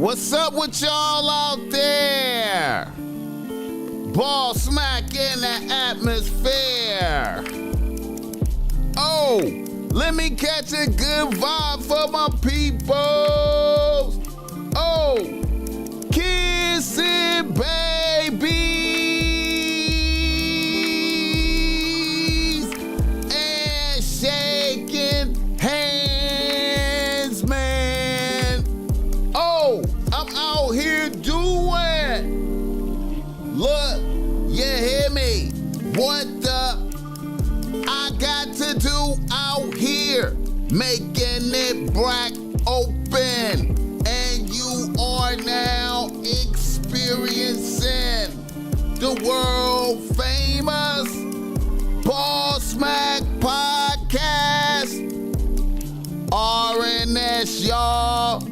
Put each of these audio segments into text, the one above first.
What's up with y'all out there? BossMack in the atmosphere. Oh, let me catch a good vibe for my peoples. Oh, kiss it, babies, and shaking hands, man. Oh, I'm out here doing. Look, you hear me? What the? I got to do out here, making it black open. And you are now experiencing the world famous BossMack podcast. RNS, y'all.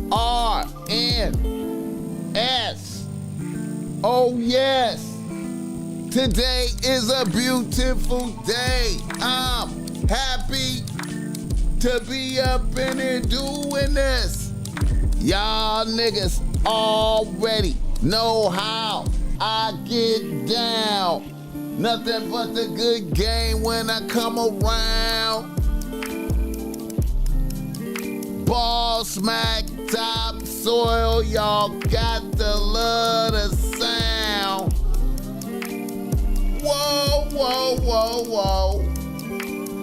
RNS. Oh, yes. Today is a beautiful day. I'm happy to be up in here doing this. Y'all niggas already know how I get down. Nothing but the good game when I come around. BossMack topsoil, y'all got to love the sound. Whoa, whoa, whoa, whoa.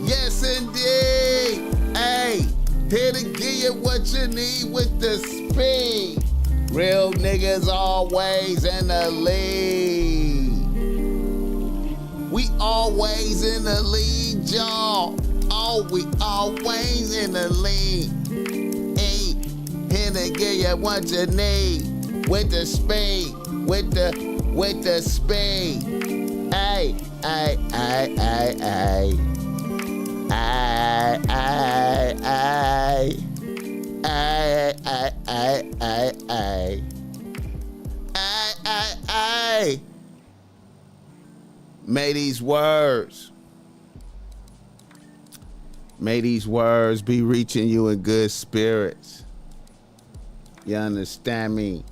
Yes, indeed. Hey, here to give you what you need with the speed. Real niggas always in the lead. We always in the lead, y'all. Oh, we always in the lead. Hey, here to give you what you need with the speed, with the speed. Ay, ay, ay, ay, ay. Ay, ay, ay. Ay, ay, ay, ay, ay. Ay, ay, ay. May these words be reaching you in good spirits. You understand me?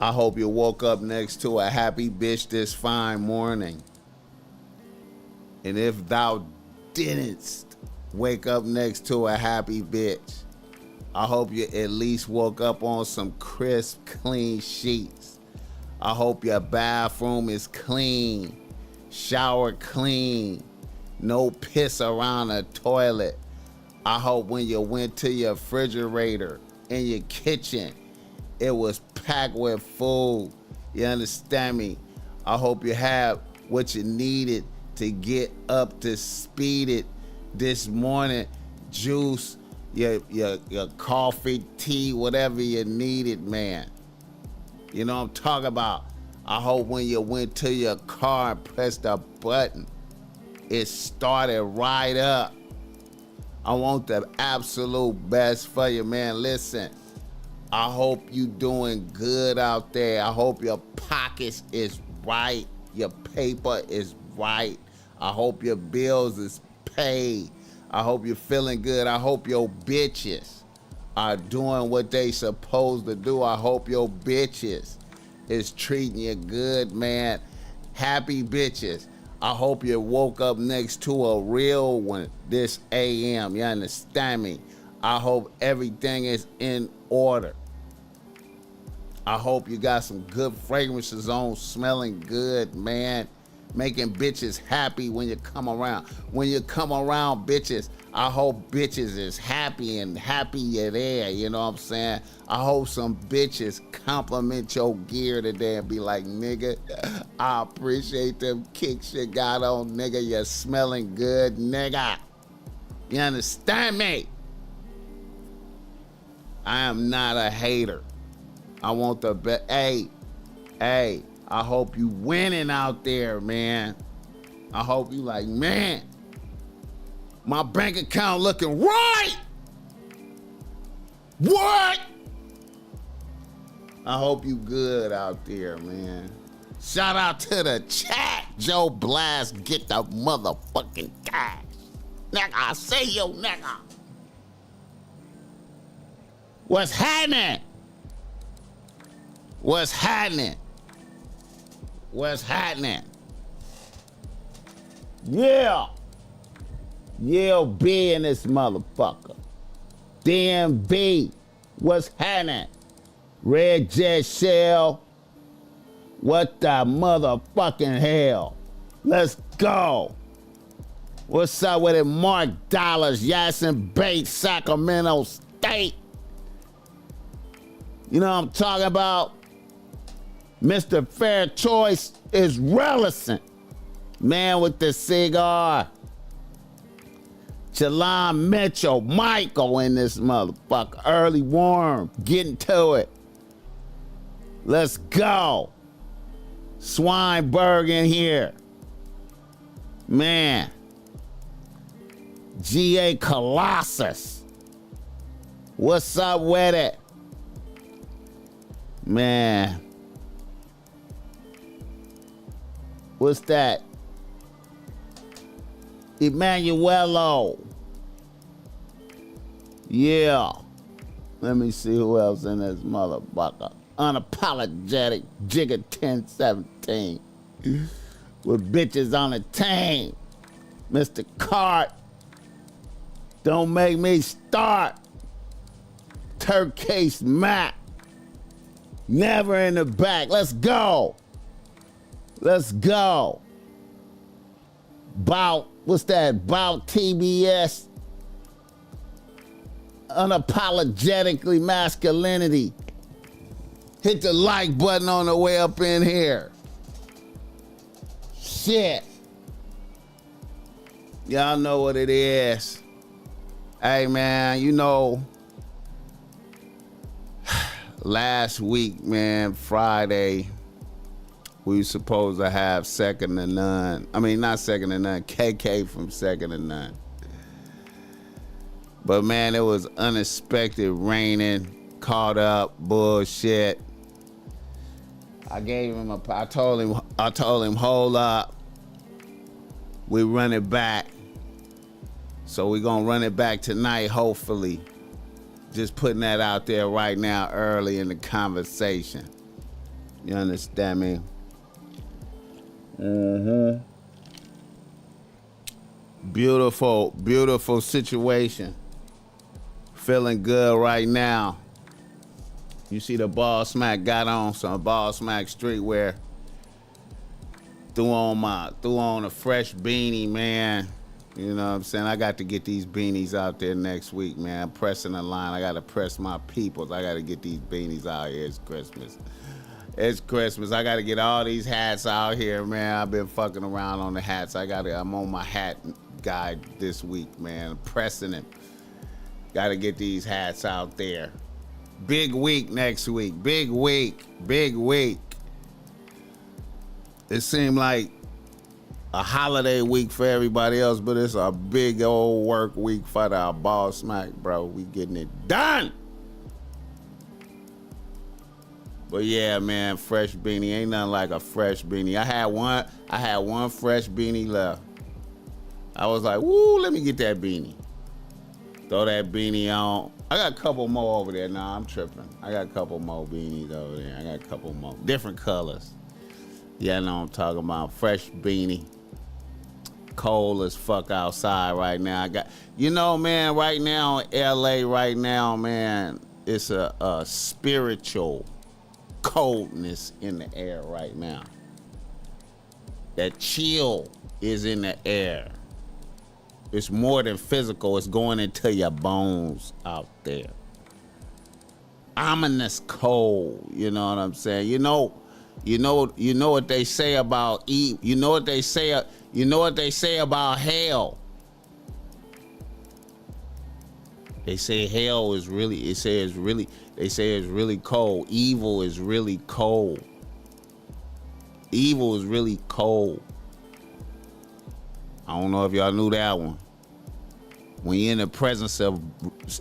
I hope you woke up next to a happy bitch this fine morning. And if thou didn't wake up next to a happy bitch, I hope you at least woke up on some crisp, clean sheets. I hope your bathroom is clean, shower clean, no piss around the toilet. I hope when you went to your refrigerator in your kitchen, it was packed with food. You understand me? I hope you have what you needed to get up to speed it this morning. Juice, your coffee, tea, whatever you needed, man. You know what I'm talking about? I hope when you went to your car and pressed the button, it started right up. I want the absolute best for you, man. Listen, I hope you doing good out there. I hope your pockets is right. Your paper is right. I hope your bills is paid. I hope you're feeling good. I hope your bitches are doing what they supposed to do. I hope your bitches is treating you good, man. Happy bitches. I hope you woke up next to a real one this AM. You understand me? I hope everything is in order. I hope you got some good fragrances on, smelling good, man. Making bitches happy when you come around. When you come around, bitches, I hope bitches is happy and happy you're there, you know what I'm saying? I hope some bitches compliment your gear today and be like, nigga, I appreciate them kicks you got on, nigga. You're smelling good, nigga. You understand me? I am not a hater. I want the best. Hey, I hope you winning out there, man. I hope you like, man, my bank account looking right. What? I hope you good out there, man. Shout out to the chat. Joe Blast, get the motherfucking cash. Nigga, I say yo, nigga. What's happening? What's happening? What's happening? Yeah. Yeah, B in this motherfucker. DMB. What's happening? Red Jet Shell. What the motherfucking hell? Let's go. What's up with it? Mark Dollars, Yasin Bates, Sacramento State. You know what I'm talking about? Mr. Fair Choice is reticent. Man with the cigar. Chalon Mitchell, Michael in this motherfucker. Early Worm, getting to it. Let's go. Swineberg in here. Man. G.A. Colossus. What's up with it? Man. What's that? Emanuelo. Yeah. Let me see who else in this motherfucker. Unapologetic Jigga 1017. With bitches on the team. Mr. Cart. Don't make me start. Turcase Mac. Never in the back. Let's go. Let's go. What's that? Bout TBS. Unapologetically masculinity. Hit the like button on the way up in here. Shit. Y'all know what it is. Hey, man, you know, last week, man, Friday, we were supposed to have Second to None. I mean, not Second to None, KK from Second to None. But, man, it was unexpected raining, caught up, bullshit. I told him, hold up. We run it back. So we're going to run it back tonight, hopefully. Just putting that out there right now early in the conversation. You understand me? Mm-hmm. Beautiful, beautiful situation. Feeling good right now. You see the BossMack got on some BossMack streetwear. Threw on a fresh beanie, man. You know what I'm saying? I got to get these beanies out there next week, man. I'm pressing the line. I got to press my peoples. I got to get these beanies out here. It's Christmas. It's Christmas. I got to get all these hats out here, man. I've been fucking around on the hats. I'm on my hat guide this week, man. I'm pressing it. Got to get these hats out there. Big week next week. Big week. Big week. It seemed like a holiday week for everybody else, but it's a big old work week for the BossMack, bro. We getting it done. But yeah, man, fresh beanie. Ain't nothing like a fresh beanie. I had one fresh beanie left. I was like, woo, let me get that beanie. Throw that beanie on. I got a couple more over there. Nah, I'm tripping. I got a couple more beanies over there. I got a couple more. Different colors. Yeah, I know what I'm talking about. Fresh beanie. Cold as fuck outside right now. Man, right now in LA right now, man, it's a spiritual coldness in the air right now. That chill is in the air. It's more than physical. It's going into your bones out there. Ominous cold. You know what I'm saying? You know what they say about Eve. You know what they say about hell. They say hell is really. They say it's really cold. Evil is really cold. Evil is really cold. I don't know if y'all knew that one. When you're in the presence of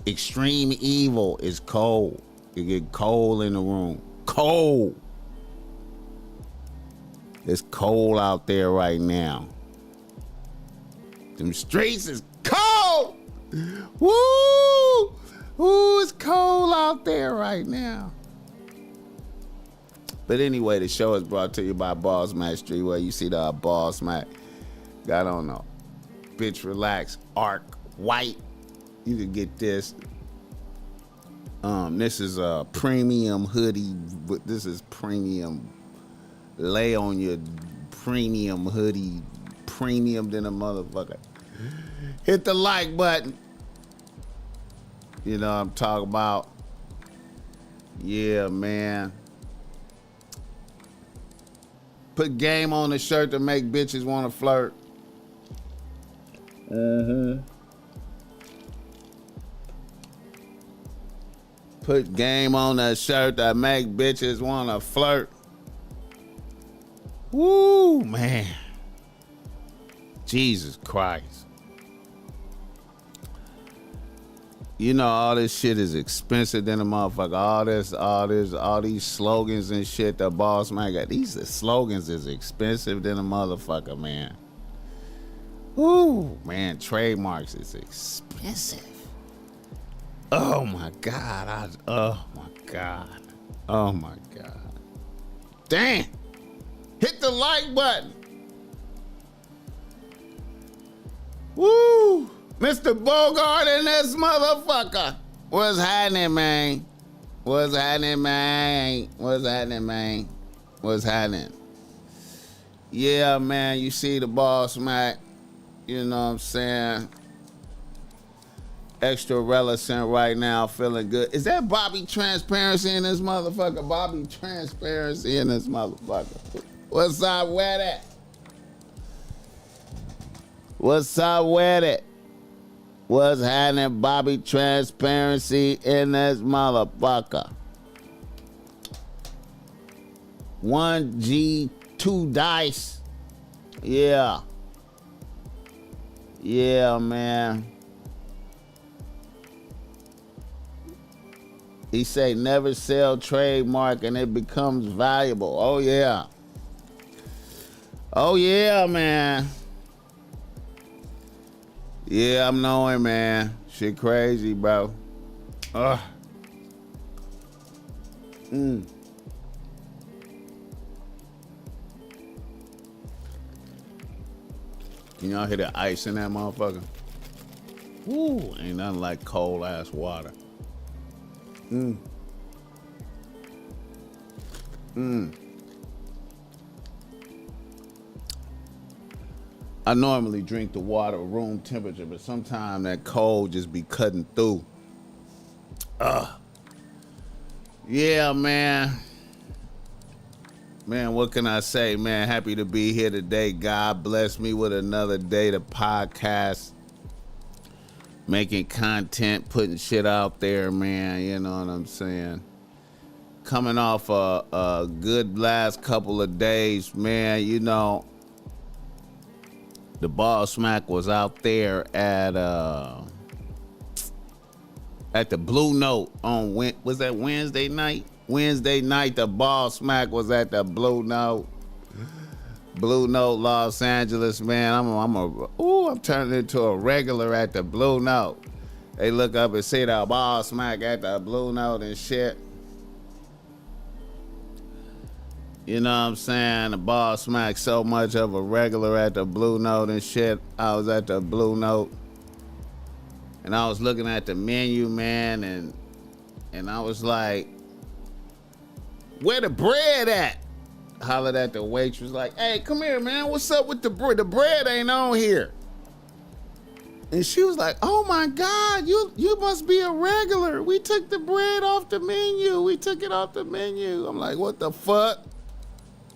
extreme evil, it's cold. You get cold in the room. Cold. It's cold out there right now. Them streets is cold. Woo! Ooh, it's cold out out there right now. But anyway, the show is brought to you by BossMack Street, where you see the BossMack got on a bitch relax arc white. You can get this. This is a premium hoodie, but this is premium. Lay on your premium hoodie, premium than a motherfucker. Hit the like button. You know what I'm talking about? Yeah, man. Put game on the shirt to make bitches want to flirt. Put game on the shirt that make bitches want to flirt. Woo, man. Jesus Christ. You know, all this shit is expensive than a motherfucker. All these slogans and shit that BossMack got. These slogans is expensive than a motherfucker, man. Woo, man, trademarks is expensive. Oh my God. Oh my God. Oh my God. Damn. Hit the like button. Woo. Mr. Bogart and this motherfucker. What's happening, man? What's happening, man? What's happening, man? What's happening? Yeah, man, you see the BossMack. You know what I'm saying? Extra relevant right now, feeling good. Is that Bobby Transparency in this motherfucker? Bobby Transparency in this motherfucker. What's up with it? What's up with it? What's happening, Bobby Transparency in this motherfucker? 1G2 dice. Yeah. Yeah, man. He say never sell trademark and it becomes valuable. Oh, yeah. Oh, yeah, man. Yeah, I'm knowing, man. Shit crazy, bro. Ugh. Can y'all hear the ice in that motherfucker? Woo, ain't nothing like cold ass water. I normally drink the water room temperature, but sometimes that cold just be cutting through. Yeah, man. Man, what can I say, man? Happy to be here today. God bless me with another day to podcast, making content, putting shit out there, man. You know what I'm saying? Coming off a good last couple of days, man. You know, the BossMack was out there at the Blue Note on was that Wednesday night? Wednesday night, the BossMack was at the Blue Note, Los Angeles, man. I'm turning into a regular at the Blue Note. They look up and see the BossMack at the Blue Note and shit. You know what I'm saying? The BossMack so much of a regular at the Blue Note and shit. I was at the Blue Note and I was looking at the menu, man, and I was like, where the bread at? Hollered at the waitress like, hey, come here, man. What's up with the bread? The bread ain't on here. And she was like, oh my God, you must be a regular. We took the bread off the menu. We took it off the menu. I'm like, what the fuck?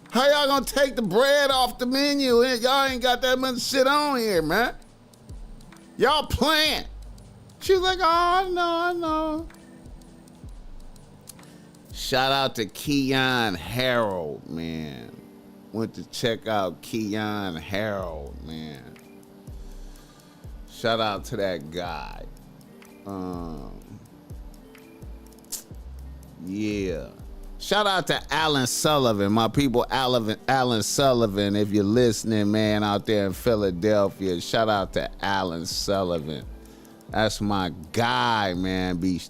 How y'all gonna take the bread off the menu? Y'all ain't got that much shit on here, man. Y'all playing. She was like, oh, I know. Shout out to Keon Harold, man. Went to check out Keon Harold, man. Shout out to that guy. Yeah. Shout out to Alan Sullivan, my people, Alan Sullivan, if you're listening, man, out there in Philadelphia. Shout out to Alan Sullivan. That's my guy, man. Be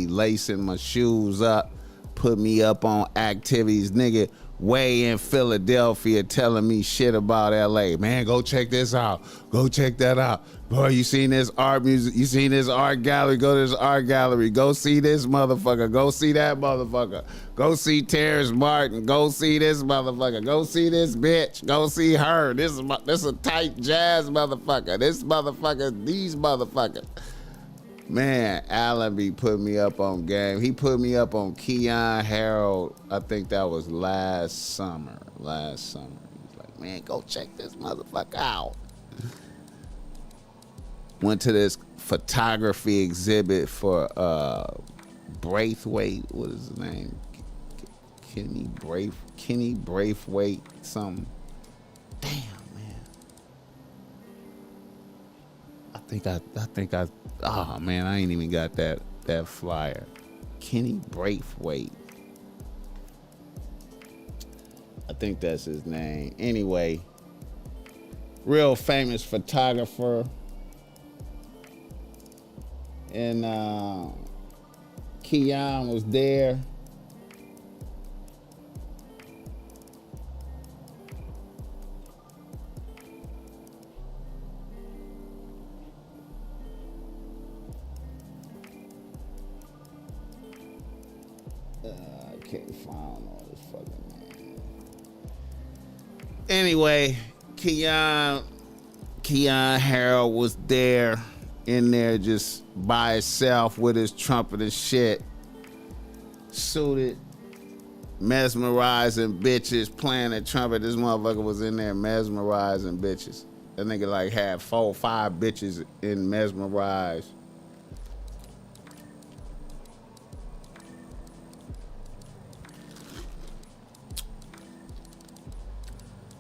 lacing my shoes up, put me up on activities, nigga. Way in Philadelphia telling me shit about LA. Man, go check this out. Go check that out. Boy, you seen this art music? You seen this art gallery? Go to this art gallery. Go see this motherfucker. Go see that motherfucker. Go see Terrence Martin. Go see this motherfucker. Go see this bitch. Go see her. This is a tight jazz motherfucker. This motherfucker, these motherfuckers. Man, Allen be putting me up on game. He put me up on Keon Harold. I think that was last summer. He was like, man, go check this motherfucker out. Went to this photography exhibit for Braithwaite. What is his name? Kenny Braithwaite something. Damn, man. I think I oh man, I ain't even got that flyer. Kenny Braithwaite. I think that's his name. Anyway, real famous photographer. And Keon was there. I can't find all this fucking man. Anyway, Keon Harold was there, in there just by himself with his trumpet and shit, suited, mesmerizing bitches, playing the trumpet. This motherfucker was in there mesmerizing bitches. That nigga like had 4 or 5 bitches in mesmerized.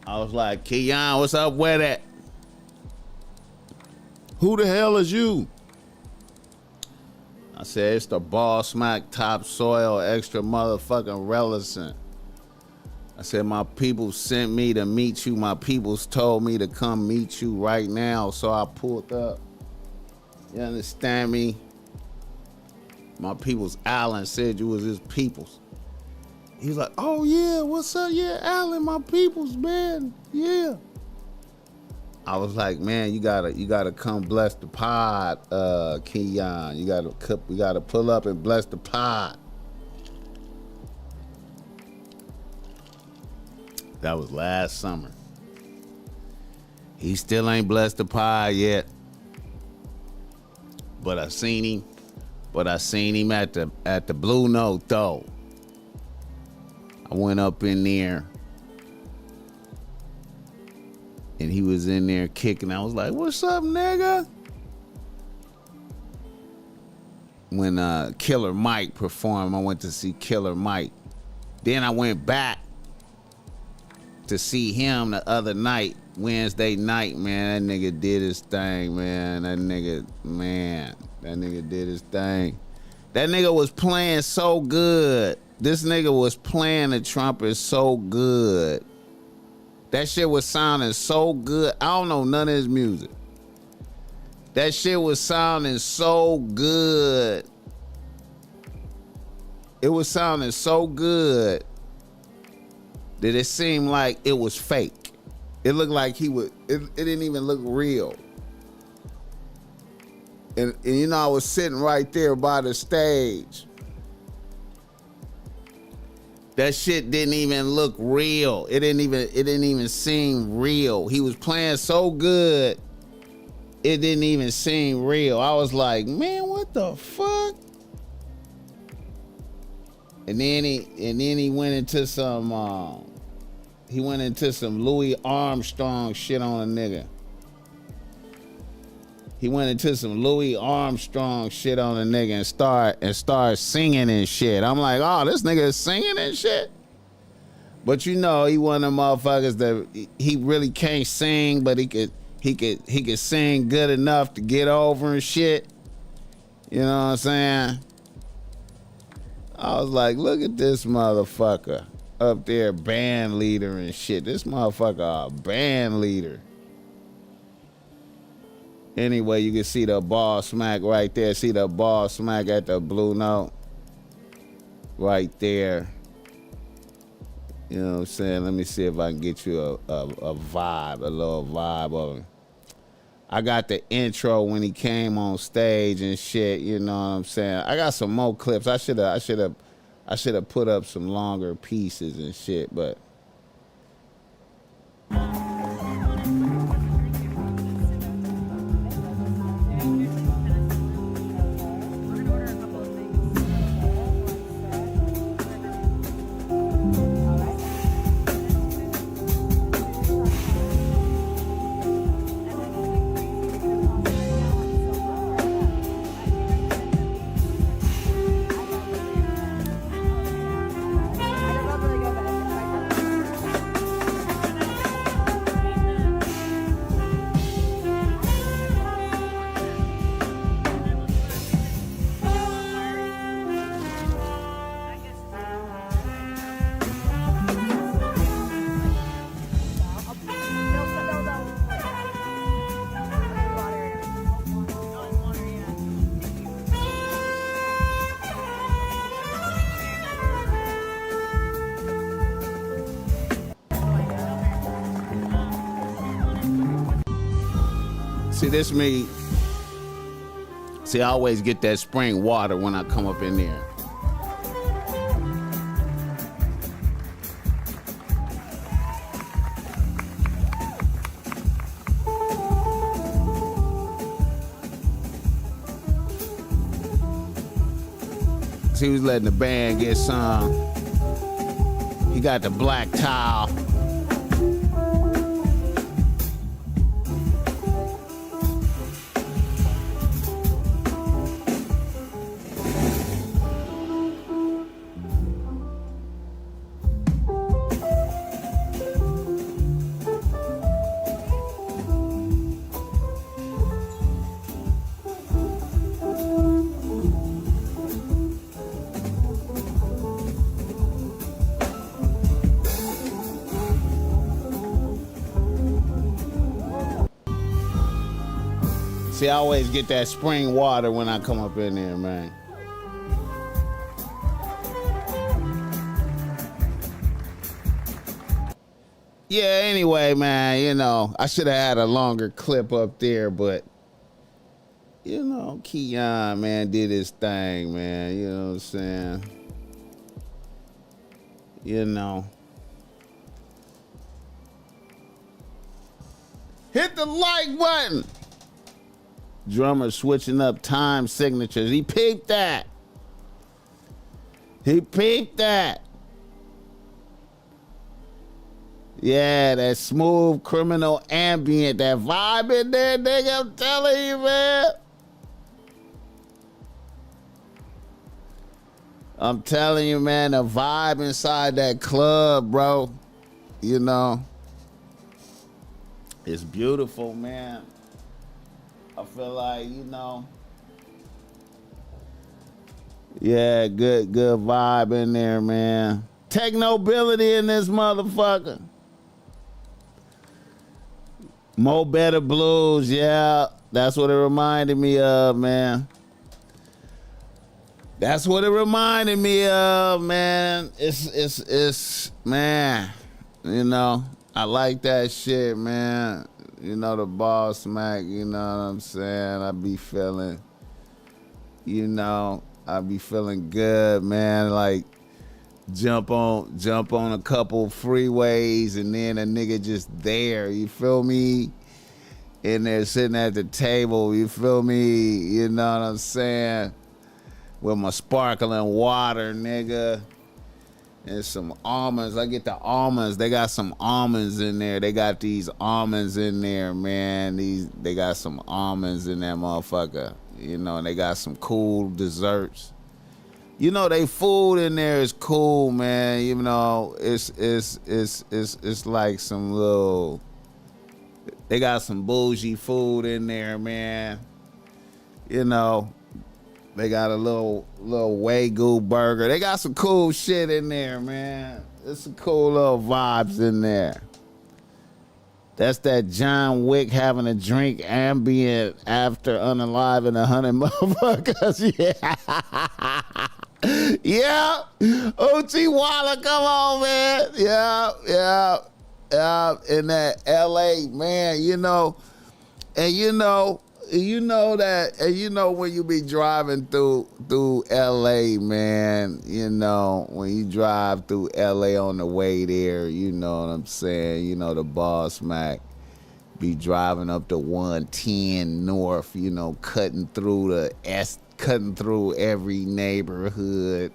I was like, Keon, what's up with it? Who the hell is you? I said, it's the BossMack topsoil extra motherfucking relicent. I said, my people sent me to meet you. My peoples told me to come meet you right now. So I pulled up. You understand me? My peoples, Allen said you was his peoples. He was like, oh yeah, what's up? Yeah, Allen, my peoples, man. Yeah. I was like, man, you gotta come bless the pod, Keon. You gotta pull up and bless the pod. That was last summer. He still ain't blessed the pod yet. But I seen him at the Blue Note though. I went up in there and he was in there kicking. I was like, what's up, nigga? When Killer Mike performed, I went to see Killer Mike. Then I went back to see him the other night, Wednesday night, man. That nigga did his thing, man. That nigga did his thing. That nigga was playing so good. This nigga was playing the trumpet so good. That shit was sounding so good. I don't know none of his music. That shit was sounding so good. It was sounding so good that it seemed like it was fake. It looked like it didn't even look real. And you know, I was sitting right there by the stage. That shit didn't even look real. It didn't even seem real. He was playing so good, it didn't even seem real. I was like, man, what the fuck? And then he went into some Louis Armstrong shit on a nigga. He went into some Louis Armstrong shit on a nigga and start singing and shit. I'm like, oh, this nigga is singing and shit. But you know, he one of them motherfuckers that he really can't sing, but he could sing good enough to get over and shit. You know what I'm saying? I was like, look at this motherfucker up there, band leader and shit. This motherfucker a band leader. Anyway, you can see the BossMack right there. See the BossMack at the blue note right there. You know what I'm saying? Let me see if I can get you a vibe, a little vibe of it. I got the intro when he came on stage and shit. You know what I'm saying? I got some more clips. I should have put up some longer pieces and shit, but. See, this me. See, I always get that spring water when I come up in there. See, he was letting the band get some. He got the black towel. See, I always get that spring water when I come up in there, man. Yeah, anyway, man, you know, I should have had a longer clip up there, but, you know, Keon, man, did his thing, man. You know what I'm saying? You know. Hit the like button. Drummer switching up time signatures. He peeped that. He peeped that. Yeah, that smooth criminal ambient, that vibe in there, nigga, I'm telling you, man. I'm telling you, man, the vibe inside that club, bro, you know, it's beautiful, man. I feel like, you know, yeah, good vibe in there, man. Technobility in this motherfucker. Mo Better Blues, yeah, that's what it reminded me of, man. That's what it reminded me of, man. It's man, you know, I like that shit, man. You know, the BossMack, you know what I'm saying? I be feeling, you know, I be feeling good, man. Like, jump on a couple freeways and then a nigga just there, you feel me? In there sitting at the table, you feel me? You know what I'm saying? With my sparkling water, nigga. And some almonds. I get the almonds. They got some almonds in there. They got these almonds in there, man. They got some almonds in that motherfucker. You know, and they got some cool desserts. You know, they food in there is cool, man. You know, it's like some little. They got some bougie food in there, man. You know, they got a little Wagyu burger. They got some cool shit in there, man. There's some cool little vibes in there. That's that John Wick having a drink ambient after unaliving 100 motherfuckers. Yeah. Yeah. Uchi Walla, come on, man. Yeah. In that LA, man, and when you be driving through LA, man, when you drive through LA on the way there, you know what I'm saying, the BossMack be driving up the 110 north, cutting through every neighborhood,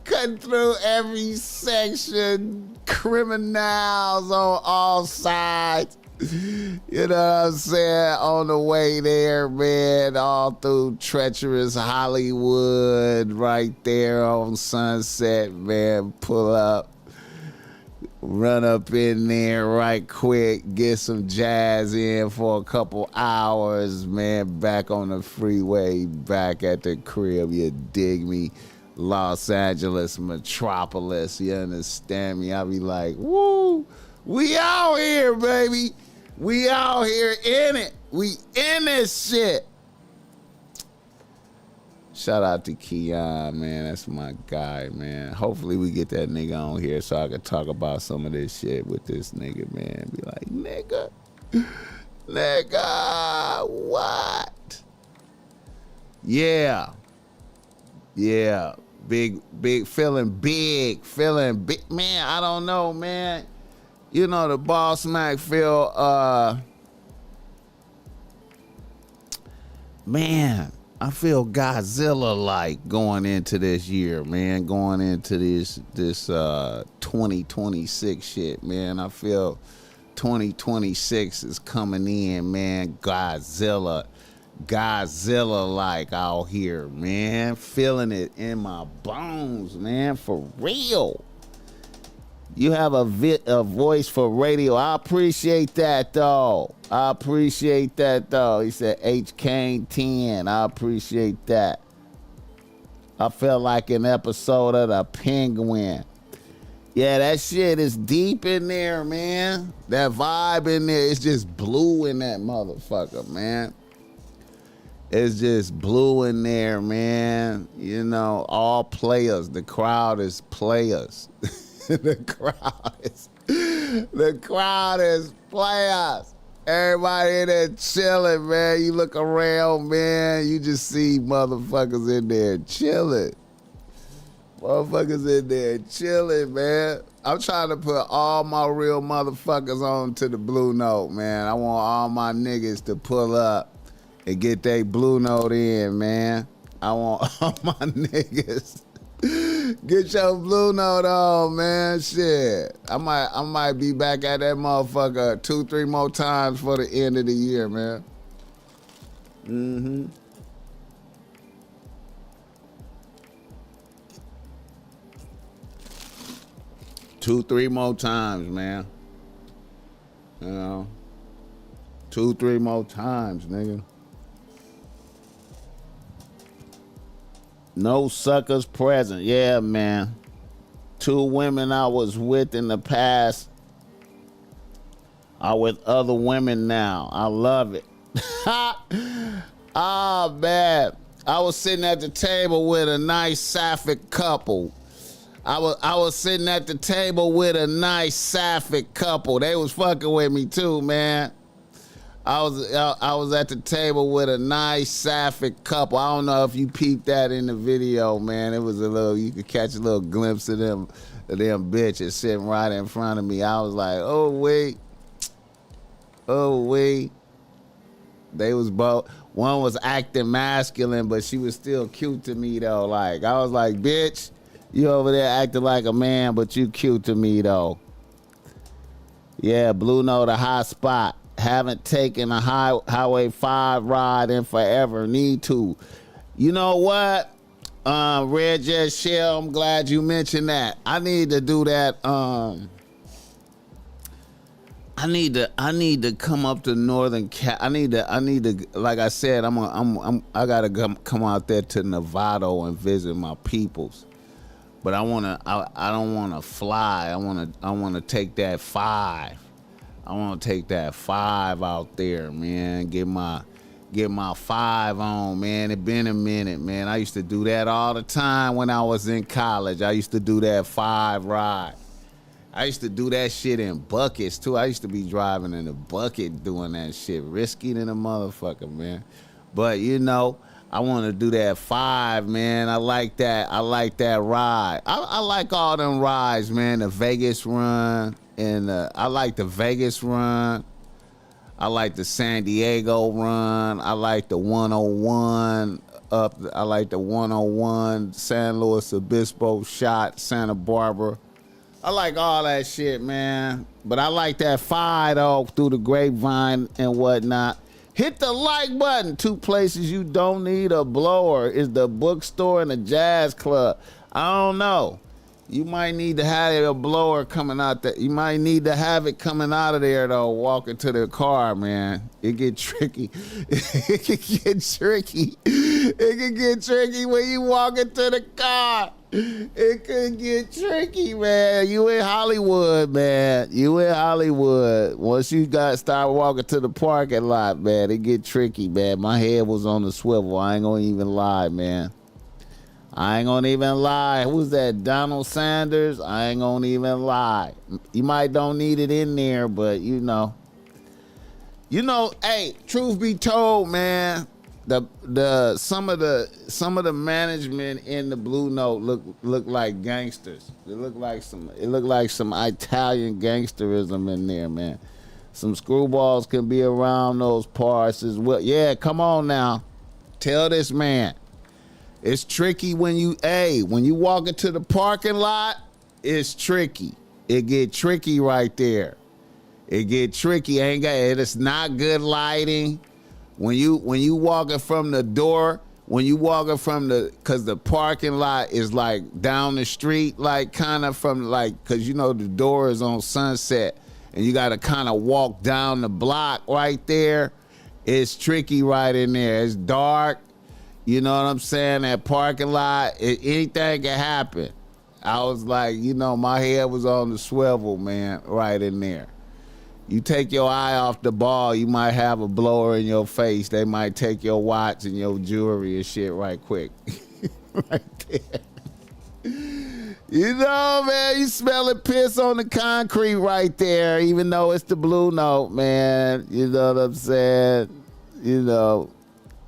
cutting through every section, criminals on all sides. You know what I'm saying? On the way there, man, all through treacherous Hollywood, right there on Sunset, man, pull up, run up in there right quick, get some jazz in for a couple hours, man, back on the freeway, back at the crib, you dig me? Los Angeles metropolis, you understand me? I be like, woo, we out here, baby. We out here in it. We in this shit. Shout out to Keon, man. That's my guy, man. Hopefully we get that nigga on here so I can talk about some of this shit with this nigga, man. Be like, nigga, what? Yeah. Big, feeling big. Man, I don't know, man. The BossMack feel, man, I feel Godzilla-like going into this year, man, going into this 2026 shit, man. I feel 2026 is coming in, man, Godzilla-like out here, man, feeling it in my bones, man, for real. You have a voice for radio. I appreciate that, though. He said H. Kane 10. I appreciate that. I felt like an episode of The Penguin. Yeah, that shit is deep in there, man. That vibe in there, it's just blue in that motherfucker, man. It's just blue in there, man. All players. The crowd is players. The crowd is players. Everybody in there chilling, man. You look around, man. You just see motherfuckers in there chilling. Man. I'm trying to put all my real motherfuckers on to the Blue Note, man. I want all my niggas to pull up and get their Blue Note in, man. I want all my niggas. Get your Blue Note on, man. Shit. I might be back at that motherfucker 2-3 more times for the end of the year, man. 2-3 more times, man. 2-3 more times, nigga. No suckers present. Yeah, man. 2 women I was with in the past are with other women now. I love it. Ah, man. I was sitting at the table with a nice sapphic couple. I was sitting at the table with a nice sapphic couple. They was fucking with me too, man. I was at the table with a nice sapphic couple. I don't know if you peeped that in the video, man. It was you could catch a little glimpse of them bitches sitting right in front of me. I was like, oh wait. They was both. One was acting masculine, but she was still cute to me though. Like I was like, bitch, you over there acting like a man, but you cute to me though. Yeah, Blue Note, a hot spot. Haven't taken a Highway 5 ride in forever. Need to. You know what? Red Jet Shell, I'm glad you mentioned that. I need to do that. I need to come up to Northern Cal. I need to like I said, I gotta come out there to Nevada and visit my peoples. But I don't wanna fly. I wanna take that 5. I want to take that 5 out there, man. Get my 5 on, man. It been a minute, man. I used to do that all the time when I was in college. I used to do that 5 ride. I used to do that shit in buckets, too. I used to be driving in a bucket doing that shit. Risky than a motherfucker, man. But, you know, I want to do that 5, man. I like that. I like that ride. I like all them rides, man. The Vegas run. And I like the Vegas run. I like the San Diego run. I like the 101 up. I like the 101 San Luis Obispo shot, Santa Barbara. I like all that shit, man. But I like that 5 though, through the grapevine and whatnot. Hit the like button. 2 places you don't need a blower is the bookstore and the jazz club. I don't know. You might need to have a blower coming out there. You might need to have it coming out of there though, walking to the car, man. It get tricky. It can get tricky. It can get tricky when you walk into the car. It could get tricky, man. You in Hollywood, man. You in Hollywood. Once you start walking to the parking lot, man, it get tricky, man. My head was on the swivel. I ain't gonna even lie, man. I ain't gonna even lie. Who's that? Donald Sanders? I ain't gonna even lie. You might don't need it in there, but you know. You know, hey, truth be told, man, some of the management in the Blue Note look like gangsters. It look like some Italian gangsterism in there, man. Some screwballs can be around those parts as well. Yeah, come on now. Tell this man. It's tricky when you walk into the parking lot, it's tricky. It get tricky right there. It get tricky. It's not good lighting. When you walking from the door, cause the parking lot is like down the street, like kind of from like, cause you know the door is on Sunset and you gotta kind of walk down the block right there. It's tricky right in there. It's dark. You know what I'm saying? That parking lot, anything can happen. I was like, you know, my head was on the swivel, man, right in there. You take your eye off the ball, you might have a blower in your face. They might take your watch and your jewelry and shit right quick. Right there. You know, man, you smelling piss on the concrete right there, even though it's the Blue Note, man. You know what I'm saying? You know.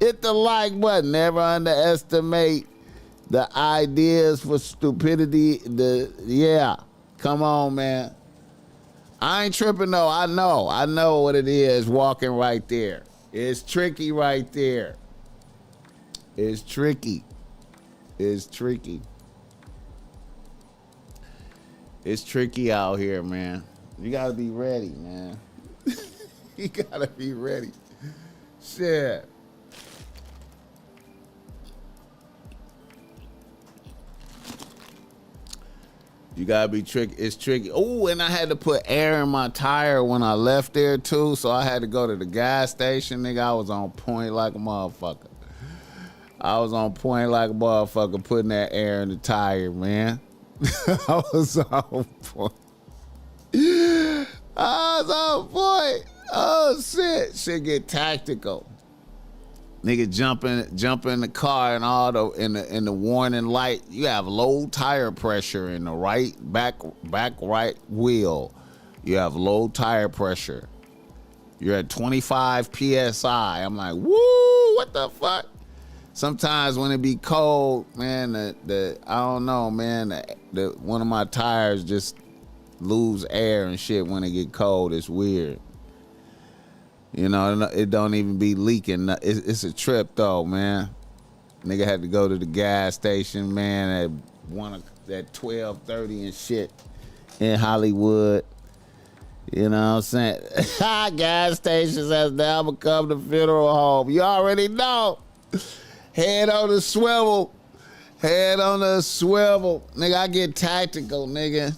Hit the like button. Never underestimate the ideas for stupidity. Yeah. Come on, man. I ain't tripping though. I know what it is walking right there. It's tricky right there. It's tricky. It's tricky. It's tricky out here, man. You gotta be ready, man. You gotta be ready. Shit. You gotta be tricky. It's tricky. Oh, and I had to put air in my tire when I left there too, so I had to go to the gas station, nigga. I was on point like a motherfucker. Putting that air in the tire, man. I was on point. Oh shit get tactical. Nigga jump in the car and all in the warning light. You have low tire pressure in the back right wheel. You have low tire pressure. You're at 25 psi. I'm like, woo, what the fuck? Sometimes when it be cold, man, I don't know, man. One of my tires just lose air and shit when it get cold. It's weird. You know, it don't even be leaking. It's a trip though, man. Nigga had to go to the gas station, man, at 12:30 and shit in Hollywood. You know what I'm saying? Gas stations has now become the funeral home. You already know. Head on the swivel. Nigga, I get tactical, nigga.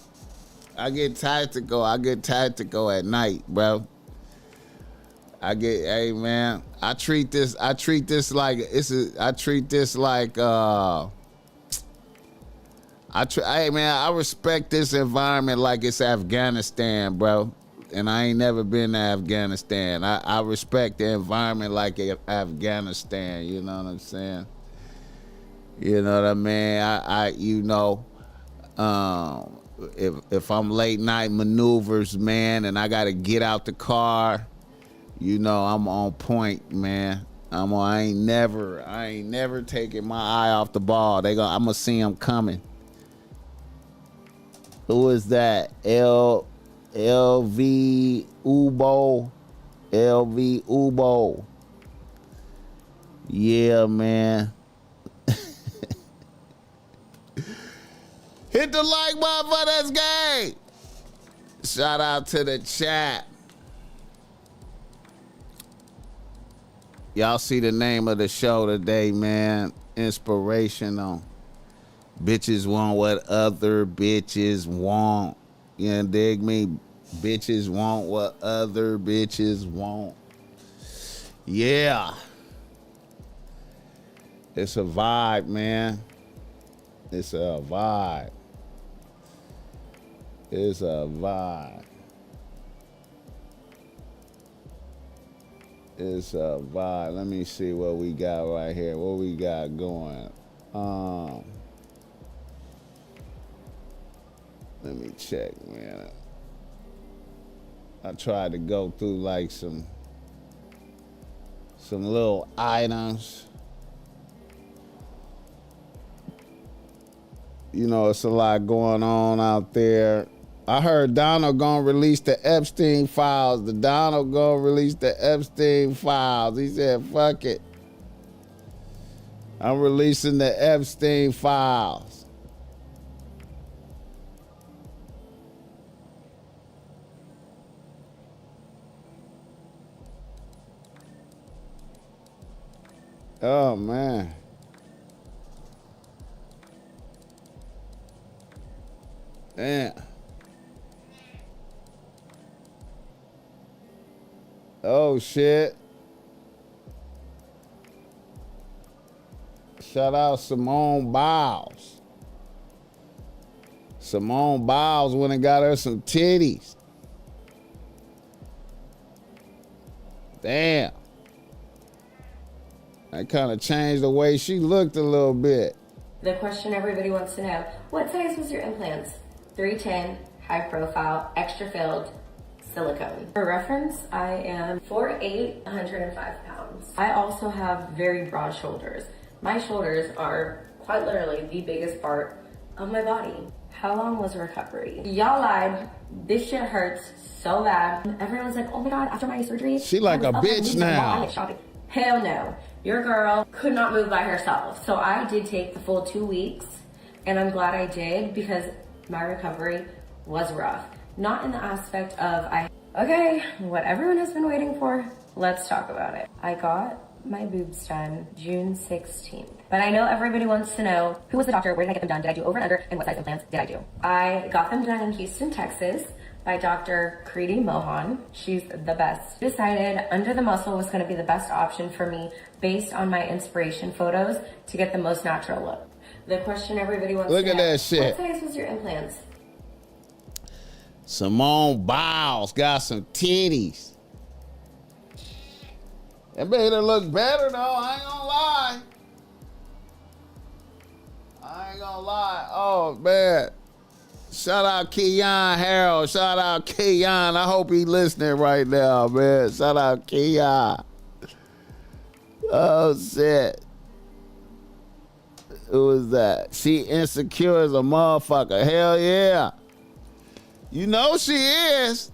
I get tactical at night, bro. Hey man, I treat this like hey man, I respect this environment like it's Afghanistan, bro. and I ain't never been to Afghanistan. I respect the environment like Afghanistan. You know what I'm saying? You know what I mean? If I'm late night maneuvers, man, and I gotta get out the car, you know I'm on point, man. I ain't never taking my eye off the ball. I'm gonna see them coming. Who is that? LV Ubo. LV Ubo. Yeah, man. Hit the like button for this game. Shout out to the chat. Y'all see the name of the show today, man. Inspirational. Bitches want what other bitches want. You dig me? Bitches want what other bitches want. Yeah. It's a vibe, man. It's a vibe. It's a vibe. It's a vibe. Let me see what we got right here. What we got going. Let me check, man. I tried to go through like some little items. You know, it's a lot going on out there. I heard Donald gonna release the Epstein files. Donald gonna release the Epstein files. He said, fuck it. I'm releasing the Epstein files. Oh, man. Damn. Oh, shit. Shout out Simone Biles. Simone Biles went and got her some titties. Damn. That kind of changed the way she looked a little bit. The question everybody wants to know, what size was your implants? 310, high profile, extra filled, silicone. For reference, I am 4'8", 105 pounds. I also have very broad shoulders. My shoulders are quite literally the biggest part of my body. How long was recovery? Y'all lied. This shit hurts so bad. Everyone's like, oh my God, after my surgery. She like a bitch now. Hell no. Your girl could not move by herself. So I did take the full 2 weeks, and I'm glad I did because my recovery was rough. Not in the aspect of okay, what everyone has been waiting for, let's talk about it. I got my boobs done June 16th. But I know everybody wants to know, who was the doctor, where did I get them done, did I do over and under, and what size implants did I do? I got them done in Houston, Texas by Dr. Kriti Mohan. She's the best. Decided Under the Muscle was gonna be the best option for me based on my inspiration photos to get the most natural look. The question everybody wants to know. Look at that shit. What size was your implants? Simone Biles got some titties. That made her look better though, I ain't gonna lie. I ain't gonna lie. Oh man. Shout out Keon Harold. Shout out Keon. I hope he listening right now, man. Shout out Keon. Oh shit. Who is that? She insecure as a motherfucker. Hell yeah. You know she is.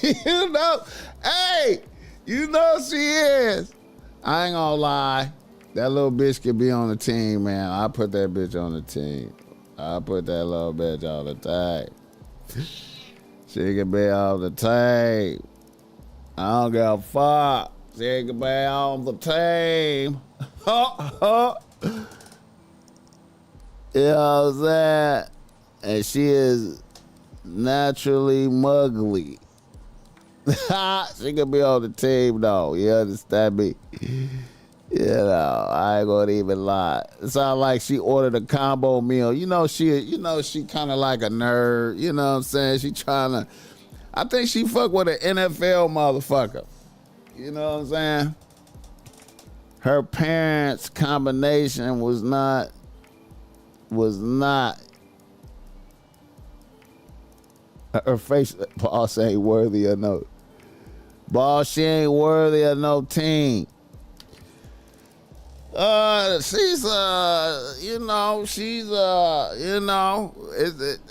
You know. Hey, you know she is. I ain't gonna lie. That little bitch could be on the team, man. I put that bitch on the team. I put that little bitch on the team. She can be on the team. I don't give a fuck. She can be on the team. You know what I'm saying? And she is naturally muggly. She can be on the team though. You understand me? You know, I ain't gonna even lie. It sounds like she ordered a combo meal. She kind of like a nerd. You know what I'm saying? I think she fuck with an NFL motherfucker. You know what I'm saying? Her parents' combination was not her face. Boss ain't worthy of no. Boss, she ain't worthy of no team. She's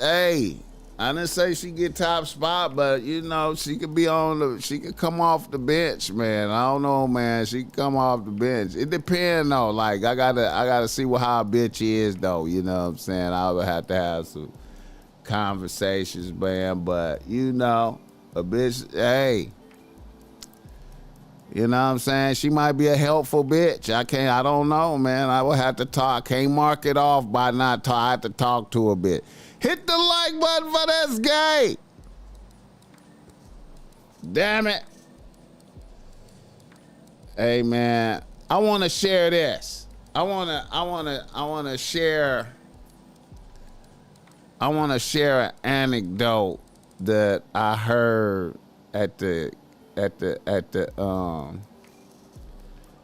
hey, I didn't say she get top spot, but she could be she could come off the bench, man. I don't know, man. She could come off the bench. It depends though. Like I gotta see how a bitch is though. You know what I'm saying? I would have to have some conversations, man. But a bitch, hey. You know what I'm saying? She might be a helpful bitch. I don't know, man. I would have to talk. Can't mark it off by not talk. I have to talk to her a bit. Hit the like button for this guy. Damn it. Hey, man. I want to share this. I want to share an anecdote that I heard at the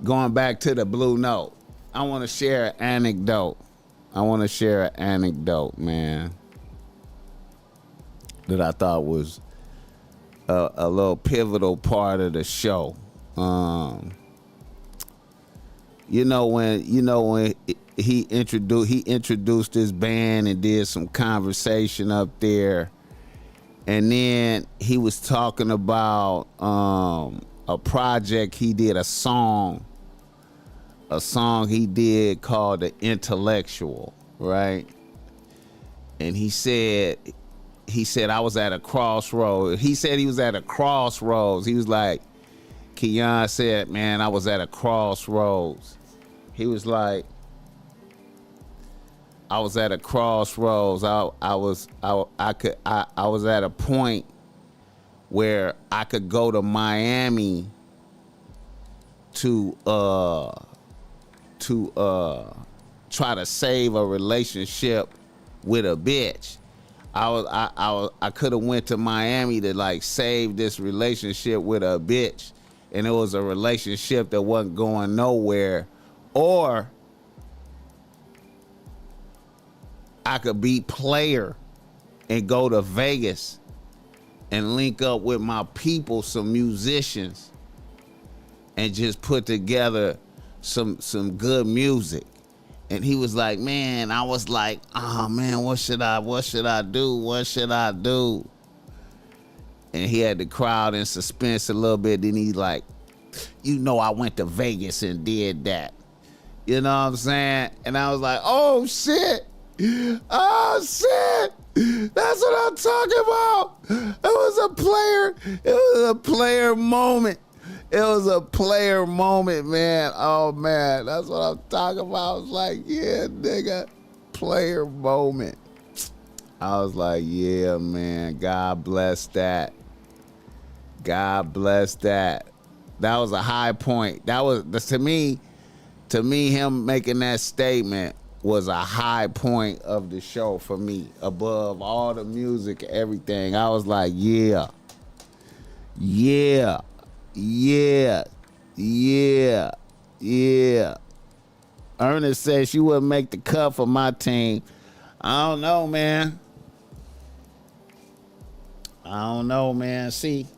going back to the Blue Note. I want to share an anecdote. Man, that I thought was a little pivotal part of the show. When he introduced his band and did some conversation up there. And then he was talking about a project he did, a song he did called The Intellectual, right? And he said I was at a crossroads. He said he was at a crossroads. He was like, Keon said, man, I was at a crossroads. He was like, I was at a crossroads. I was at a point where I could go to Miami to try to save a relationship with a bitch. I could have went to Miami to like save this relationship with a bitch, and it was a relationship that wasn't going nowhere, or I could be player and go to Vegas and link up with my people, some musicians, and just put together some good music. And he was like, man, I was like, oh man, what should I do? And he had the crowd in suspense a little bit. Then he like, I went to Vegas and did that. You know what I'm saying? And I was like, oh shit. That's what I'm talking about. It was a player moment. It was a player moment, man. Oh man, that's what I'm talking about. I was like, yeah, nigga, player moment. I was like, yeah, man, God bless that. God bless that. That was a high point. That was, to me, him making that statement was a high point of the show for me. Above all the music, everything. I was like, yeah. Ernest said she wouldn't make the cut for my team. I don't know, man. See,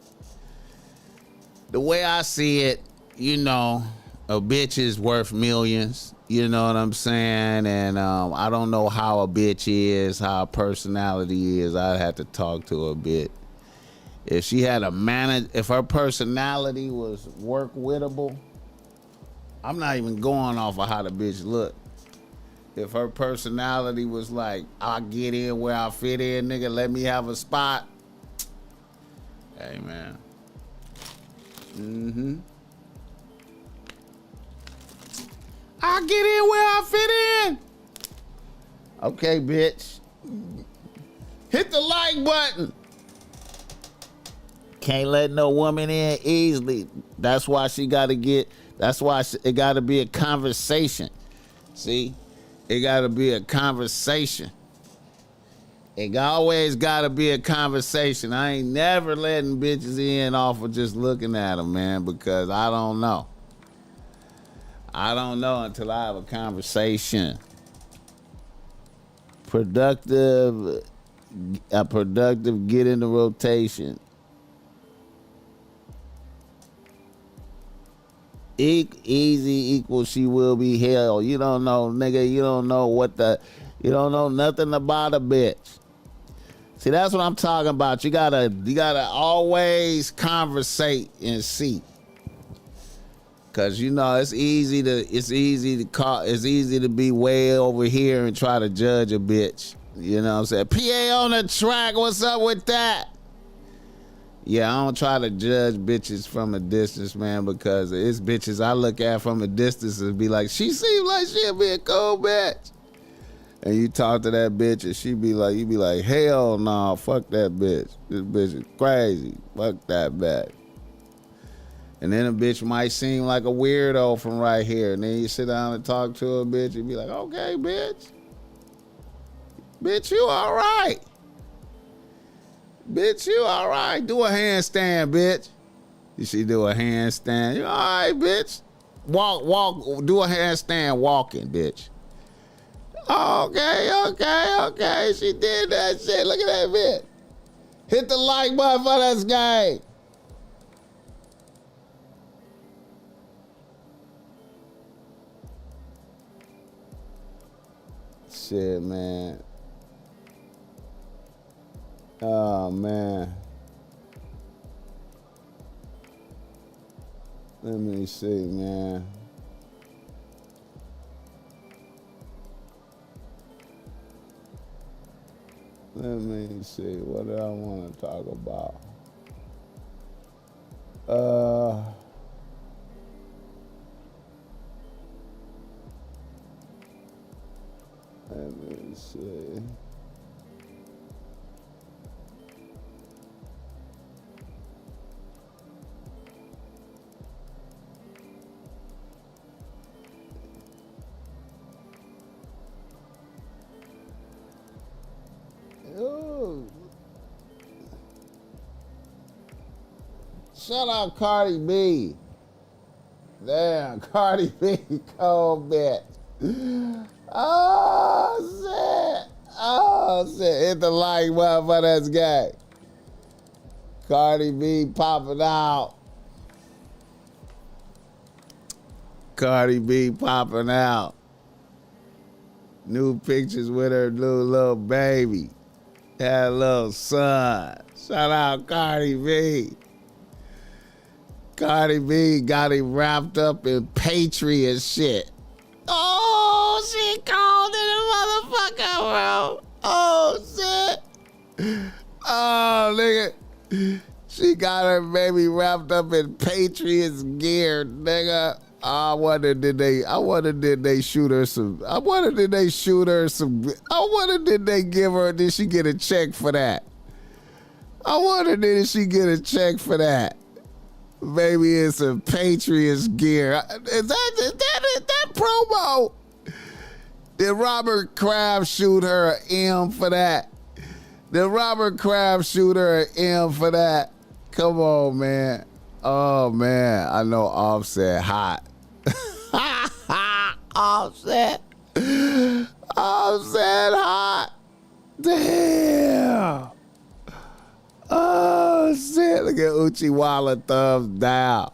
the way I see it, a bitch is worth millions. You know what I'm saying? And I don't know how a bitch is, how her personality is. I'd have to talk to her a bit. If she had if her personality was work-wittable, I'm not even going off of how the bitch looked. If her personality was like, I'll get in where I fit in, nigga, let me have a spot. Hey, man. I'll get in where I fit in. Okay, bitch. Hit the like button. Can't let no woman in easily. That's why it got to be a conversation. See? It got to be a conversation. It always gotta be a conversation. I ain't never letting bitches in off of just looking at them, man, because I don't know. I don't know until I have a conversation. A productive get in the rotation. Easy equals she will be hell. You don't know, nigga. You don't know you don't know nothing about a bitch. See, that's what I'm talking about. You gotta always conversate and see. Cause you know it's easy to be way over here and try to judge a bitch. You know what I'm saying? PA on the track, what's up with that? Yeah, I don't try to judge bitches from a distance, man, because it's bitches I look at from a distance and be like, she seems like she'll be a cold bitch. And you talk to that bitch and you be like, hell no, fuck that bitch. This bitch is crazy. Fuck that bitch. And then a bitch might seem like a weirdo from right here. And then you sit down and talk to a bitch and be like, okay, bitch. Bitch, you all right. Bitch, you all right. Do a handstand, bitch. You see, do a handstand. You all right, bitch. Walk, do a handstand walking, bitch. Okay. She did that shit. Look at that bitch. Hit the like button for this game. Shit, man. Oh, man. Let me see, man. Let me see. What do I want to talk about? Let me see. Ooh. Shut up, Cardi B. Damn, Cardi B, cold bitch. Oh, shit. Hit the like button for this guy. Cardi B popping out. Cardi B popping out. New pictures with her little baby. Had a little son. Shout out Cardi B. Cardi B got him wrapped up in Patriot shit. Oh, she called it a motherfucker, bro. Oh, shit. Oh, nigga. She got her baby wrapped up in Patriots gear, nigga. I wonder did they shoot her some. I wonder did she get a check for that? I wonder did she get a check for that? Baby in some Patriots gear. Is that promo? Did Robert Kraft shoot her an M for that? Did Robert Kraft shoot her an M for that? Come on, man. Oh, man. I know Offset hot. Offset hot. Damn. Oh, shit. Look at Uchiwala thumbs down.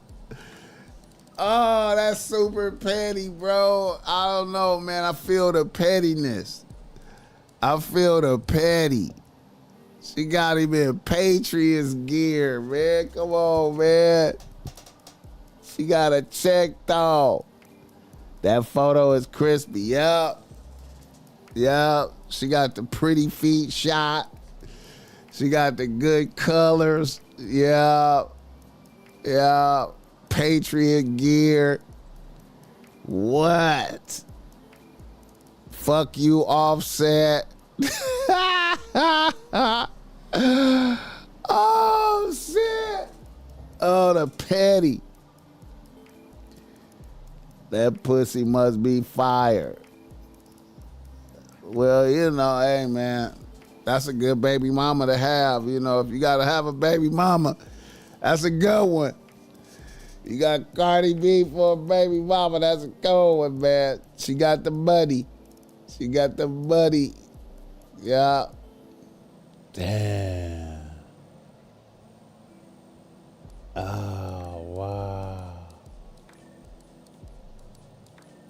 Oh, that's super petty, bro. I don't know, man. I feel the pettiness. I feel the petty. She got him in Patriots gear, man. Come on, man. She got a check though. That photo is crispy. Yup. She got the pretty feet shot. She got the good colors. Yup. Patriot gear. What? Fuck you, Offset. Oh, shit. Oh, the petty. That pussy must be fire. Well, you know, hey, man. That's a good baby mama to have. You know, if you gotta have a baby mama, that's a good one. You got Cardi B for a baby mama, that's a good one, man. She got the money. She got the money. Yeah. Damn. Oh, wow.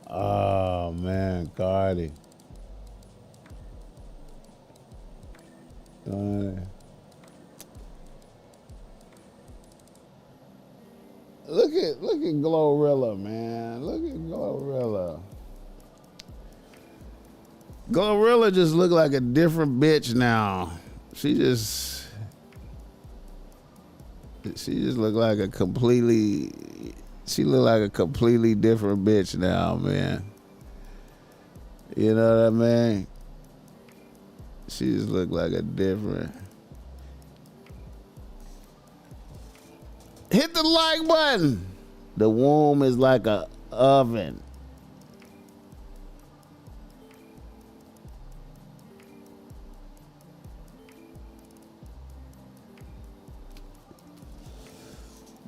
Oh, man, Cardi. Look at Glorilla, man. Look at Glorilla. Glorilla just look like a different bitch now. She just look like a completely different bitch now, man. You know what I mean? She just look like a different. Hit the like button. The womb is like a oven.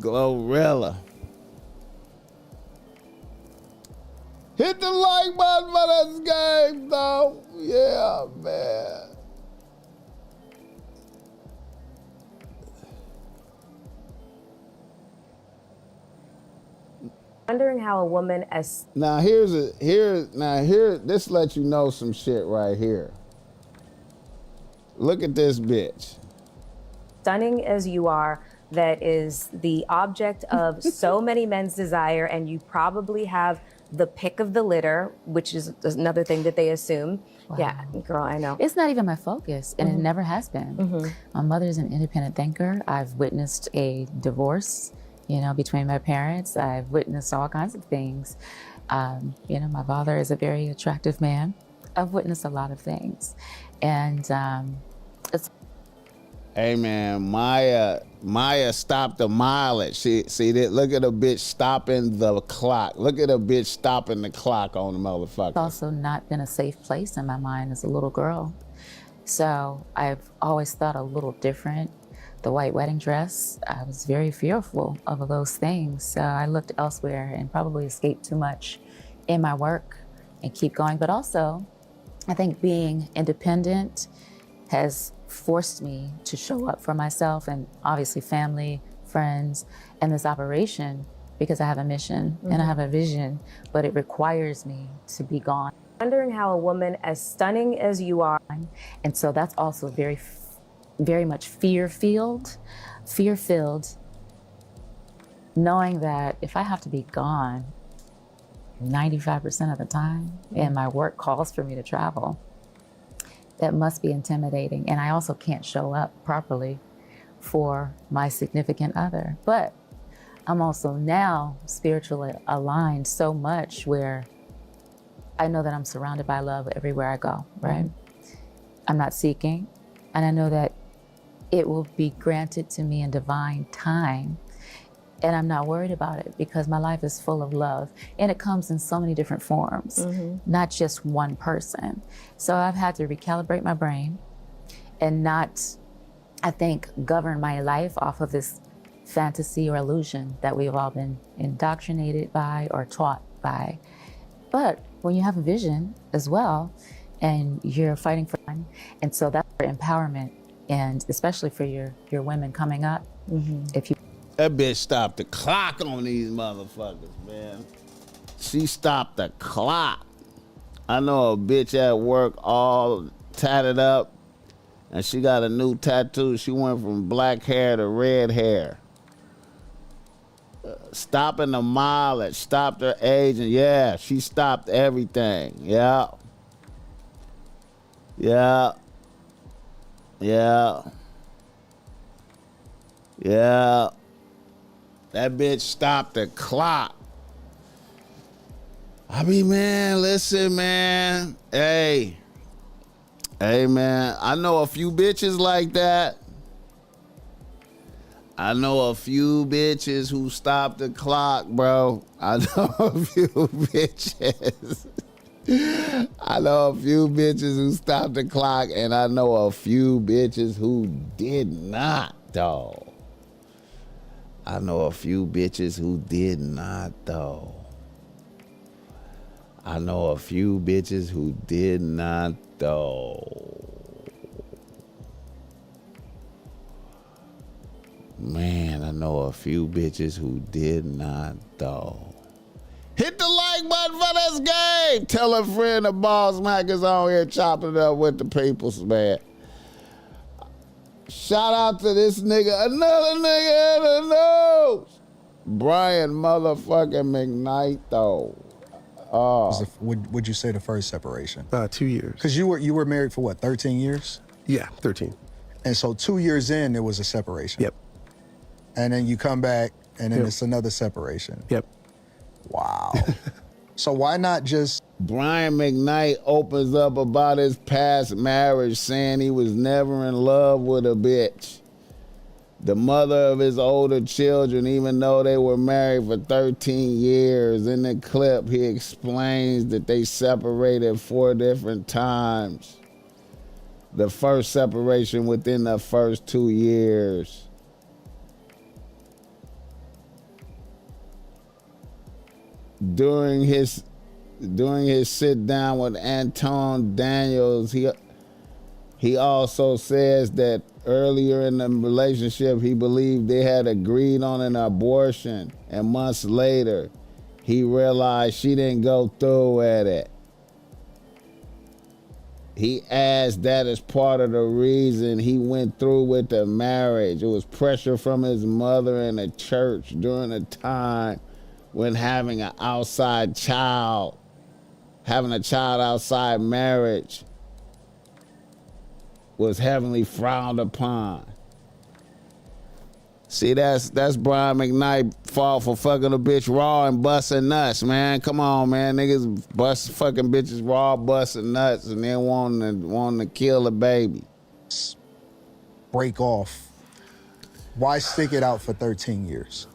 Glorilla. Hit the like button for this game, though. Yeah, man. Wondering how a woman as this lets you know some shit right here. Look at this bitch. stunning as you are, that is the object of so many men's desire, and you probably have the pick of the litter, which is another thing that they assume. Wow. Yeah, girl, I know. It's not even my focus, and it never has been. My mother's an independent thinker. I've witnessed a divorce, between my parents. I've witnessed all kinds of things. My father is a very attractive man. I've witnessed a lot of things. And it's... Hey man, Maya stopped the mileage. See that? Look at a bitch stopping the clock. Look at a bitch stopping the clock on the motherfucker. It's also not been a safe place in my mind as a little girl. So I've always thought a little different. The white wedding dress, I was very fearful of those things. So I looked elsewhere and probably escaped too much in my work and keep going. But also, I think being independent has forced me to show up for myself and obviously family, friends, and this operation, because I have a mission and I have a vision, but it requires me to be gone. Wondering how a woman as stunning as you are. And so that's also very much fear-filled, knowing that if I have to be gone 95% of the time and my work calls for me to travel, that must be intimidating. And I also can't show up properly for my significant other. But I'm also now spiritually aligned so much where I know that I'm surrounded by love everywhere I go, right? I'm not seeking, and I know that it will be granted to me in divine time. And I'm not worried about it because my life is full of love, and it comes in so many different forms, not just one person. So I've had to recalibrate my brain and not, I think, govern my life off of this fantasy or illusion that we've all been indoctrinated by or taught by. But when you have a vision as well, and you're fighting for fun, and so that's for empowerment, and especially for your women coming up, if you... That bitch stopped the clock on these motherfuckers, man. She stopped the clock. I know a bitch at work all tatted up, and she got a new tattoo. She went from black hair to red hair. Stopping the mileage, stopped her age, and yeah, she stopped everything. Yeah. Yeah. Yeah. Yeah. That bitch stopped the clock. I mean, man, listen, man. Hey, man, I know a few bitches like that. I know a few bitches who stopped the clock, bro. I know a few bitches. I know a few bitches who stopped the clock, and I know a few bitches who did not, though. I know a few bitches who did not, though. I know a few bitches who did not, though. Man, I know a few bitches who did not, though. Hit the like button for this game. Tell a friend the BossMack is on here chopping it up with the peoples, man. Shout out to this nigga, another nigga in the news. Brian motherfucking McKnight, though. Would you say the first separation? 2 years. Because you were married for what, 13 years? Yeah, 13. And so 2 years in, there was a separation. Yep. And then you come back, and then Yep. it's another separation. Yep. Wow. So why not just... Brian McKnight opens up about his past marriage, saying he was never in love with a bitch. The mother of his older children, even though they were married for 13 years. In the clip, he explains that they separated 4 different times. The first separation within the first 2 years. During his sit down with Anton Daniels, he also says that earlier in the relationship, he believed they had agreed on an abortion, and months later, he realized she didn't go through with it. He adds that as part of the reason he went through with the marriage. It was pressure from his mother and the church during a time when having a child outside marriage was heavily frowned upon. See, that's Brian McKnight fault for fucking a bitch raw and busting nuts, man. Come on, man. Niggas bust fucking bitches raw, busting nuts, and then wanting to kill a baby. break off? Why stick it out for 13 years?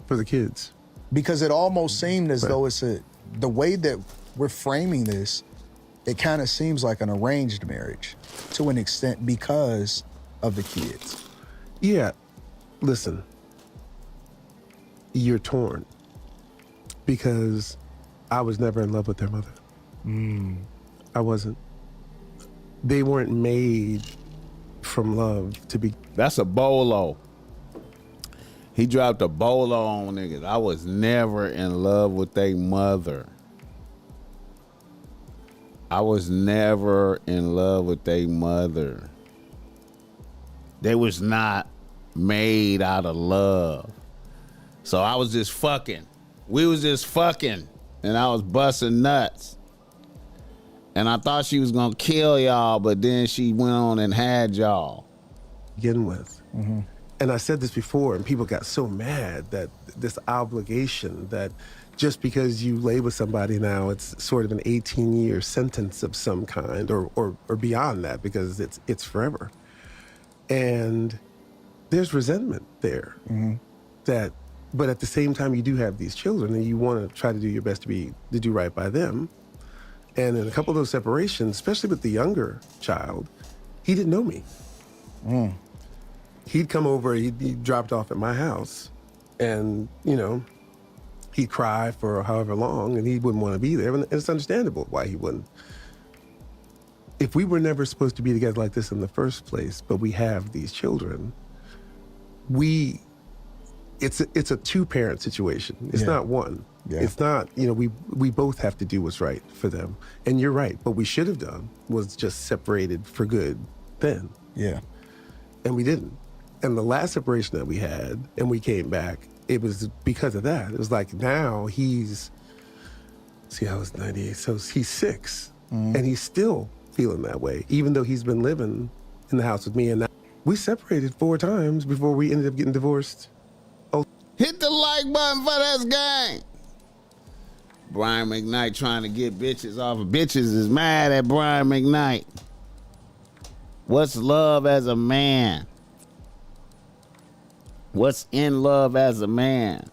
For the kids. Because it almost seemed as though the way that we're framing this, it kind of seems like an arranged marriage to an extent because of the kids. Yeah, listen, you're torn because I was never in love with their mother. I wasn't. They weren't made from love to be. That's a bolo. He dropped a bolo on niggas. I was never in love with their mother. I was never in love with their mother. They was not made out of love. So I was just fucking. We was just fucking. And I was busting nuts. And I thought she was gonna kill y'all, but then she went on and had y'all. Begin with. Mm-hmm. And I said this before, and people got so mad that this obligation that just because you lay with somebody now, it's sort of an 18-year sentence of some kind, or beyond that, because it's forever. And there's resentment there. Mm-hmm. But at the same time, you do have these children, and you want to try to do your best to do right by them. And in a couple of those separations, especially with the younger child, he didn't know me. He'd come over, he'd dropped off at my house, and, he'd cry for however long, and he wouldn't want to be there, and it's understandable why he wouldn't. If we were never supposed to be together like this in the first place, but we have these children, it's a two-parent situation. It's not one. Yeah. It's not, we both have to do what's right for them. And you're right, what we should have done was just separated for good then. Yeah. And we didn't. And the last separation that we had, and we came back, it was because of that. It was like now I was 98, so he's 6, and he's still feeling that way, even though he's been living in the house with me. And now we separated 4 times before we ended up getting divorced. Oh, hit the like button for this game. Brian McKnight trying to get bitches off of bitches is mad at Brian McKnight. What's love as a man? What's in love as a man?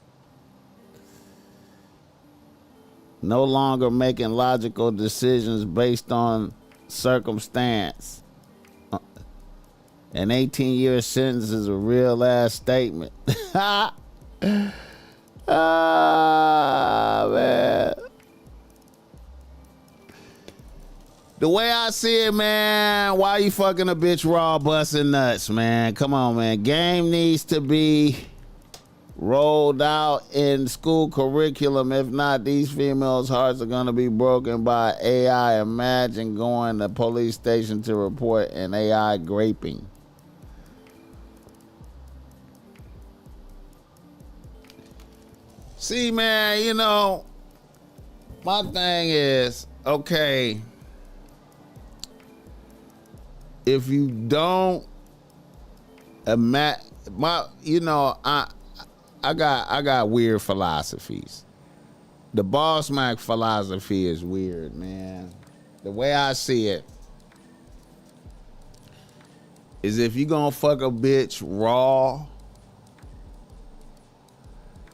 No longer making logical decisions based on circumstance. An 18-year sentence is a real ass statement. Ah, man. The way I see it, man, why you fucking a bitch raw busting nuts, man? Come on, man. Game needs to be rolled out in school curriculum. If not, these females' hearts are going to be broken by AI. Imagine going to police station to report an AI graping. See, man, you know, my thing is, okay, if you don't I got weird philosophies. The BossMack philosophy is weird, man. The way I see it is, if you gonna fuck a bitch raw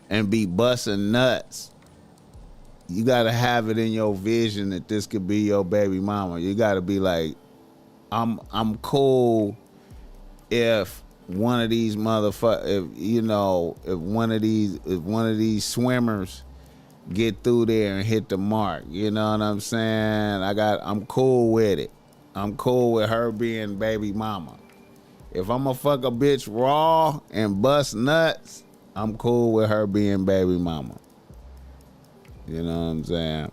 and be busting nuts, you gotta have it in your vision that this could be your baby mama. You gotta be like, I'm cool if one of these motherfuckers, if one of these swimmers get through there and hit the mark. You know what I'm saying? I'm cool with it. I'm cool with her being baby mama. If I'm gonna fuck a bitch raw and bust nuts, I'm cool with her being baby mama. You know what I'm saying?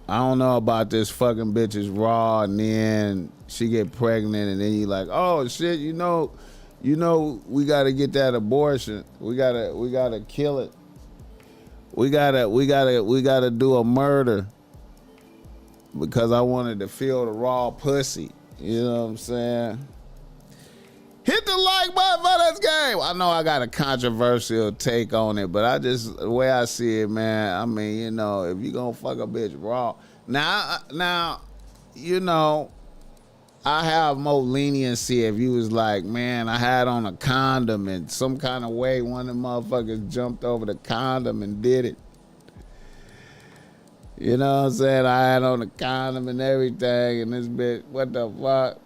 I don't know about this fucking bitch is raw and then she get pregnant and then you like, oh shit, you know, we gotta get that abortion. We gotta kill it. We gotta do a murder because I wanted to feel the raw pussy. You know what I'm saying? Hit the like button for this game. I know I got a controversial take on it, but the way I see it, man, I mean, if you gonna fuck a bitch raw. Now, I have more leniency if you was like, man, I had on a condom and some kind of way one of them motherfuckers jumped over the condom and did it. You know what I'm saying? I had on a condom and everything and this bitch, what the fuck?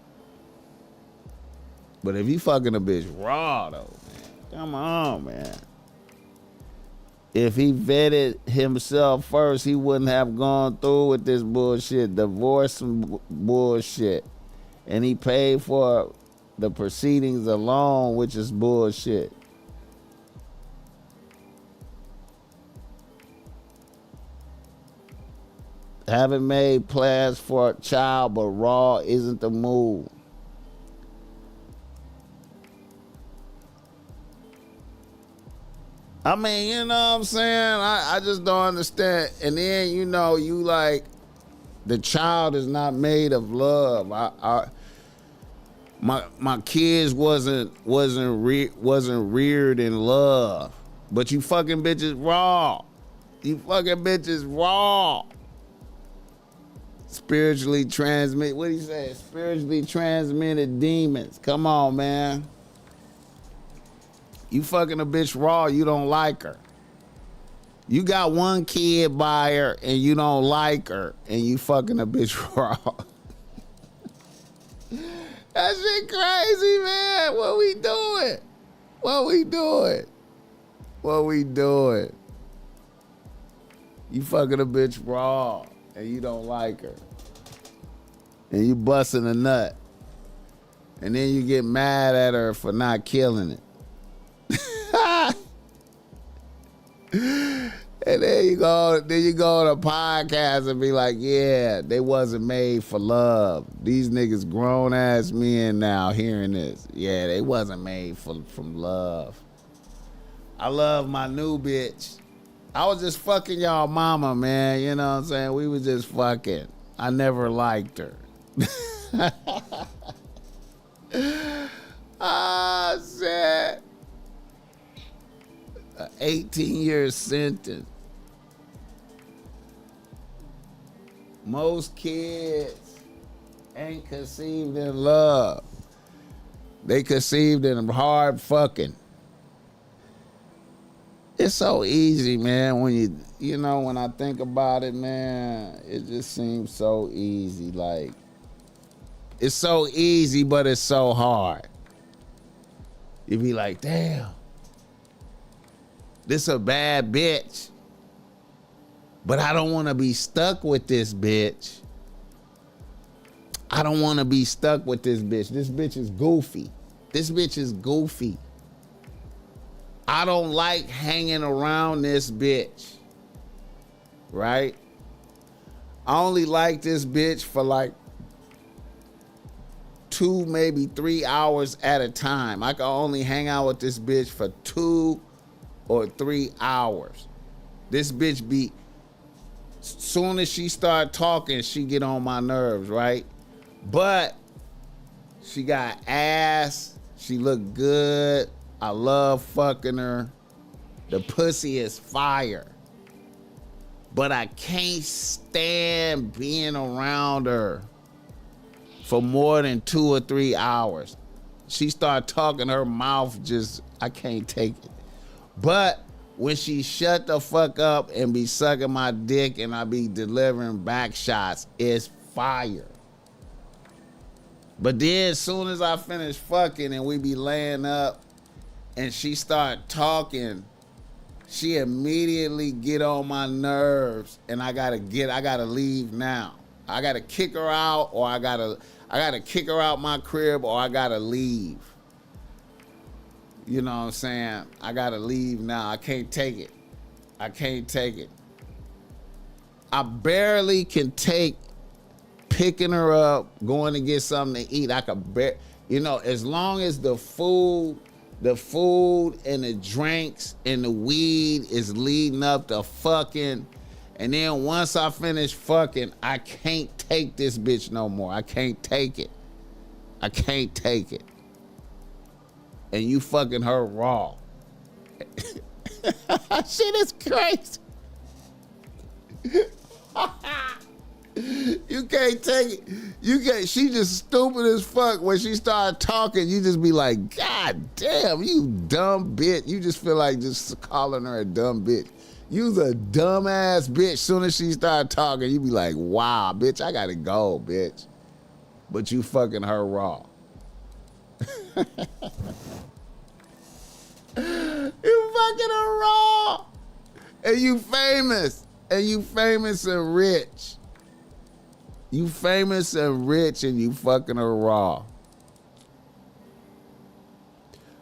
But if you fucking a bitch raw, though, man, come on, man. If he vetted himself first, he wouldn't have gone through with this bullshit, divorce and bullshit. And he paid for the proceedings alone, which is bullshit. Haven't made plans for a child, but raw isn't the move. I mean, you know what I'm saying? I just don't understand. And then, you like, the child is not made of love. My kids wasn't reared in love. But you fucking bitches raw. You fucking bitches raw. Spiritually transmit. What do you say? Spiritually transmitted demons. Come on, man. You fucking a bitch raw, you don't like her. You got one kid by her and you don't like her and you fucking a bitch raw. That shit crazy, man. What we doing? You fucking a bitch raw and you don't like her. And you busting a nut. And then you get mad at her for not killing it. And then you go on a podcast and be like, yeah, they wasn't made for love. These niggas grown ass men now hearing this. Yeah, they wasn't made from love. I love my new bitch. I was just fucking y'all mama, man. You know what I'm saying? We was just fucking. I never liked her. Ah, shit. An 18-year sentence. Most kids ain't conceived in love. They conceived in hard fucking. It's so easy, man. When when I think about it, man, it just seems so easy. Like, it's so easy, but it's so hard. You be like, damn, this a bad bitch, but I don't want to be stuck with this bitch. I don't want to be stuck with this bitch. This bitch is goofy. This bitch is goofy. I don't like hanging around this bitch. Right? I only like this bitch for like 2, maybe 3 hours at a time. I can only hang out with this bitch for 2 or 3 hours. This bitch be, soon as she start talking, she get on my nerves, right? But she got ass. She look good. I love fucking her. The pussy is fire. But I can't stand being around her for more than 2 or 3 hours. She start talking, her mouth just, I can't take it. But when she shut the fuck up and be sucking my dick and I be delivering back shots, it's fire. But then as soon as I finish fucking and we be laying up and she start talking, she immediately get on my nerves and I gotta leave now. I gotta kick her out, or I gotta kick her out my crib, or I gotta leave. You know what I'm saying? I gotta leave now. I can't take it. I can't take it. I barely can take picking her up, going to get something to eat. I could as long as the food and the drinks and the weed is leading up to fucking, and then once I finish fucking, I can't take this bitch no more. I can't take it. I can't take it. And you fucking her raw. Shit is crazy. You can't take it. She just stupid as fuck. When she started talking, you just be like, God damn, you dumb bitch. You just feel like just calling her a dumb bitch. You's a dumbass bitch. Soon as she started talking, you be like, wow, bitch, I gotta go, bitch. But you fucking her raw. You fucking her raw. And you famous. And you famous and rich. You famous and rich and you fucking her raw.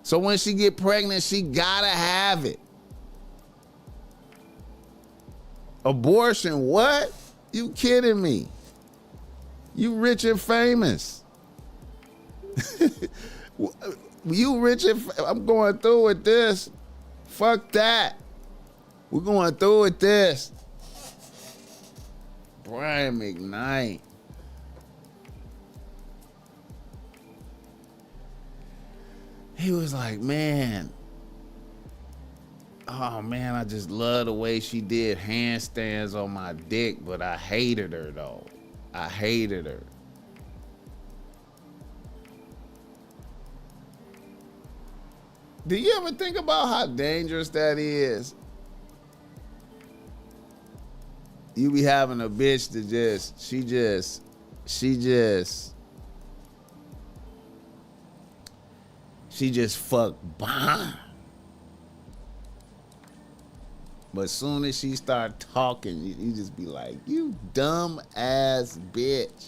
So when she get pregnant, she gotta have it. Abortion, what? You kidding me? You rich and famous. You rich and I'm going through with this. Fuck that. We're going through with this. Brian McKnight. He was like, man, oh man, I just love the way she did handstands on my dick, but I hated her though. I hated her. Do you ever think about how dangerous that is? You be having a bitch that she just fuck bomb. But soon as she start talking, you just be like, you dumb ass bitch.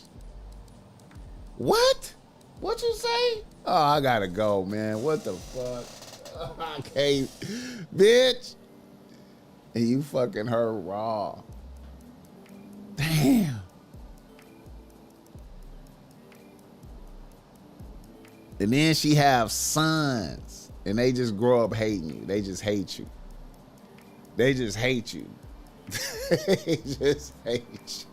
What? What you say? Oh, I gotta go, man. What the fuck? I can't, bitch. And you fucking her raw. Damn. And then she have sons, and they just grow up hating you. They just hate you. They just hate you. They just hate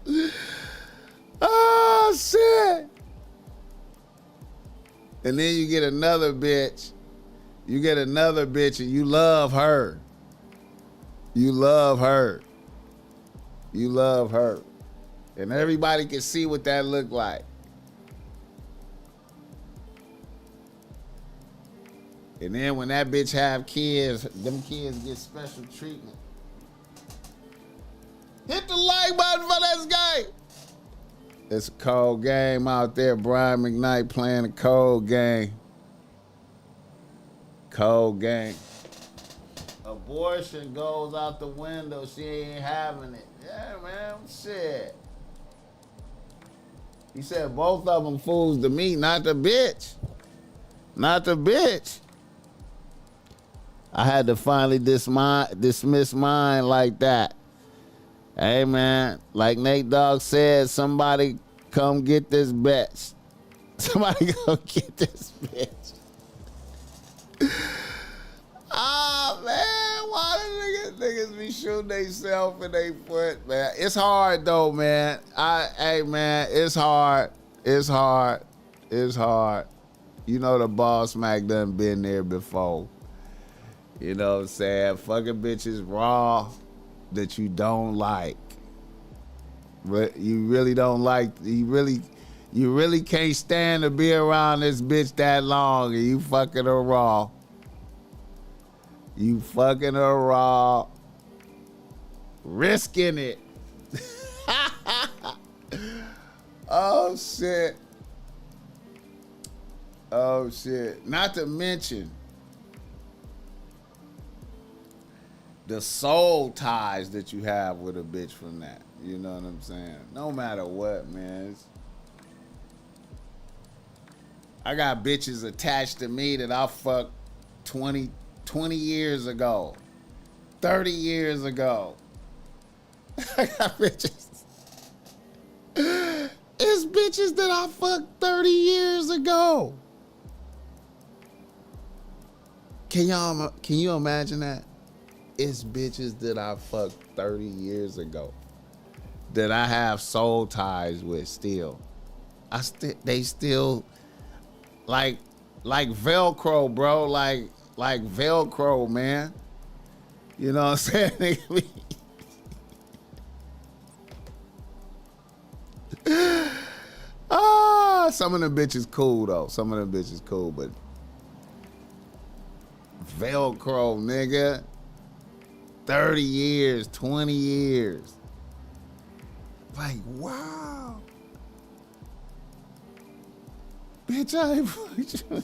you. Oh, shit. And then you get another bitch. You get another bitch and you love her. You love her. You love her. And everybody can see what that look like. And then when that bitch have kids, them kids get special treatment. Hit the like button for this game. It's a cold game out there. Brian McKnight playing a cold game. Cold game. Abortion goes out the window. She ain't having it. Yeah, man. Shit. He said both of them fools to me, not the bitch. Not the bitch. I had to finally dismiss mine like that. Hey, man, like Nate Dogg said, somebody come get this bitch. Somebody come get this bitch. Ah, man, why do niggas be shooting themselves in their foot, man? It's hard, though, man. Hey, man, it's hard. It's hard. It's hard. You know the BossMack done been there before. You know what I'm saying? Fucking bitches raw that you don't like. But you really don't like, you really can't stand to be around this bitch that long and you fucking her raw. You fucking her raw. Risking it. Oh shit. Oh shit. Not to mention the soul ties that you have with a bitch from that. You know what I'm saying? No matter what, man. I got bitches attached to me that I fucked 20 years ago. 30 years ago. I got bitches. It's bitches that I fucked 30 years ago. Can you imagine that? It's bitches that I fucked 30 years ago that I have soul ties with still. They still like Velcro, bro. Like Velcro, man. You know what I'm saying? Some of them bitches cool though. Some of them bitches cool, but Velcro, nigga. 30 years, 20 years. Like, wow. Bitch, I ain't fucked you.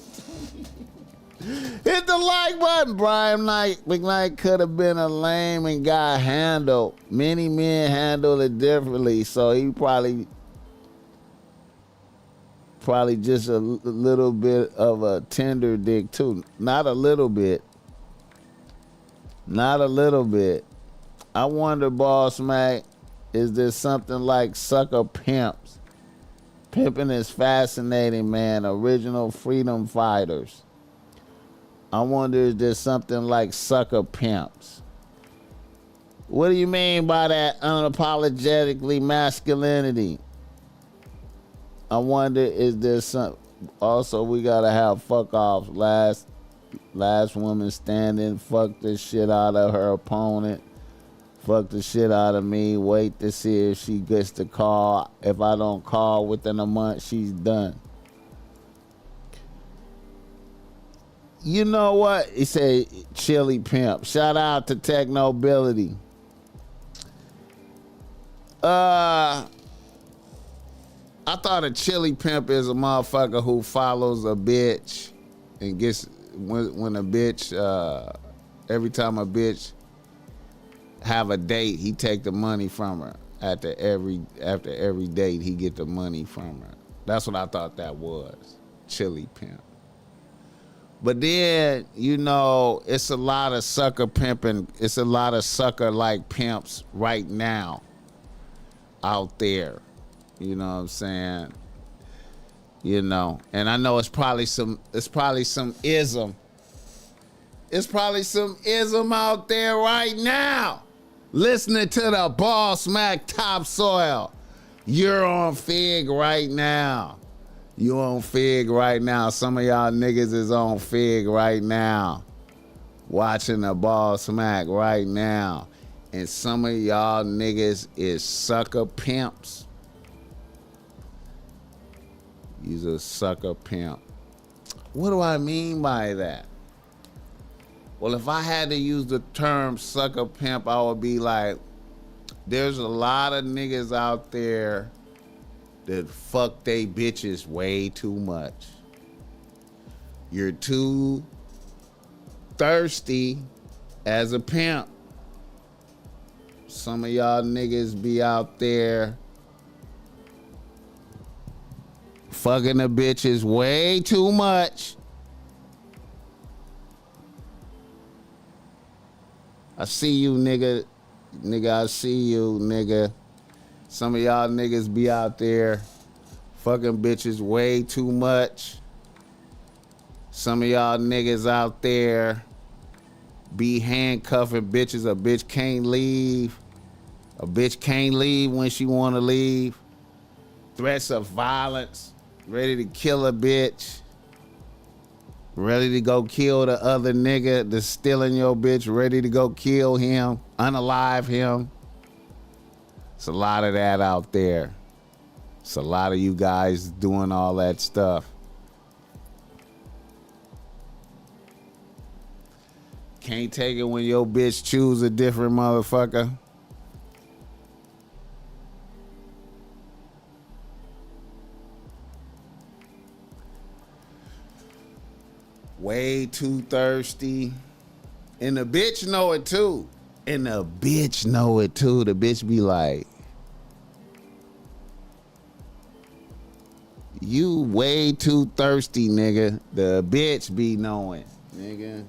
Hit the like button. Brian McKnight could have been a lame and got handled. Many men handle it differently, so he probably just a little bit of a tender dick too. Not a little bit. Not a little bit. I wonder, BossMack, is there something like sucker pimps? Pimping is fascinating, man. Original freedom fighters. I wonder, is there something like sucker pimps? What do you mean by that unapologetically masculinity? I wonder, is there some... Also, we gotta have fuck-offs. Last woman standing, fuck the shit out of her opponent. Fuck the shit out of me. Wait to see if she gets the call. If I don't call within a month, she's done. You know what? He said, chili pimp. Shout out to Technobility. I thought a chili pimp is a motherfucker who follows a bitch and gets, when a bitch, every time a bitch have a date, he take the money from her. After every date, he get the money from her. That's what I thought that was. Chili pimp. But then, you know, it's a lot of sucker pimping. It's a lot of sucker like pimps right now out there. You know what I'm saying? You know, and I know it's probably some ism. It's probably some ism out there right now. Listening to the BossMack Topsoil. You're on Fig right now. You on Fig right now. Some of y'all niggas is on Fig right now. Watching the BossMack right now. And some of y'all niggas is sucker pimps. You's a sucker pimp. What do I mean by that? Well, if I had to use the term sucker pimp, I would be like, there's a lot of niggas out there that fuck they bitches way too much. You're too thirsty as a pimp. Some of y'all niggas be out there fucking the bitches way too much. I see you, nigga. Nigga, I see you, nigga. Some of y'all niggas be out there fucking bitches way too much. Some of y'all niggas out there be handcuffing bitches. A bitch can't leave. A bitch can't leave when she want to leave. Threats of violence. Ready to kill a bitch. Ready to go kill the other nigga that's stealing your bitch. Ready to go kill him. Unalive him. It's a lot of that out there. It's a lot of you guys doing all that stuff. Can't take it when your bitch choose a different motherfucker. Way too thirsty. And the bitch know it too. And the bitch know it too. The bitch be like, you way too thirsty, nigga. The bitch be knowing, nigga.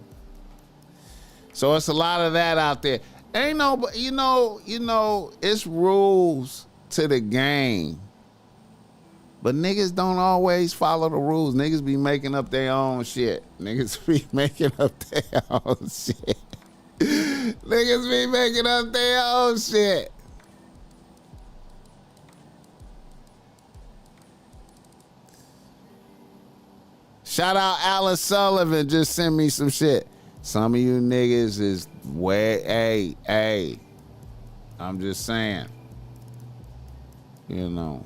So it's a lot of that out there. Ain't no, but you know, it's rules to the game. But niggas don't always follow the rules. Niggas be making up their own shit. Niggas be making up their own shit. Niggas be making up their own shit. Shout out Alan Sullivan, just send me some shit. Some of you niggas is way, hey, I'm just saying. You know.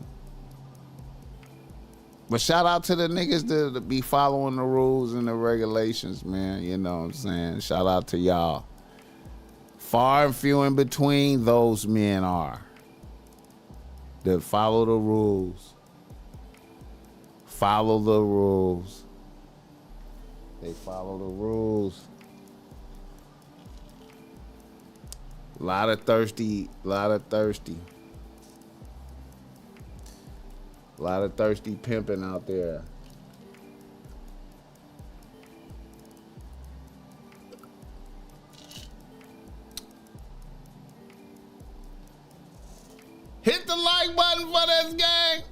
But shout out to the niggas that be following the rules and the regulations, man. You know what I'm saying? Shout out to y'all. Far and few in between those men are that follow the rules. Follow the rules. They follow the rules. A lot of thirsty. A lot of thirsty pimping out there. Hit the like button for this gang.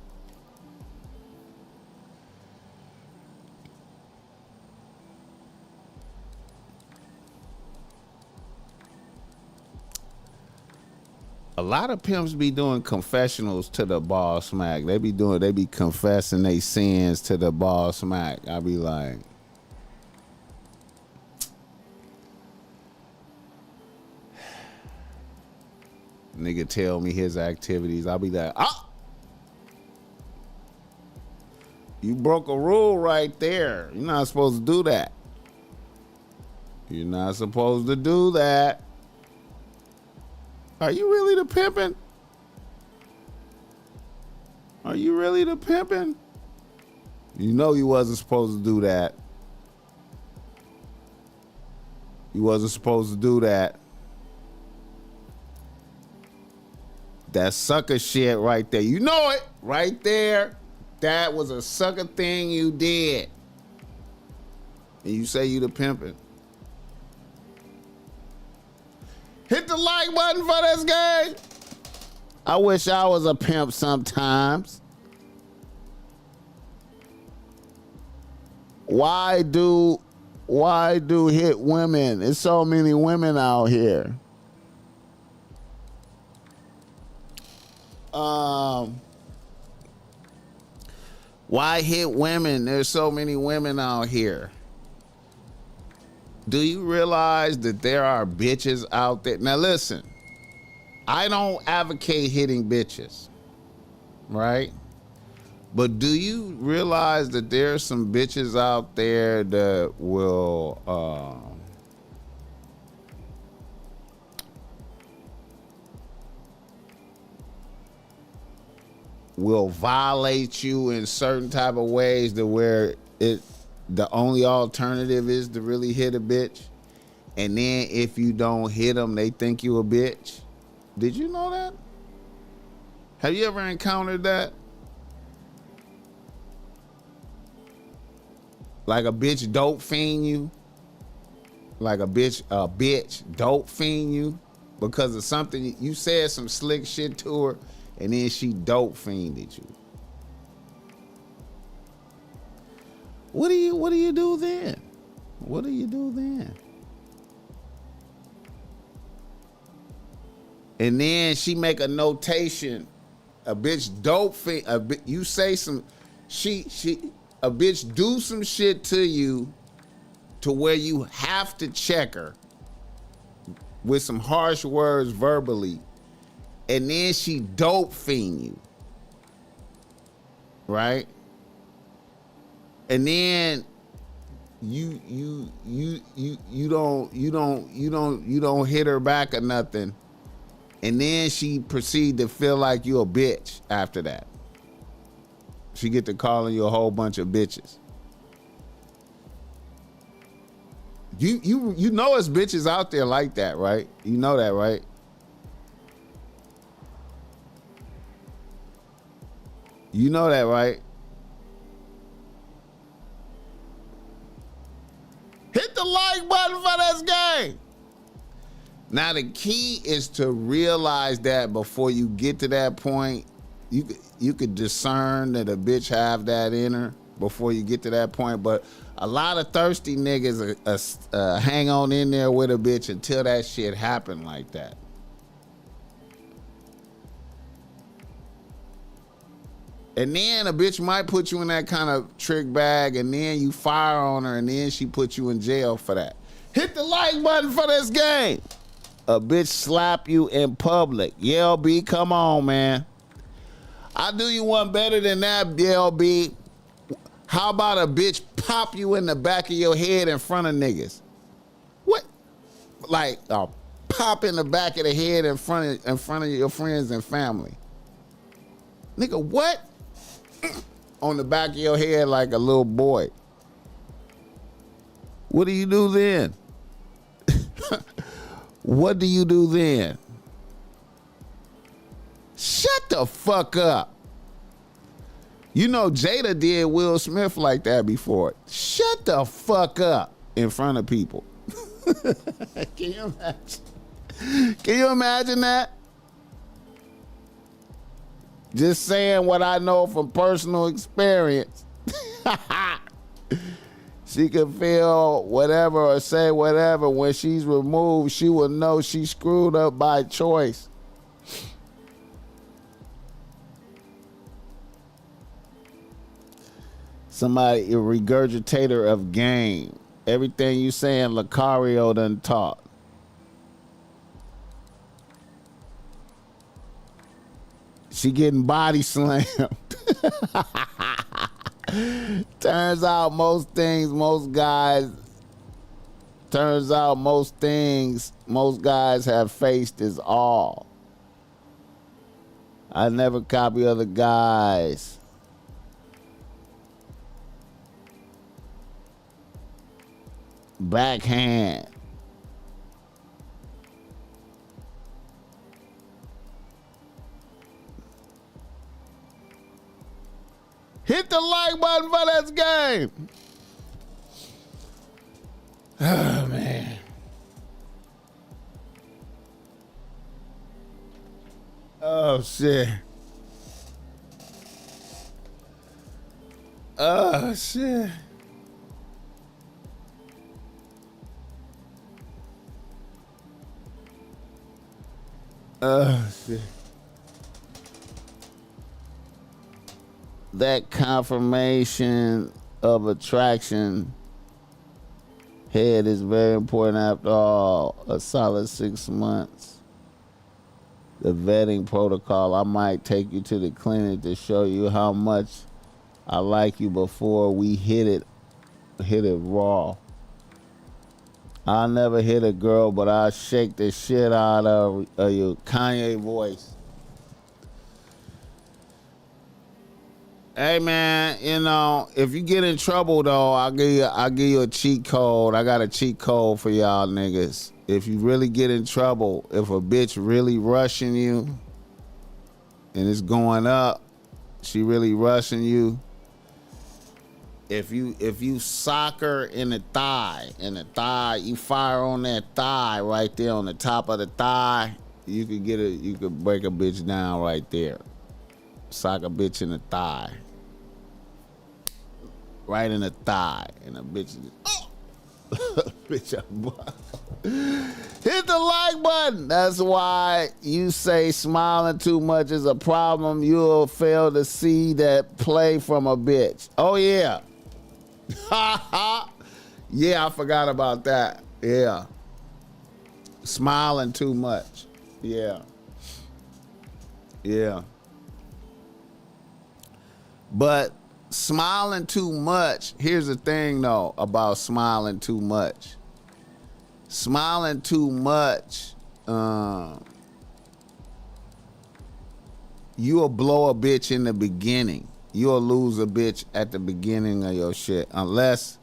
A lot of pimps be doing confessionals to the BossMack. They be confessing they sins to the BossMack. I be like, nigga tell me his activities. I'll be like, you broke a rule right there. You're not supposed to do that. You're not supposed to do that. Are you really the pimpin'? Are you really the pimpin'? You know you wasn't supposed to do that. You wasn't supposed to do that. That sucker shit right there. You know it right there. That was a sucker thing you did. And you say you the pimpin'. Hit the like button for this game. I wish I was a pimp sometimes. Why do hit women? There's so many women out here. Why hit women? There's so many women out here. Do you realize that there are bitches out there? Now listen, I don't advocate hitting bitches, right? But do you realize that there are some bitches out there that will will violate you in certain type of ways to where the only alternative is to really hit a bitch. And then if you don't hit them, they think you a bitch. Did you know that? Have you ever encountered that? Like a bitch dope fiend you? Like a bitch dope fiend you? Because of something, you said some slick shit to her, and then she dope fiended you. What do you do then? What do you do then? And then she make a notation, a bitch dope fiend, you say some, a bitch do some shit to you to where you have to check her with some harsh words verbally, and then she dope fiend you, right? And then you don't hit her back or nothing, and then she proceed to feel like you a bitch after that. She get to calling you a whole bunch of bitches. You know it's bitches out there like that, right? You know that, right? You know that, right? Hit the like button for this game. Now the key is to realize that before you get to that point, you could discern that a bitch have that in her before you get to that point. But a lot of thirsty niggas hang on in there with a bitch until that shit happen like that. And then a bitch might put you in that kind of trick bag, and then you fire on her, and then she put you in jail for that. Hit the like button for this game. A bitch slap you in public. LB, come on, man. I'll do you one better than that, LB. How about a bitch pop you in the back of your head in front of niggas? What? Like a pop in the back of the head in front of your friends and family. Nigga, what? On the back of your head like a little boy. What do you do then? What do you do then? Shut the fuck up. You know Jada did Will Smith like that before. Shut the fuck up in front of people. Can you imagine? Can you imagine that? Just saying what I know from personal experience. She can feel whatever or say whatever. When she's removed, she will know she screwed up by choice. Somebody, a regurgitator of game. Everything you saying, Lucario done taught. She getting body slammed. Turns out most guys have faced is all. I never copy other guys. Backhand. Hit the like button for this game. Oh, man. Oh, shit. Oh, shit. Oh, shit. That confirmation of attraction head is very important after all. A solid 6 months. The vetting protocol. I might take you to the clinic to show you how much I like you before we hit it raw. I'll never hit a girl, but I'll shake the shit out of your Kanye voice. Hey man, you know, if you get in trouble though, I'll give you a cheat code. I got a cheat code for y'all niggas. If you really get in trouble, if a bitch really rushing you and it's going up, she really rushing you. If you sock her in the thigh, you fire on that thigh right there on the top of the thigh, you could break a bitch down right there. Sock a bitch in the thigh. Right in the thigh. And a bitch bitch, hit the like button. That's why you say smiling too much is a problem. You'll fail to see that play from a bitch. Oh yeah. Yeah, I forgot about that. Yeah. Smiling too much. Yeah. Yeah. But smiling too much, here's the thing though about smiling too much. Smiling too much, you'll blow a bitch in the beginning. You'll lose a bitch at the beginning of your shit. Unless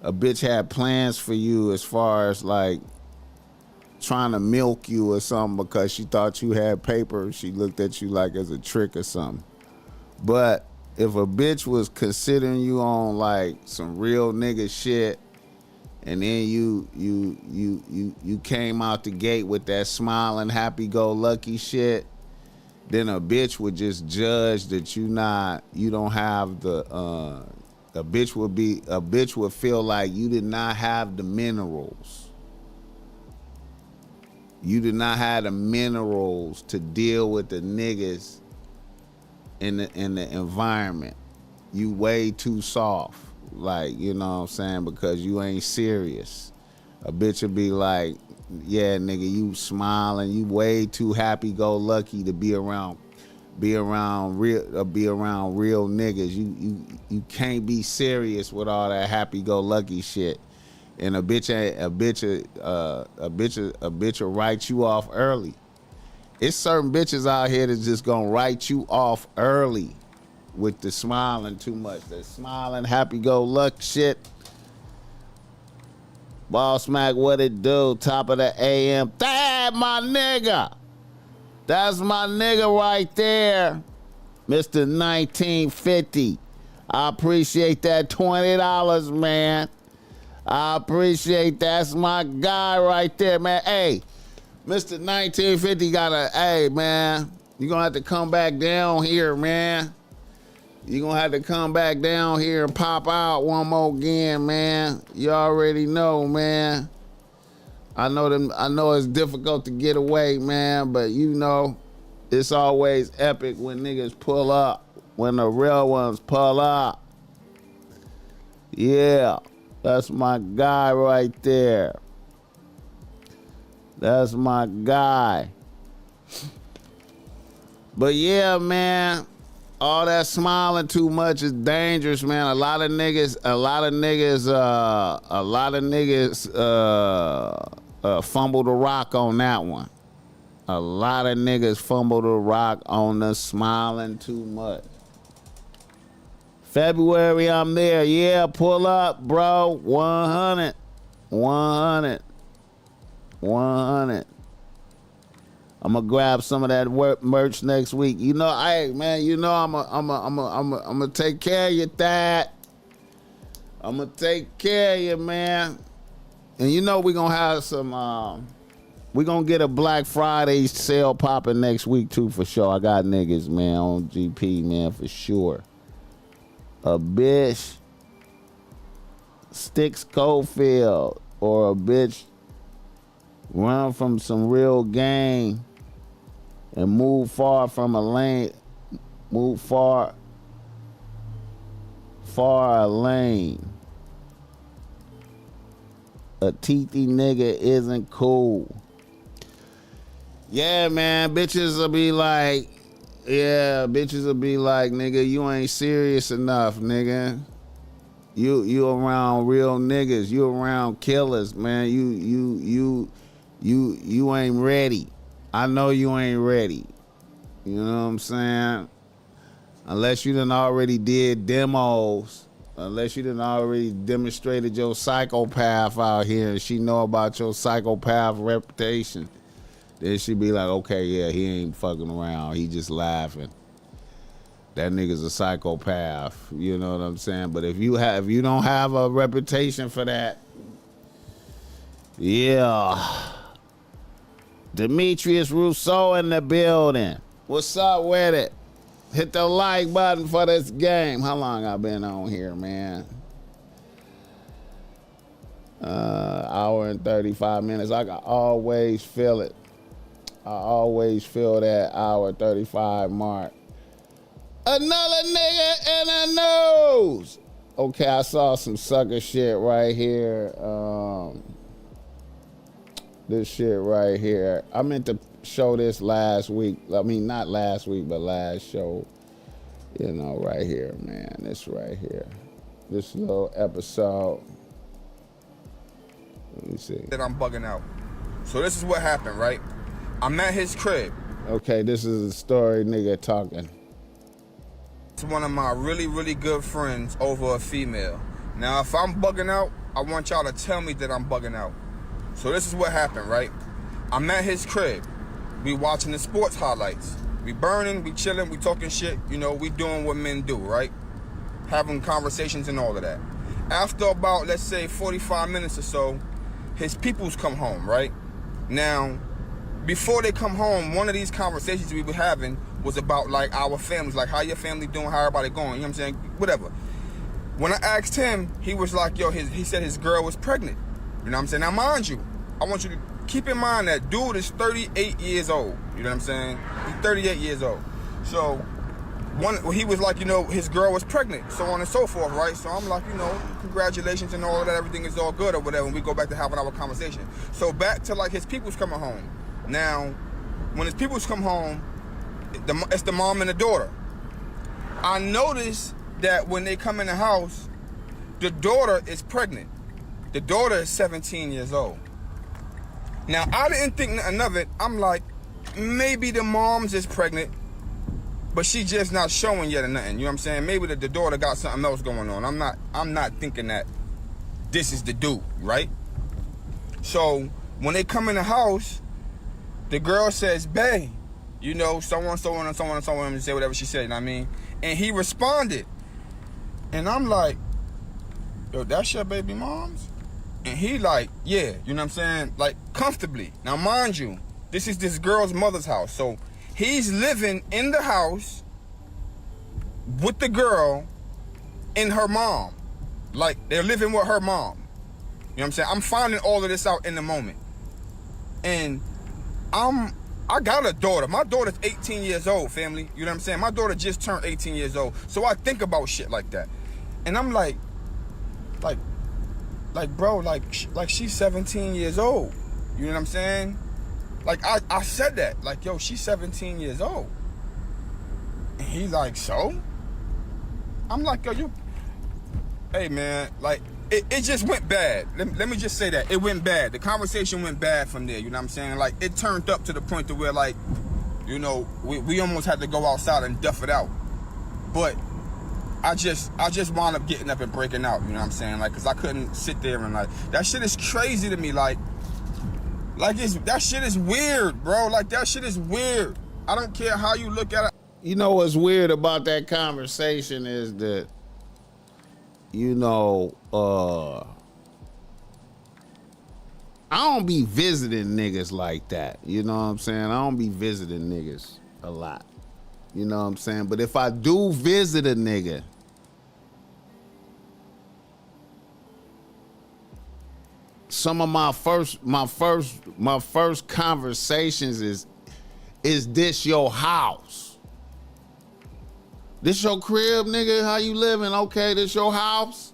a bitch had plans for you as far as like trying to milk you or something because she thought you had paper. She looked at you like as a trick or something. But if a bitch was considering you on like some real nigga shit, and then you came out the gate with that smiling, happy-go-lucky shit, then a bitch would just judge that you don't have the a bitch would feel like you did not have the minerals. You did not have the minerals to deal with the niggas in the environment. You way too soft. Like, you know what I'm saying? Because you ain't serious. A bitch would be like, yeah, nigga, you smiling, you way too happy-go-lucky to be around real niggas. You can't be serious with all that happy-go-lucky shit. And a bitch will write you off early. It's certain bitches out here that's just gonna write you off early with the smiling too much. The smiling, happy-go-lucky shit. BossMack, what it do? Top of the AM. That my nigga. That's my nigga right there. Mr. 1950. I appreciate that $20, man. I appreciate that's my guy right there, man. Hey, Mr. 1950 hey, man, you're going to have to come back down here, man. You're going to have to come back down here and pop out one more again, man. You already know, man. I know it's difficult to get away, man, but you know, it's always epic when niggas pull up, when the real ones pull up. Yeah, that's my guy right there. That's my guy. But yeah, man, all that smiling too much is dangerous, man. A lot of niggas fumble the rock on that one. A lot of niggas fumble the rock on the smiling too much. February, I'm there. Yeah, pull up, bro. 100. I'm gonna grab some of that merch next week. You know, hey man, you know I'm gonna take care of you, Thad. I'm gonna take care of you, man. And you know we're gonna have some. We're gonna get a Black Friday sale popping next week too, for sure. I got niggas, man, on GP, man, for sure. A bitch sticks Cofield, or a bitch run from some real game and move far from a lane, far a lane. A teethy nigga isn't cool. Yeah, man, bitches will be like, nigga, you ain't serious enough, nigga. You around real niggas. You around killers, man. You ain't ready. I know you ain't ready. You know what I'm saying? Unless you done already did demos, unless you done already demonstrated your psychopath out here and she know about your psychopath reputation, then she be like, okay, yeah, he ain't fucking around. He just laughing. That nigga's a psychopath. You know what I'm saying? But if you don't have a reputation for that, yeah. Demetrius Rousseau in the building. What's up with it? Hit the like button for this game. How long I been on here, man? Hour and 35 minutes. I can always feel it. I always feel that hour 35 mark. Another nigga in the news. Okay, I saw some sucker shit right here. This shit right here. I meant to show this last week. I mean, not last week, but last show. You know, right here, man. This right here. This little episode. Let me see. That I'm bugging out. So this is what happened, right? I'm at his crib. Okay, this is a story nigga talking. It's one of my really, really good friends over a female. Now, if I'm bugging out, I want y'all to tell me that I'm bugging out. So this is what happened, right? I'm at his crib. We watching the sports highlights. We burning, we chilling, we talking shit. You know, we doing what men do, right? Having conversations and all of that. After about, let's say, 45 minutes or so, his peoples come home, right? Now, before they come home, one of these conversations we were having was about, like, our families. Like, how your family doing, how everybody going, you know what I'm saying? Whatever. When I asked him, he was like, yo, he said his girl was pregnant. You know what I'm saying? Now, mind you, I want you to keep in mind that dude is 38 years old. You know what I'm saying? He's 38 years old. So, he was like, you know, his girl was pregnant, so on and so forth, right? So I'm like, you know, congratulations and all of that, everything is all good or whatever, and we go back to having our conversation. So back to, like, his people's coming home. Now, when his people's come home, it's the mom and the daughter. I noticed that when they come in the house, the daughter is pregnant. The daughter is 17 years old. Now, I didn't think nothing of it. I'm like, maybe the mom's is pregnant, but she just not showing yet or nothing. You know what I'm saying? Maybe the daughter got something else going on. I'm not thinking that this is the dude, right? So when they come in the house, the girl says, bae, you know, so on, and say whatever she said, you know what I mean? And he responded. And I'm like, yo, that's your baby mom's? And he like, yeah, you know what I'm saying? Like, comfortably. Now, mind you, this is this girl's mother's house. So he's living in the house with the girl and her mom. Like, they're living with her mom. You know what I'm saying? I'm finding all of this out in the moment. And I got a daughter. My daughter's 18 years old, family. You know what I'm saying? My daughter just turned 18 years old. So I think about shit like that. And I'm like, bro, like she's 17 years old. You know what I'm saying? Like, I said that. Like, yo, she's 17 years old. And he's like, so? I'm like, yo, hey, man, like, it just went bad. Let me just say that. It went bad. The conversation went bad from there, you know what I'm saying? Like, it turned up to the point to where, like, you know, we almost had to go outside and duff it out. But I just wound up getting up and breaking out, you know what I'm saying? Like, because I couldn't sit there and, like, that shit is crazy to me. Like that shit is weird, bro. Like, that shit is weird. I don't care how you look at it. You know what's weird about that conversation is that, you know, I don't be visiting niggas like that. You know what I'm saying? I don't be visiting niggas a lot. You know what I'm saying? But if I do visit a nigga, some of my first conversations is this your house? This your crib, nigga? How you living? Okay, this your house?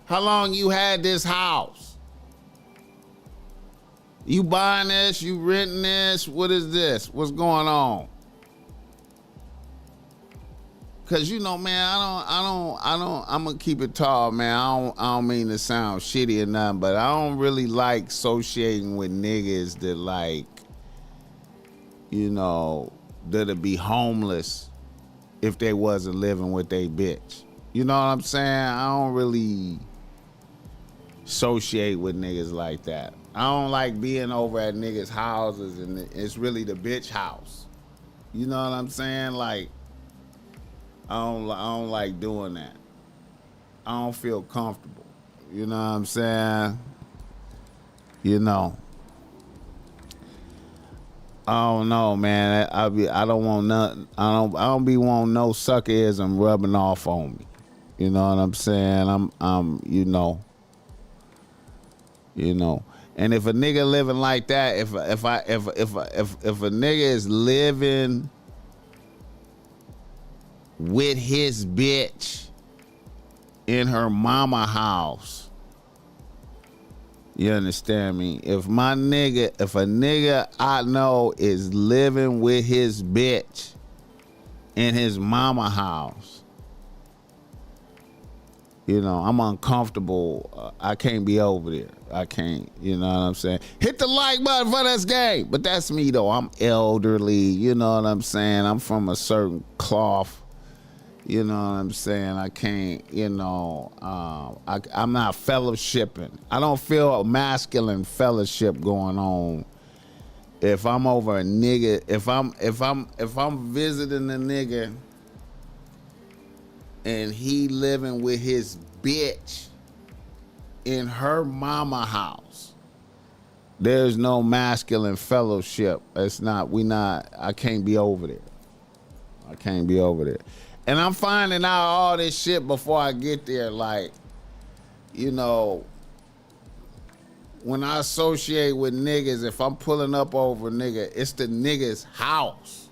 How long you had this house? You buying this? You renting this? What is this? What's going on? Cause you know, man, I'm gonna keep it tall, man. I don't mean to sound shitty or nothing, but I don't really like associating with niggas that, like, you know, that'll be homeless if they wasn't living with their bitch. You know what I'm saying? I don't really associate with niggas like that. I don't like being over at niggas' houses and it's really the bitch house. You know what I'm saying? Like, I don't like doing that. I don't feel comfortable. You know what I'm saying? You know. I don't know, man. I don't want nothing. I don't be wanting no suckerism rubbing off on me. You know what I'm saying? I'm you know. And if a nigga living like that, if a nigga is living with his bitch in her mama house, you understand me? If a nigga I know is living with his bitch in his mama house, you know, I'm uncomfortable. I can't be over there. I can't, you know what I'm saying? Hit the like button for this game. But that's me, though. I'm elderly, you know what I'm saying? I'm from a certain cloth, you know what I'm saying? I can't, you know, I'm not fellowshipping. I don't feel a masculine fellowship going on. If I'm over a nigga, if I'm visiting a nigga and he living with his bitch in her mama house, there's no masculine fellowship. I can't be over there. I can't be over there. And I'm finding out all this shit before I get there. Like, you know, when I associate with niggas, if I'm pulling up over a nigga, it's the nigga's house.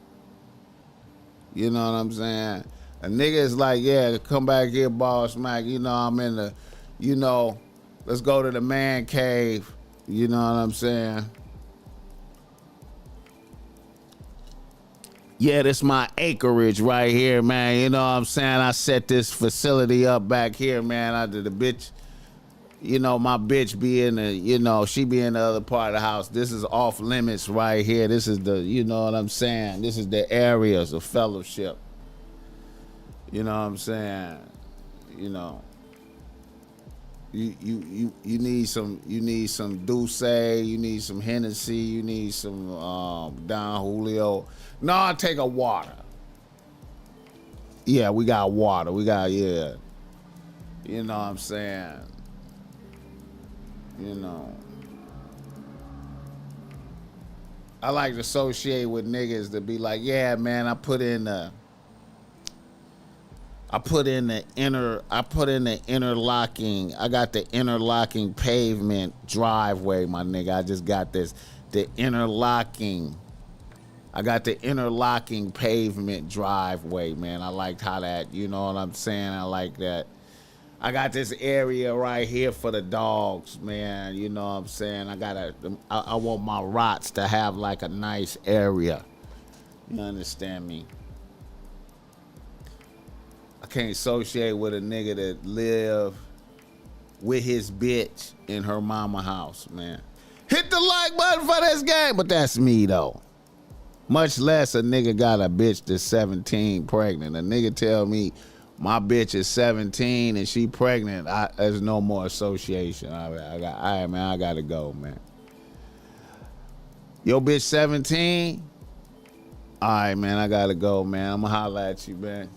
You know what I'm saying? A nigga is like, yeah, come back here, BossMack. You know, I'm in the, you know, let's go to the man cave. You know what I'm saying? Yeah, this my acreage right here, man. You know what I'm saying? I set this facility up back here, man. I did the bitch, you know, my bitch be in the, you know, she be in the other part of the house. This is off limits right here. This is the, you know what I'm saying? This is the areas of fellowship. You know what I'm saying? You know, you need some Douce, you need some Hennessy, you need some Don Julio. No, I take a water. Yeah, we got water. We got, yeah. You know what I'm saying? You know. I like to associate with niggas to be like, yeah, man, I put in the interlocking. I got the interlocking pavement driveway, my nigga. I just got the interlocking. I got the interlocking pavement driveway, man. I liked how that, you know what I'm saying? I like that. I got this area right here for the dogs, man. You know what I'm saying? I want my rots to have like a nice area. You understand me? I can't associate with a nigga that live with his bitch in her mama house, man. Hit the like button for this game. But that's me, though. Much less a nigga got a bitch that's 17 pregnant. A nigga tell me my bitch is 17 and she pregnant. There's no more association. I gotta go, man. Your bitch 17? All right, man, I gotta go, man. I'm gonna holler at you, man.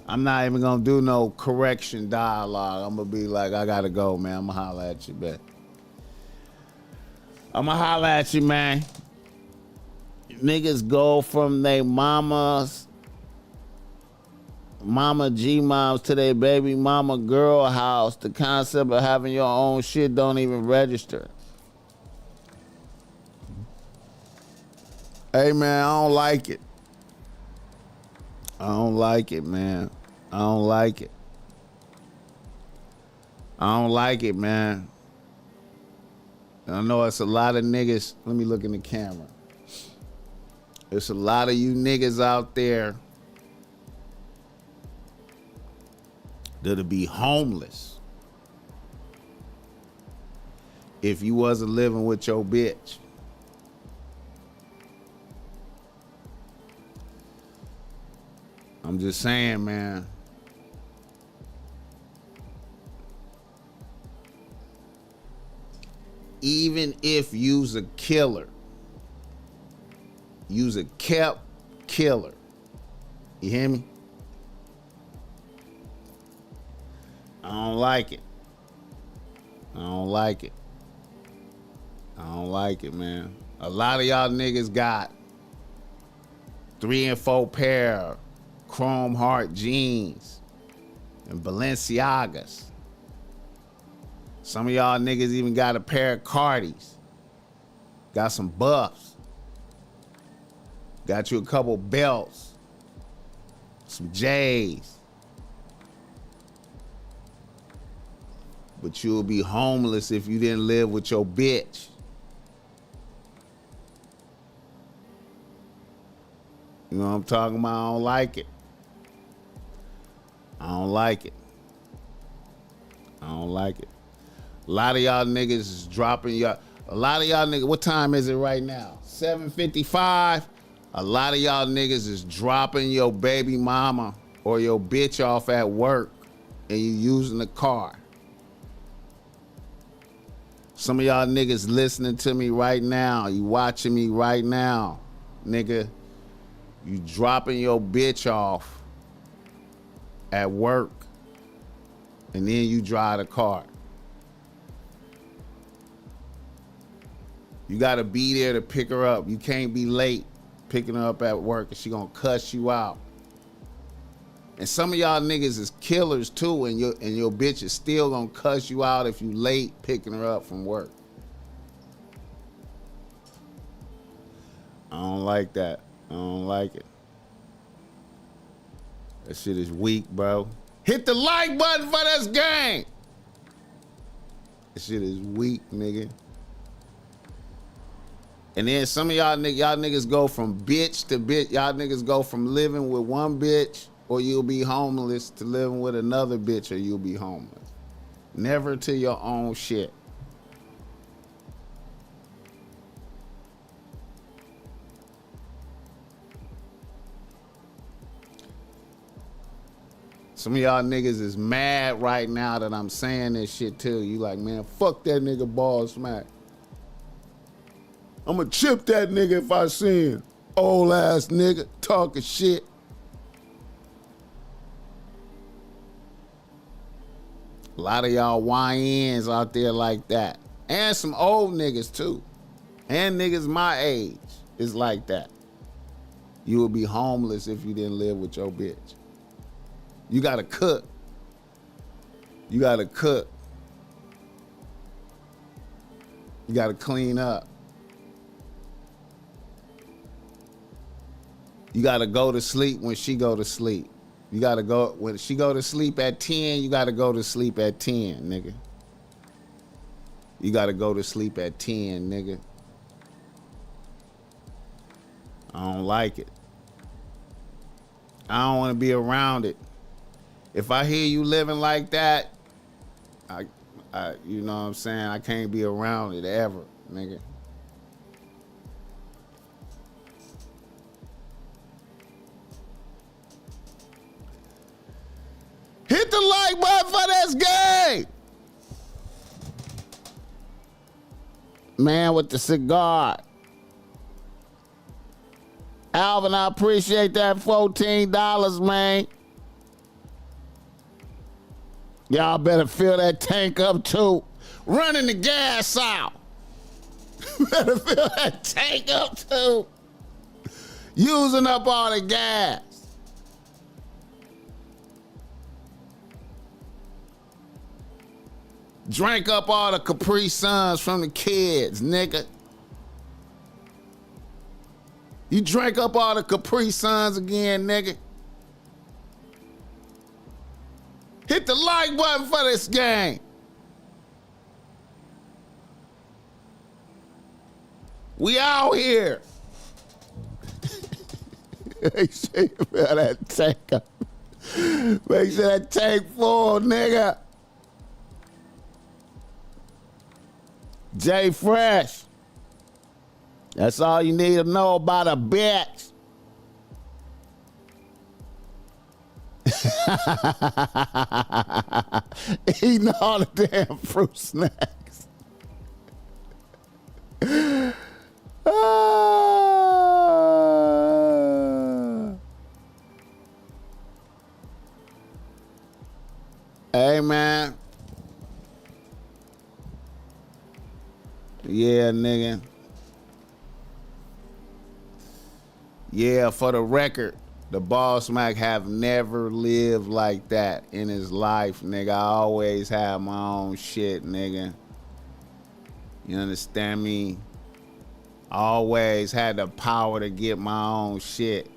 I'm not even gonna do no correction dialogue. I'm gonna be like, I gotta go, man. I'm gonna holler at you, man. I'm gonna holler at you, man. Niggas go from they mama G-moms to their baby mama girl house. The concept of having your own shit don't even register. Hey, man, I don't like it. I don't like it, man. I don't like it. I don't like it, man. I know it's a lot of niggas. Let me look in the camera. There's a lot of you niggas out there that'll be homeless if you wasn't living with your bitch. I'm just saying, man. Even if you's a killer, you's a kept killer. You hear me? I don't like it. I don't like it. I don't like it, man. A lot of y'all niggas got 3 and 4 pair of chrome heart jeans and Balenciagas. Some of y'all niggas even got a pair of Cardis. Got some buffs. Got you a couple belts. Some J's. But you'll be homeless if you didn't live with your bitch. You know what I'm talking about? I don't like it. I don't like it. I don't like it. A lot of y'all niggas is dropping y'all. A lot of y'all niggas, what time is it right now? 7:55. A lot of y'all niggas is dropping your baby mama or your bitch off at work and you using the car. Some of y'all niggas listening to me right now, you watching me right now, nigga. You dropping your bitch off at work and then you drive the car. You gotta be there to pick her up. You can't be late picking her up at work and she gonna cuss you out. And some of y'all niggas is killers too, and your bitch is still gonna cuss you out if you late picking her up from work. I don't like that. I don't like it. That shit is weak, bro. Hit the like button for this game. That shit is weak, nigga. And then some of y'all niggas go from bitch to bitch. Y'all niggas go from living with one bitch or you'll be homeless to living with another bitch or you'll be homeless. Never to your own shit. Some of y'all niggas is mad right now that I'm saying this shit too. You like, man, fuck that nigga BossMack. I'ma chip that nigga if I see him. Old ass nigga talking shit. A lot of y'all YNs out there like that. And some old niggas too. And niggas my age is like that. You would be homeless if you didn't live with your bitch. You gotta cook. You gotta cook. You gotta clean up. You gotta go to sleep when she go to sleep. You gotta go, when she go to sleep at 10, you gotta go to sleep at 10, nigga. You gotta go to sleep at 10, nigga. I don't like it. I don't wanna be around it. If I hear you living like that, I you know what I'm saying? I can't be around it ever, nigga. Hit the like button for this game. Man with the cigar. Alvin, I appreciate that $14, man. Y'all better fill that tank up too. Running the gas out. Better fill that tank up too. Using up all the gas. Drank up all the Capri Suns from the kids, nigga. You drank up all the Capri Suns again, nigga. Hit the like button for this game. We out here. Make sure you fill that tank up. Make sure that tank full, nigga. J Fresh. That's all you need to know about a bitch. Eating all the damn fruit snacks. Hey, man. Yeah, nigga. Yeah, for the record, the BossMack have never lived like that in his life, nigga. I always have my own shit, nigga. You understand me? I always had the power to get my own shit.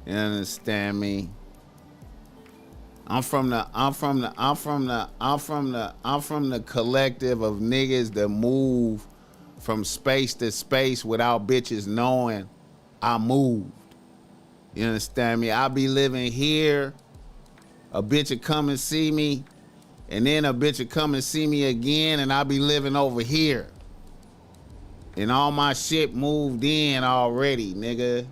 You understand me? I'm from the collective of niggas that move from space to space without bitches knowing I moved. You understand me? I be living here, a bitch will come and see me, and then a bitch will come and see me again, and I be living over here. And all my shit moved in already, nigga.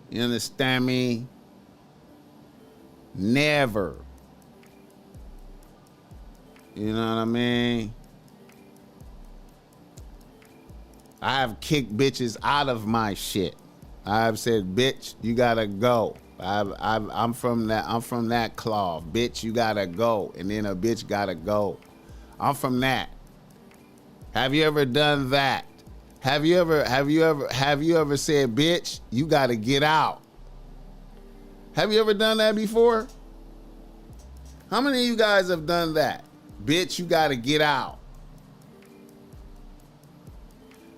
You understand me? Never. You know what I mean? I have kicked bitches out of my shit. I've said, bitch, you gotta go. I'm from that cloth. Bitch, you gotta go. And then a bitch gotta go. I'm from that. Have you ever done that? Have you ever said, bitch, you gotta get out? Have you ever done that before? How many of you guys have done that? Bitch, you gotta get out.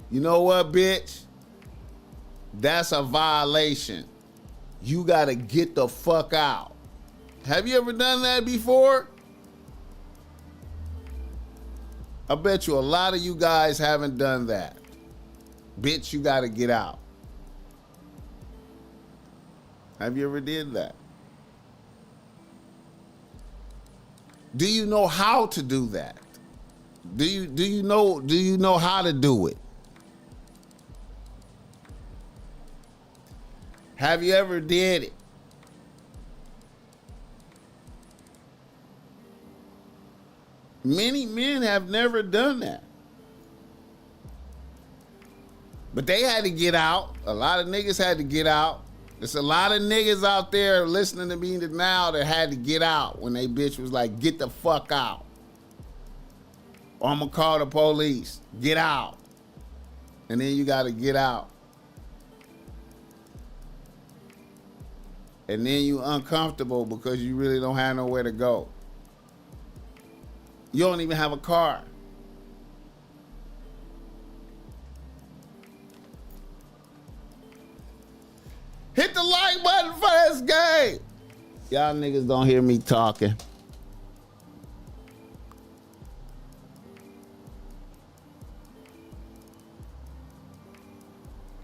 You know what, bitch? That's a violation. You gotta get the fuck out. Have you ever done that before? I bet you a lot of you guys haven't done that. Bitch, you gotta get out. Have you ever did that? Do you know how to do that? Do you know how to do it? Have you ever did it? Many men have never done that. But they had to get out. A lot of niggas had to get out. There's a lot of niggas out there listening to me now that had to get out when they bitch was like, get the fuck out. Or I'm gonna call the police. Get out. And then you gotta get out. And then you uncomfortable because you really don't have nowhere to go. You don't even have a car. Hit the like button for this game. Y'all niggas don't hear me talking.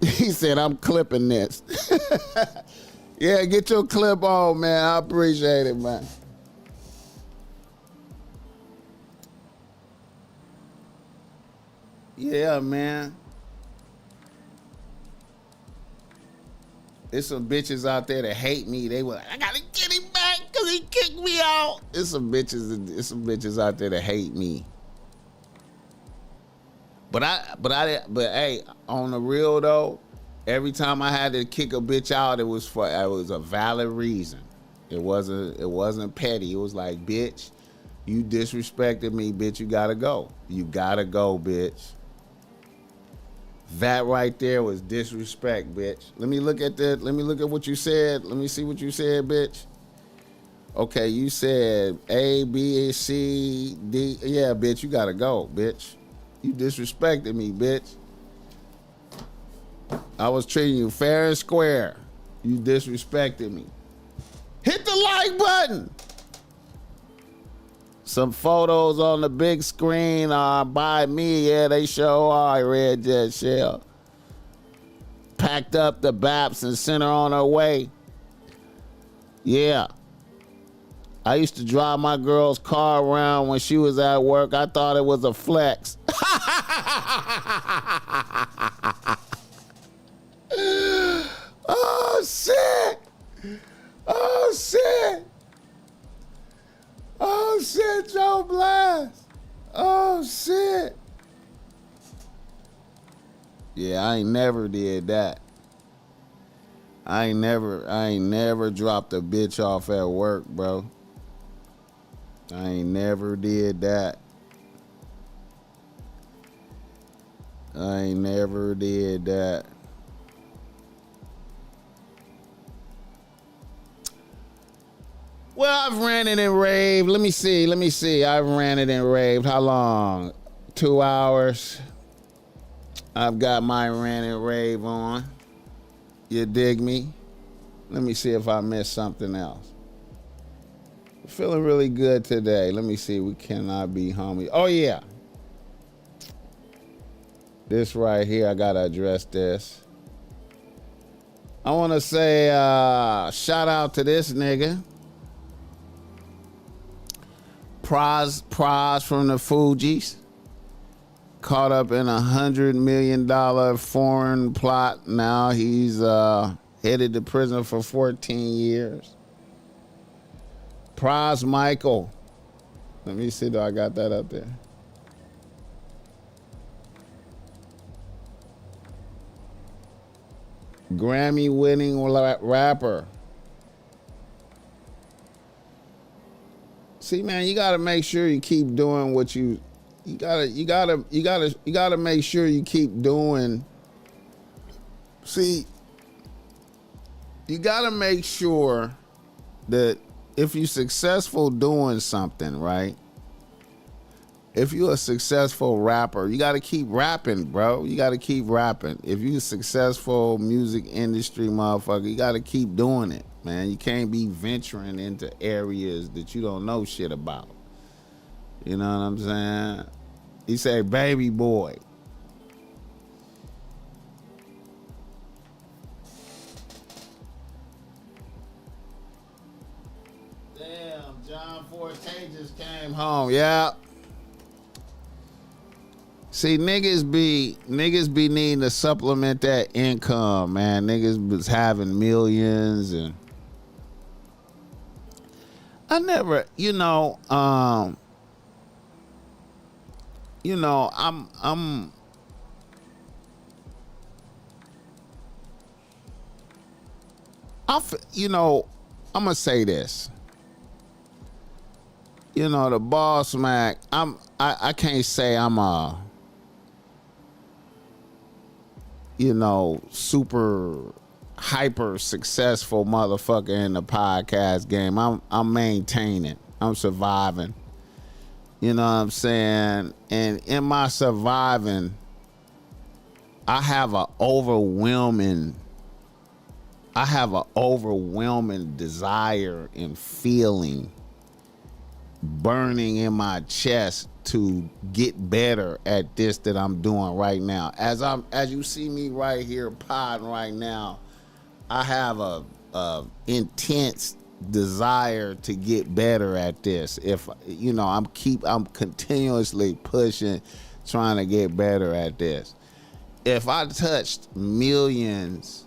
He said, I'm clipping this. Yeah, get your clip on, man. I appreciate it, man. Yeah, man. There's some bitches out there that hate me. They were like, I gotta get him back because he kicked me out. There's some bitches out there that hate me. But hey, on the real though, every time I had to kick a bitch out, it was a valid reason. It wasn't petty. It was like, bitch, you disrespected me, bitch, you gotta go. You gotta go, bitch. That right there was disrespect, bitch. Let me look at that. Let me look at what you said. Let me see what you said, bitch. Okay, you said A, B, C, D. Yeah, bitch, you gotta go, bitch. You disrespected me, bitch. I was treating you fair and square. You disrespected me. Hit the like button. Some photos on the big screen are by me. Yeah, they show I Red Jet Shell. Packed up the Baps and sent her on her way. Yeah. I used to drive my girl's car around when she was at work. I thought it was a flex. Oh, shit. Oh shit. Oh shit, Joe Blast. Oh shit. Yeah, I ain't never did that. I ain't never dropped a bitch off at work, bro. I ain't never did that. I ain't never did that. Well, I've ran it and raved. Let me see. I've ran it and raved. How long? 2 hours. I've got my rant and rave on. You dig me? Let me see if I missed something else. Feeling really good today. Let me see. We cannot be homies. Oh, yeah. This right here, I got to address this. I want to say shout out to this nigga. Praz from the Fugees. Caught up in $100 million foreign plot. Now he's headed to prison for 14 years. Praz Michael. Let me see, do I got that up there? Grammy-winning rapper. See, man, you gotta make sure you keep doing what you gotta make sure you keep doing. See, you gotta make sure that if you're successful doing something, right? If you're a successful rapper, you gotta keep rapping, bro. You gotta keep rapping. If you're a successful music industry motherfucker, you gotta keep doing it, man. You can't be venturing into areas that you don't know shit about. You know what I'm saying? He said, baby boy. Damn, John Forte just came home. Yeah. See, niggas be needing to supplement that income, man. Niggas was having millions and I never, I'm gonna say this. The BossMack, I can't say I'm a super hyper successful motherfucker in the podcast game. I'm maintaining. I'm surviving. You know what I'm saying? And in my surviving, I have an overwhelming desire and feeling burning in my chest to get better at this that I'm doing right now. As you see me right here podding right now, I have a intense desire to get better at this. If I'm continuously pushing, trying to get better at this. If I touched millions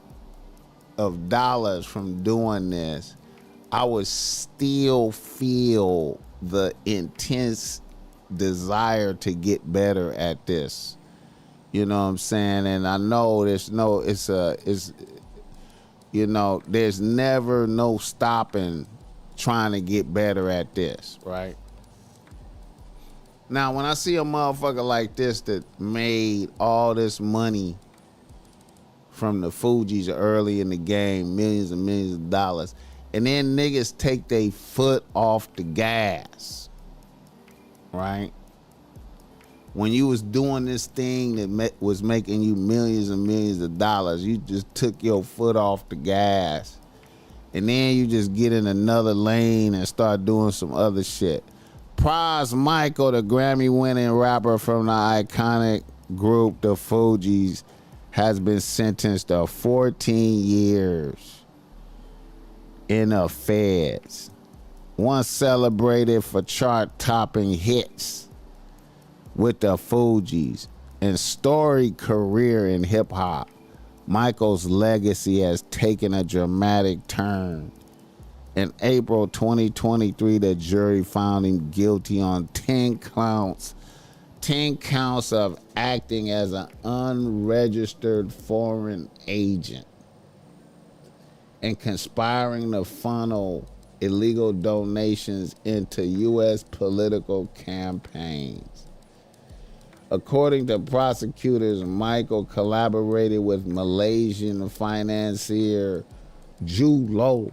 of dollars from doing this, I would still feel the intense desire to get better at this. You know what I'm saying? And I know there's never no stopping trying to get better at this, right? Now, when I see a motherfucker like this that made all this money from the Fugees early in the game, millions and millions of dollars, and then niggas take their foot off the gas, right? When you was doing this thing that was making you millions and millions of dollars, you just took your foot off the gas. And then you just get in another lane and start doing some other shit. Praz Michael, the Grammy-winning rapper from the iconic group, the Fugees, has been sentenced to 14 years in the feds. Once celebrated for chart-topping hits with the Fugees and storied career in hip-hop, Michael's legacy has taken a dramatic turn In April 2023, the jury found him guilty on 10 counts of acting as an unregistered foreign agent and conspiring to funnel illegal donations into U.S. political campaigns. According to prosecutors, Michael collaborated with Malaysian financier Ju Lo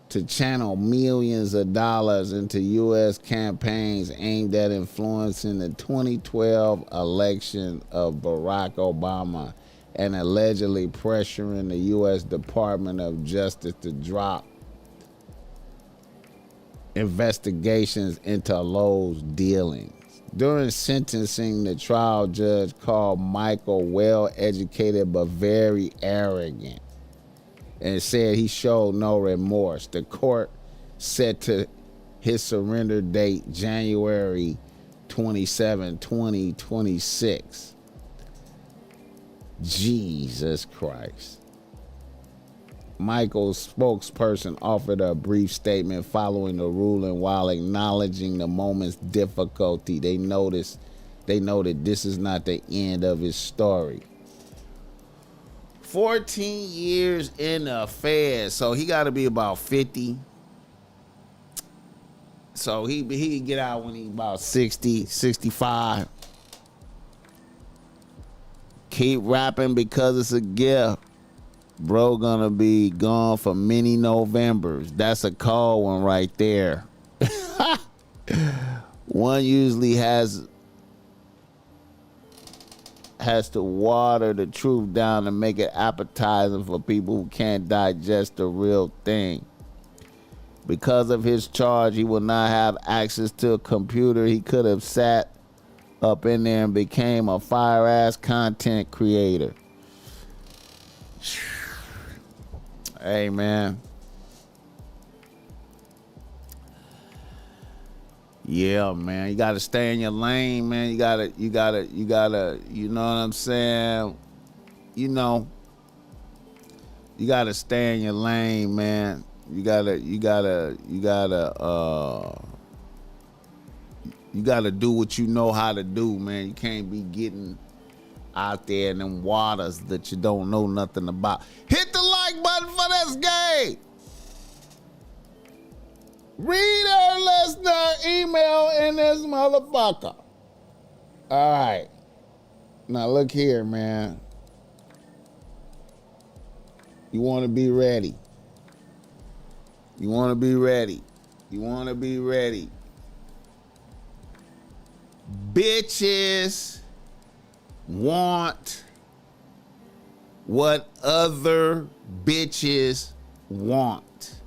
to channel millions of dollars into U.S. campaigns aimed at influencing the 2012 election of Barack Obama and allegedly pressuring the U.S. Department of Justice to drop investigations into Lowe's dealings. During sentencing, the trial judge called Michael well-educated but very arrogant and said he showed no remorse. The court set to his surrender date January 27, 2026. Jesus Christ. Michael's spokesperson offered a brief statement following the ruling while acknowledging the moment's difficulty. They noted this is not the end of his story. 14 years in the Fed, so he got to be about 50. So he can get out when he's about 60, 65. Keep rapping because it's a gift. Bro gonna be gone for many Novembers. That's a cold one right there. One usually has to water the truth down to make it appetizing for people who can't digest the real thing. Because of his charge, he will not have access to a computer. He could have sat up in there and became a fire-ass content creator. Hey, man. Yeah, man. You gotta stay in your lane, man. You gotta, you know what I'm saying? You gotta stay in your lane, man. You gotta do what you know how to do, man. You can't be getting out there in them waters that you don't know nothing about. Hit the like button for this game. Reader, listener, email in this motherfucker. All right. Now look here, man. You want to be ready. You want to be ready. You want to be ready. Bitches want what other bitches want.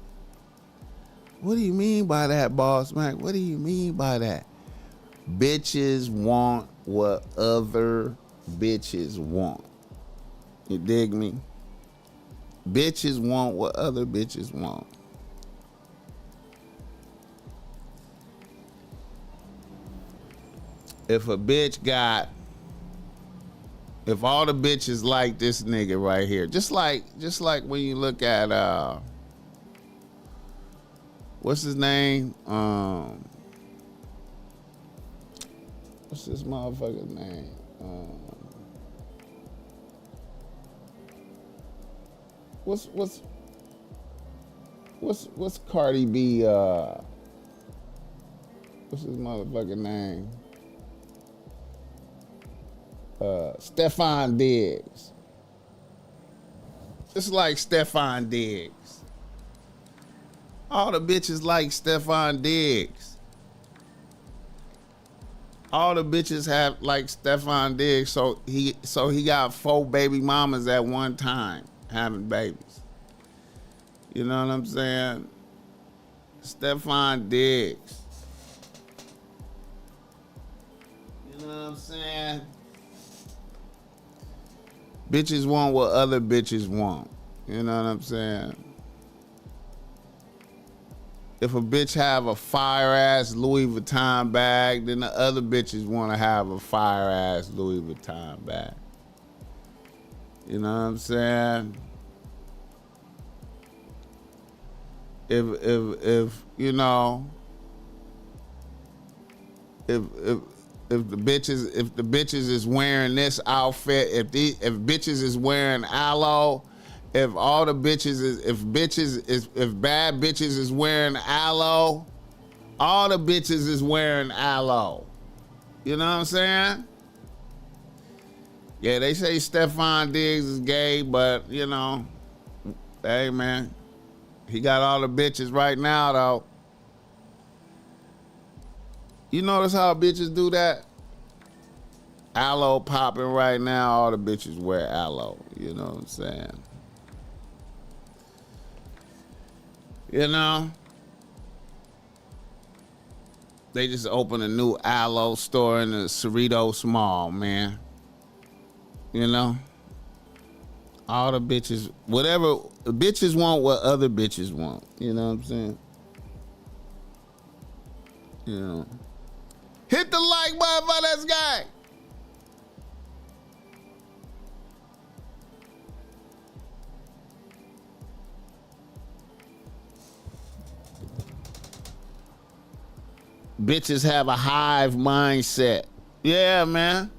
What do you mean by that, BossMack? What do you mean by that? Bitches want what other bitches want. You dig me? Bitches want what other bitches want. If a bitch got, if all the bitches like this nigga right here, just like when you look at what's his name? What's this motherfucker's name? What's Cardi B? What's his motherfucking name? Stefan Diggs. It's like Stefan Diggs. All the bitches like Stefan Diggs. All the bitches have like Stefan Diggs, so he got 4 baby mamas at one time having babies. You know what I'm saying? Stefan Diggs. You know what I'm saying? Bitches want what other bitches want. You know what I'm saying? If a bitch have a fire-ass Louis Vuitton bag, then the other bitches want to have a fire-ass Louis Vuitton bag. You know what I'm saying? if you know, if the bitches is wearing this outfit, if bitches is wearing aloe, if all the bitches is if bad bitches is wearing aloe, all the bitches is wearing aloe. You know what I'm saying? Yeah, they say Stephon Diggs is gay, but you know, hey man, he got all the bitches right now though. You notice how bitches do that? Aloe popping right now, all the bitches wear aloe. You know what I'm saying? You know? They just opened a new aloe store in the Cerritos Mall, man. You know? All the bitches, whatever, bitches want what other bitches want. You know what I'm saying? You know? Hit the like button for this guy. Bitches have a hive mindset. Yeah, man.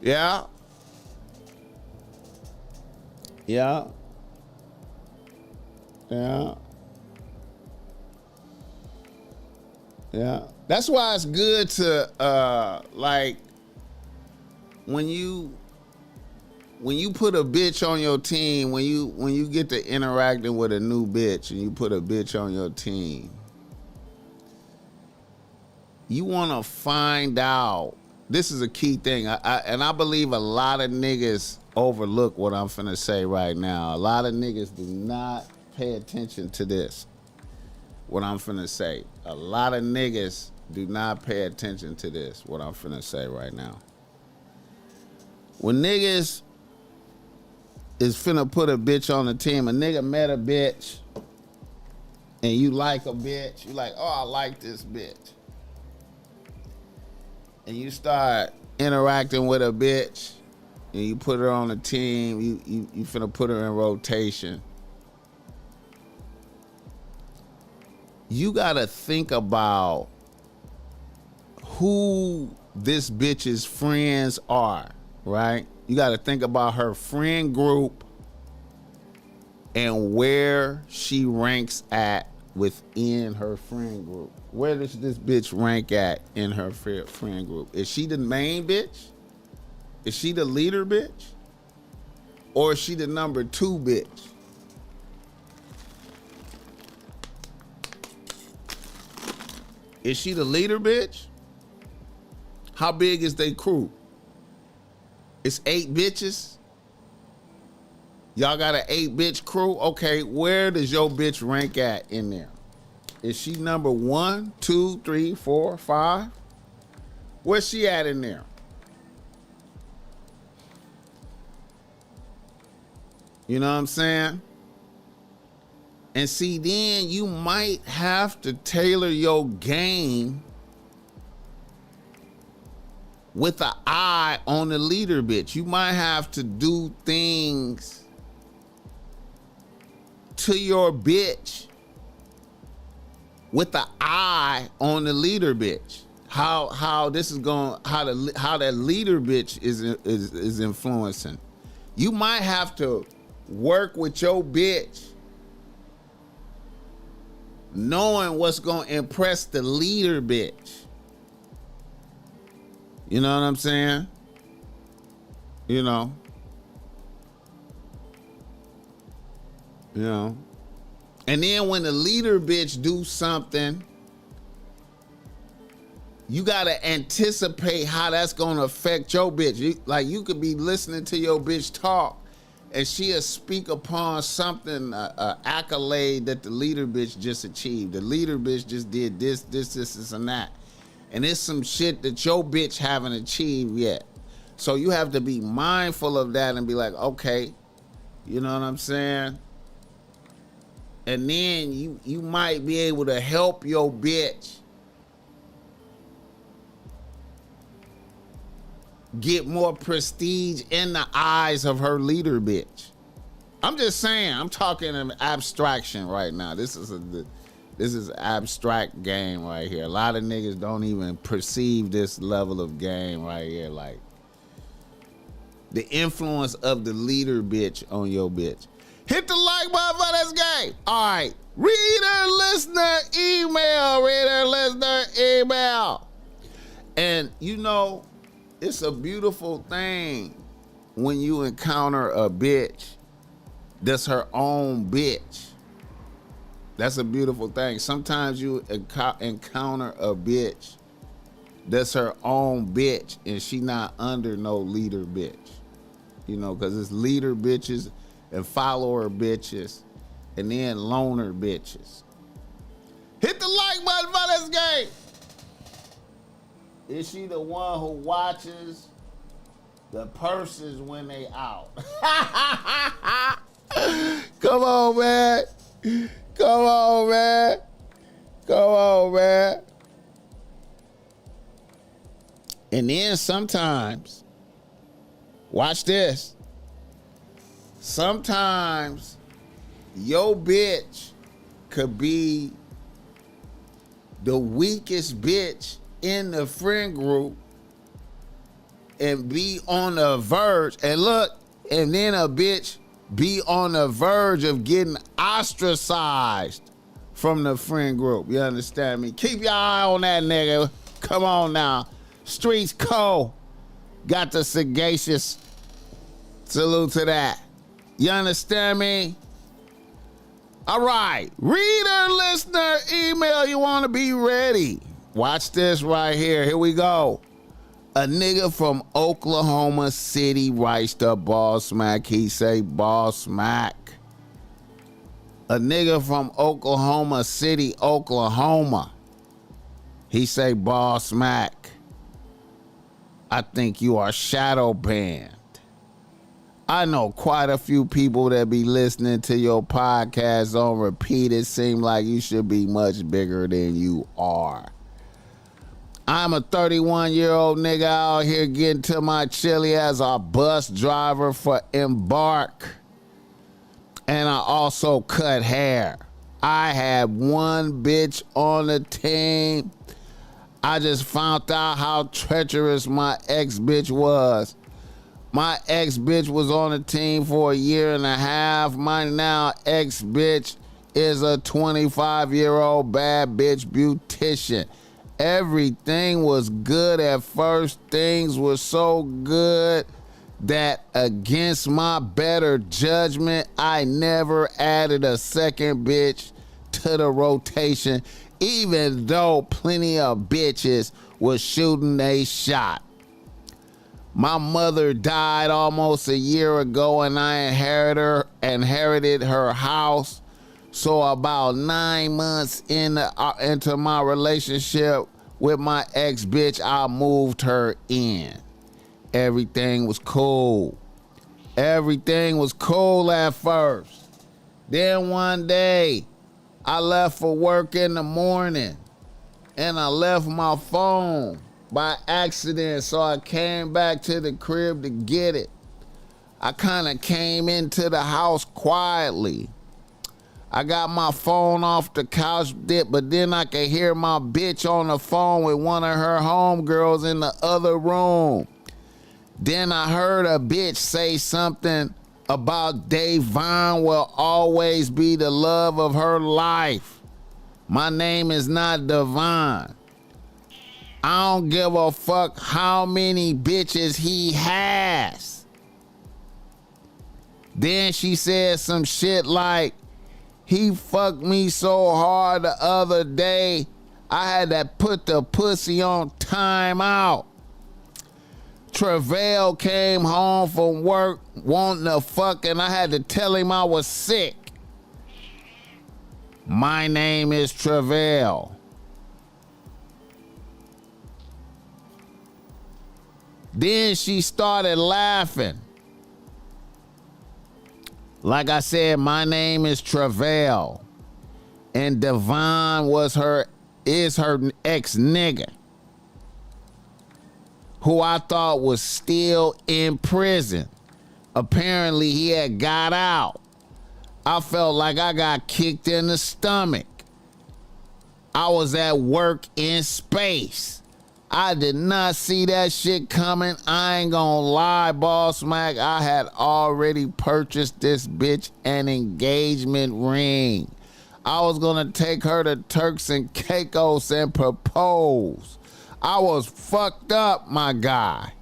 Yeah. Yeah. Yeah. Yeah. That's why it's good to like when you put a bitch on your team, when you get to interacting with a new bitch and you put a bitch on your team, you want to find out. This is a key thing, and I believe a lot of niggas overlook what I'm finna say right now. A lot of niggas do not pay attention to this, what I'm finna say. A lot of niggas do not pay attention to this, what I'm finna say right now. When niggas is finna put a bitch on the team, a nigga met a bitch, and you like a bitch, you like, oh, I like this bitch. And you start interacting with a bitch, and you put her on the team, you finna put her in rotation. You gotta think about who this bitch's friends are, right? You gotta think about her friend group and where she ranks at within her friend group. Where does this bitch rank at in her friend group? Is she the main bitch? Is she the leader bitch? Or is she the number 2 bitch? Is she the leader bitch? How big is they crew? It's 8 bitches? Y'all got an 8 bitch crew? Okay, where does your bitch rank at in there? Is she number 1, 2, 3, 4, 5? Where's she at in there? You know what I'm saying? And see, then you might have to tailor your game with an eye on the leader bitch. You might have to do things to your bitch with the eye on the leader bitch. How this is going, how that leader bitch is influencing. You might have to work with your bitch knowing what's going to impress the leader bitch. You know what I'm saying? You know. You know. And then when the leader bitch do something, you got to anticipate how that's going to affect your bitch. You could be listening to your bitch talk and she'll speak upon something, accolade that the leader bitch just achieved. The leader bitch just did this, and that. And it's some shit that your bitch haven't achieved yet. So you have to be mindful of that and be like, okay, you know what I'm saying? And then you might be able to help your bitch get more prestige in the eyes of her leader bitch. I'm just saying, I'm talking in abstraction right now. This is abstract game right here. A lot of niggas don't even perceive this level of game right here. Like, the influence of the leader bitch on your bitch. Hit the like button for this game. All right. Reader, listener, email. And you know, it's a beautiful thing when you encounter a bitch that's her own bitch. That's a beautiful thing. Sometimes you encounter a bitch that's her own bitch and she not under no leader bitch. You know, because it's leader bitches and follower bitches and then loner bitches. Hit the like button for this game. Is she the one who watches the purses when they out? Come on, man. Come on, man. Come on, man. And then sometimes, watch this. Sometimes your bitch could be the weakest bitch in the friend group and be on the verge. And look, and then a bitch be on the verge of getting ostracized from the friend group. You understand me? Keep your eye on that nigga. Come on now. Streets cold. Got the sagacious salute to that. You understand me? All right. Reader, listener, email. You want to be ready. Watch this right here. Here we go. A nigga from Oklahoma City writes to BossMack. He say, BossMack. A nigga from Oklahoma City, Oklahoma. He say, BossMack. I think you are shadow banned. I know quite a few people that be listening to your podcast on repeat. It seem like you should be much bigger than you are. I'm a 31-year-old nigga out here getting to my chili as a bus driver for Embark. And I also cut hair. I had one bitch on the team. I just found out how treacherous my ex-bitch was. My ex-bitch was on the team for a year and a half. My now ex-bitch is a 25-year-old bad bitch beautician. Everything was good at first. Things were so good that against my better judgment, I never added a second bitch to the rotation, even though plenty of bitches was shooting a shot. My mother died almost a year ago and I inherited her house. So about 9 months into my relationship with my ex-bitch, I moved her in. Everything was cool. Everything was cool at first. Then one day, I left for work in the morning and I left my phone by accident, so I came back to the crib to get it. I kind of came into the house quietly. I got my phone off the couch, but then I could hear my bitch on the phone with one of her homegirls in the other room. Then I heard a bitch say something about Davon will always be the love of her life. My name is not Devon. I don't give a fuck how many bitches he has. Then she said some shit like, he fucked me so hard the other day, I had to put the pussy on timeout. Travail came home from work wanting to fuck and I had to tell him I was sick. My name is Travail. Then she started laughing. Like I said, my name is Travail. And Devon is her ex-nigga, who I thought was still in prison. Apparently he had got out. I felt like I got kicked in the stomach. I was at work in space. I did not see that shit coming. I ain't gonna lie, BossMack. I had already purchased this bitch an engagement ring. I was gonna take her to Turks and Caicos and propose. I was fucked up, my guy.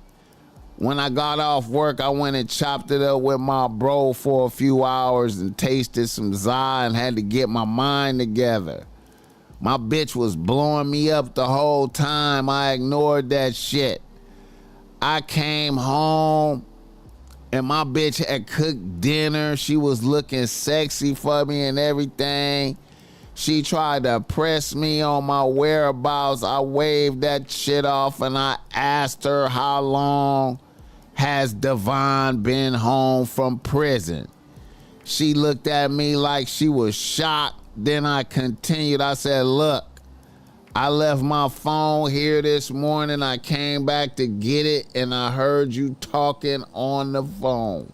When I got off work, I went and chopped it up with my bro for a few hours and tasted some Za and had to get my mind together. My bitch was blowing me up the whole time. I ignored that shit. I came home and my bitch had cooked dinner. She was looking sexy for me and everything. She tried to press me on my whereabouts. I waved that shit off and I asked her how long has Devon been home from prison. She looked at me like she was shocked. Then I continued. I said, look, I left my phone here this morning. I came back to get it and I heard you talking on the phone.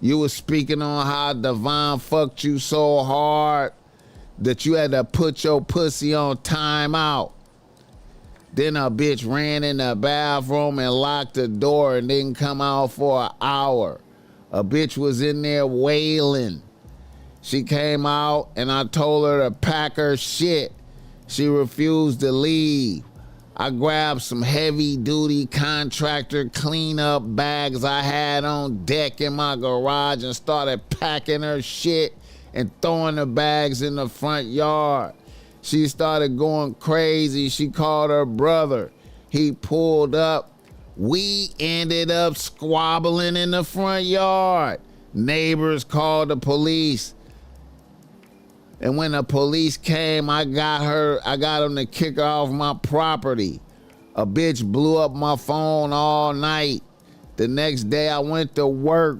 You were speaking on how Devon fucked you so hard that you had to put your pussy on timeout. Then a bitch ran in the bathroom and locked the door and didn't come out for an hour. A bitch was in there wailing. She came out and I told her to pack her shit. She refused to leave. I grabbed some heavy duty contractor cleanup bags I had on deck in my garage and started packing her shit and throwing the bags in the front yard. She started going crazy. She called her brother. He pulled up. We ended up squabbling in the front yard. Neighbors called the police. And when the police came, I got them to kick her off my property. A bitch blew up my phone all night. The next day I went to work.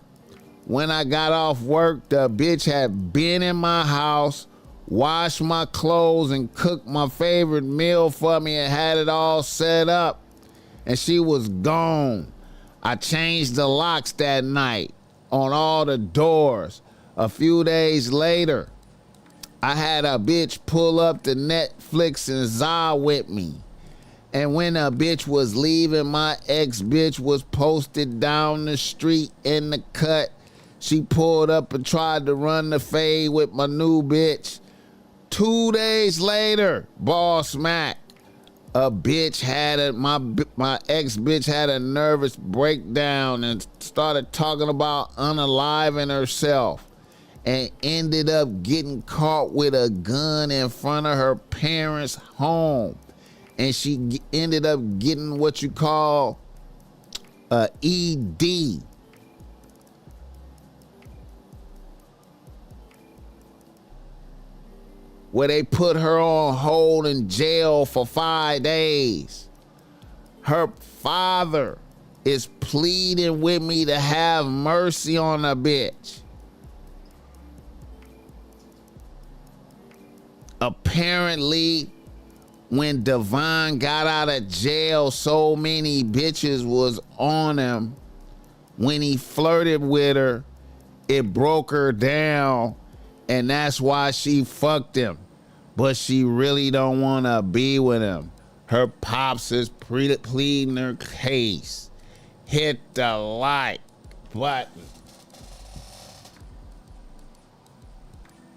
When I got off work, the bitch had been in my house, washed my clothes and cooked my favorite meal for me and had it all set up. And she was gone. I changed the locks that night on all the doors. A few days later, I had a bitch pull up to Netflix and Za with me. And when a bitch was leaving, my ex-bitch was posted down the street in the cut. She pulled up and tried to run the fade with my new bitch. 2 days later, BossMack, my ex-bitch had a nervous breakdown and started talking about unaliving herself. And ended up getting caught with a gun in front of her parents' home. And she ended up getting what you call a ED. Where they put her on hold in jail for 5 days. Her father is pleading with me to have mercy on the bitch. Apparently, when Devon got out of jail, so many bitches was on him. When he flirted with her, it broke her down, and that's why she fucked him. But she really don't want to be with him. Her pops is pleading her case. Hit the like button.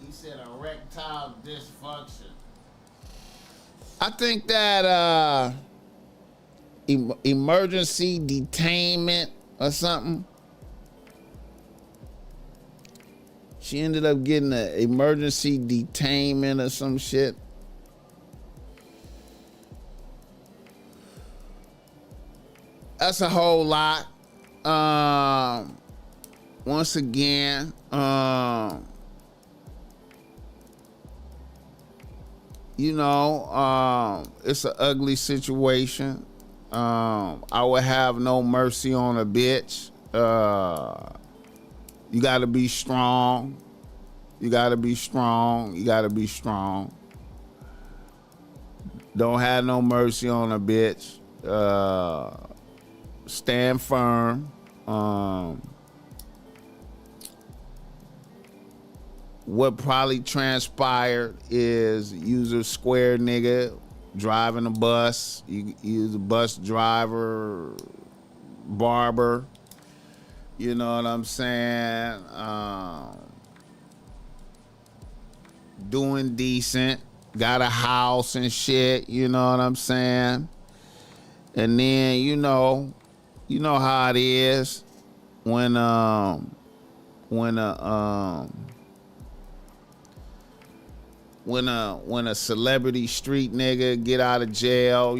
He said erectile dysfunction. I think that emergency detainment or something. She ended up getting an emergency detainment or some shit. That's a whole lot. Once again, it's an ugly situation. I would have no mercy on a bitch. You gotta be strong. You gotta be strong. You gotta be strong. Don't have no mercy on a bitch. Stand firm. what probably transpired is you's a square nigga driving a bus. You's a bus driver, barber. You know what I'm saying? Doing decent. Got a house and shit. You know what I'm saying? And then you know how it is when when a celebrity street nigga get out of jail,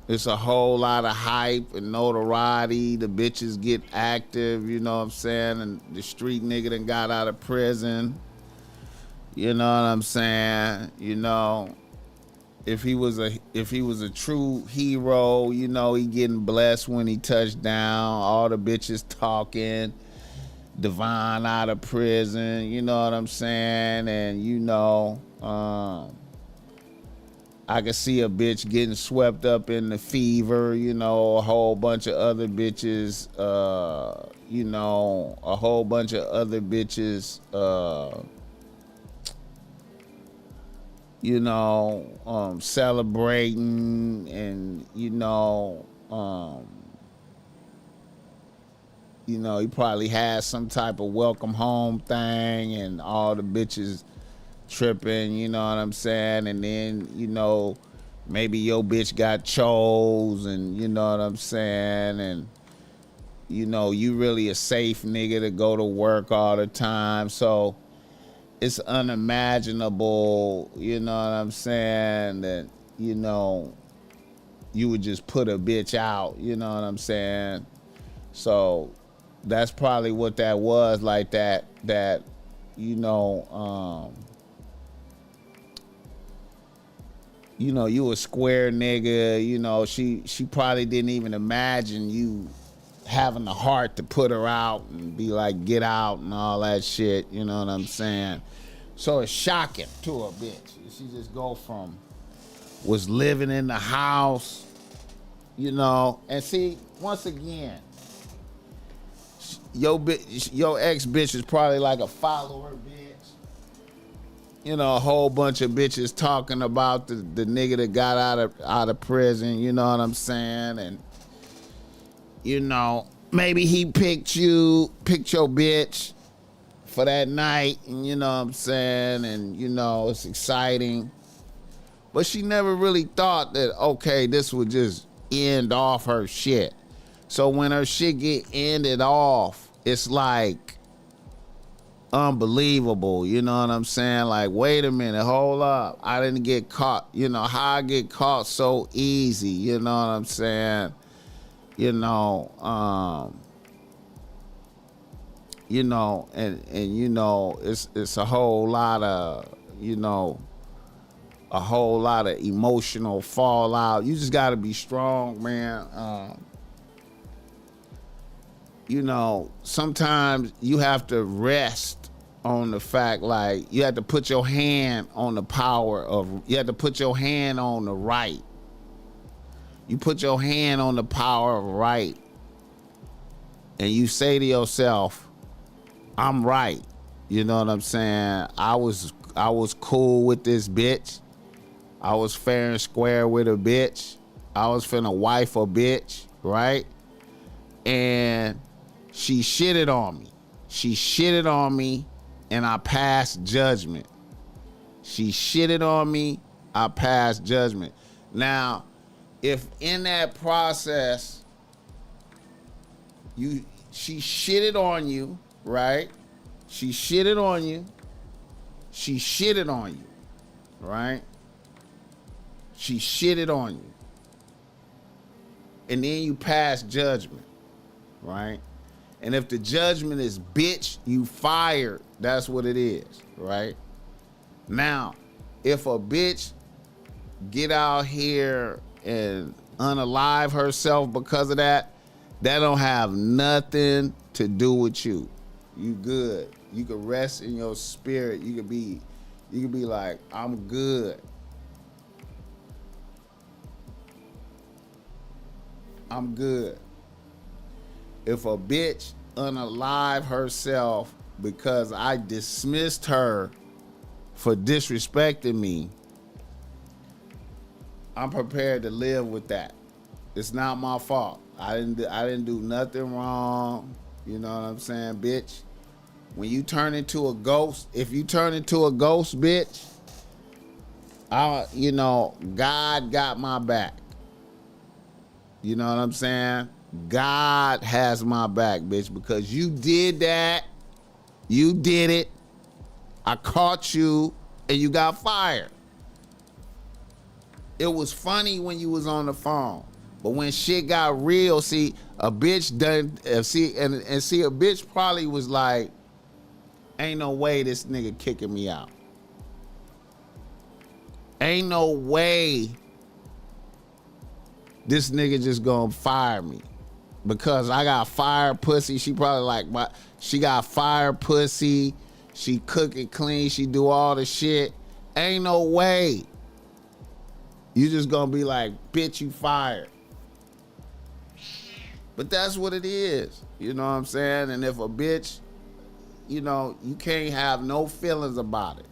it's a whole lot of hype and notoriety. The bitches get active, you know what I'm saying? And the street nigga done got out of prison. You know what I'm saying? If he was a true hero, he getting blessed when he touched down. All the bitches talking. Divine out of prison, you know what I'm saying? And I could see a bitch getting swept up in the fever, a whole bunch of other bitches, celebrating and, he probably had some type of welcome home thing and all the bitches tripping, you know what I'm saying? And then, maybe your bitch got chose and you know what I'm saying? And, you really a safe nigga to go to work all the time. So it's unimaginable, you know what I'm saying, that, you would just put a bitch out, you know what I'm saying? So that's probably what that was, like that, you a square nigga, she probably didn't even imagine you having the heart to put her out and be like, get out and all that shit, you know what I'm saying? So it's shocking to a bitch. She just go from was living in the house, and see, once again, your ex bitch is probably like a follower bitch. A whole bunch of bitches talking about the nigga that got out of prison, you know what I'm saying? And maybe he picked your bitch for that night, and you know what I'm saying, and it's exciting. But she never really thought that, okay, this would just end off her shit. So when her shit get ended off, it's like unbelievable, you know what I'm saying? Like, wait a minute, hold up. I didn't get caught. How I get caught so easy, you know what I'm saying? And it's a whole lot of emotional fallout. You just gotta be strong, man. Sometimes you have to rest on the fact, like, you have to put your hand on the power of, you have to put your hand on the right. You put your hand on the power of right, and you say to yourself, I'm right. You know what I'm saying? I was cool with this bitch. I was fair and square with a bitch. I was finna wife a bitch, right? And she shitted on me. She shitted on me, and I passed judgment. She shitted on me, I passed judgment. Now, if in that process, she shitted on you, right? She shitted on you. She shitted on you, right? She shitted on you. And then you pass judgment, right? And if the judgment is bitch, you fired. That's what it is, right? Now, if a bitch get out here and unalive herself because of that, that don't have nothing to do with you. You good. You can rest in your spirit. You could be like, I'm good. I'm good. If a bitch unalive herself because I dismissed her for disrespecting me, I'm prepared to live with that. It's not my fault. I didn't do nothing wrong. You know what I'm saying, bitch? When you turn into a ghost, if you turn into a ghost, bitch, God got my back. You know what I'm saying? God has my back, bitch, because you did that. You did it. I caught you, and you got fired. It was funny when you was on the phone, but when shit got real, see, a bitch done, a bitch probably was like, ain't no way this nigga kicking me out. Ain't no way this nigga just gonna fire me because I got fire pussy. She probably like, she got fire pussy. She cook it clean. She do all the shit. Ain't no way. You just gonna be like, bitch, you fired. But that's what it is. You know what I'm saying? And if a bitch, you can't have no feelings about it.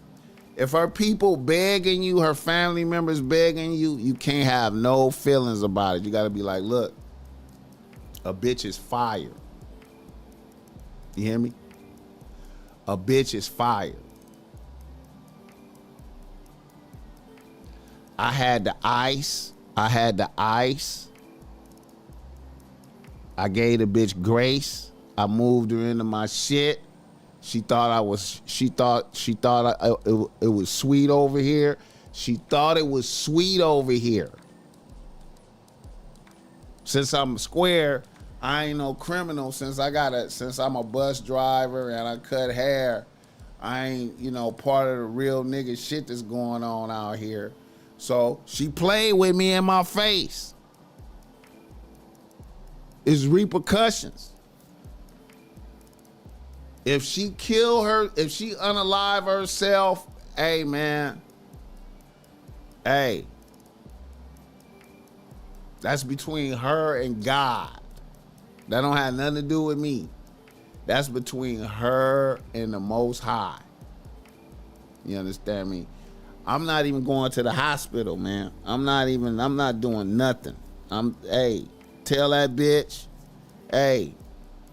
If her people begging you, her family members begging you, you can't have no feelings about it. You gotta be like, look, a bitch is fired. You hear me? A bitch is fired. I had the ice. I gave the bitch grace. I moved her into my shit. She thought it was sweet over here. She thought it was sweet over here. Since I'm square, I ain't no criminal. Since I'm a bus driver and I cut hair, I ain't, part of the real nigga shit that's going on out here. So she played with me in my face. It's repercussions. If she unalive herself, hey man, hey, that's between her and God. That don't have nothing to do with me. That's between her and the Most High. You understand me? I'm not even going to the hospital, man. I'm not doing nothing. Tell that bitch, hey,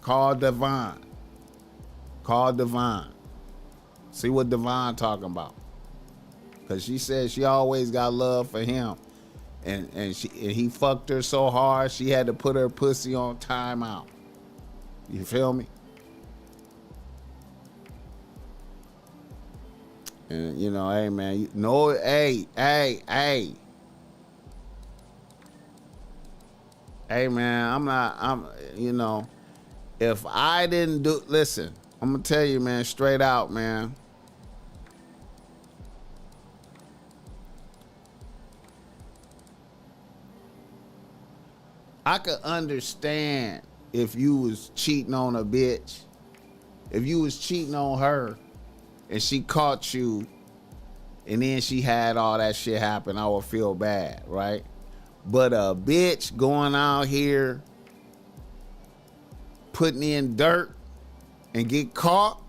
call Devon. Call Devon. See what Devon talking about. Cause she said she always got love for him. And he fucked her so hard she had to put her pussy on timeout. You feel me? And hey man, hey man, if I didn't listen, I'm gonna tell you, man, straight out, man. I could understand if you was cheating on a bitch, if you was cheating on her and she caught you and then she had all that shit happen, I would feel bad, right? But a bitch going out here putting in dirt and get caught,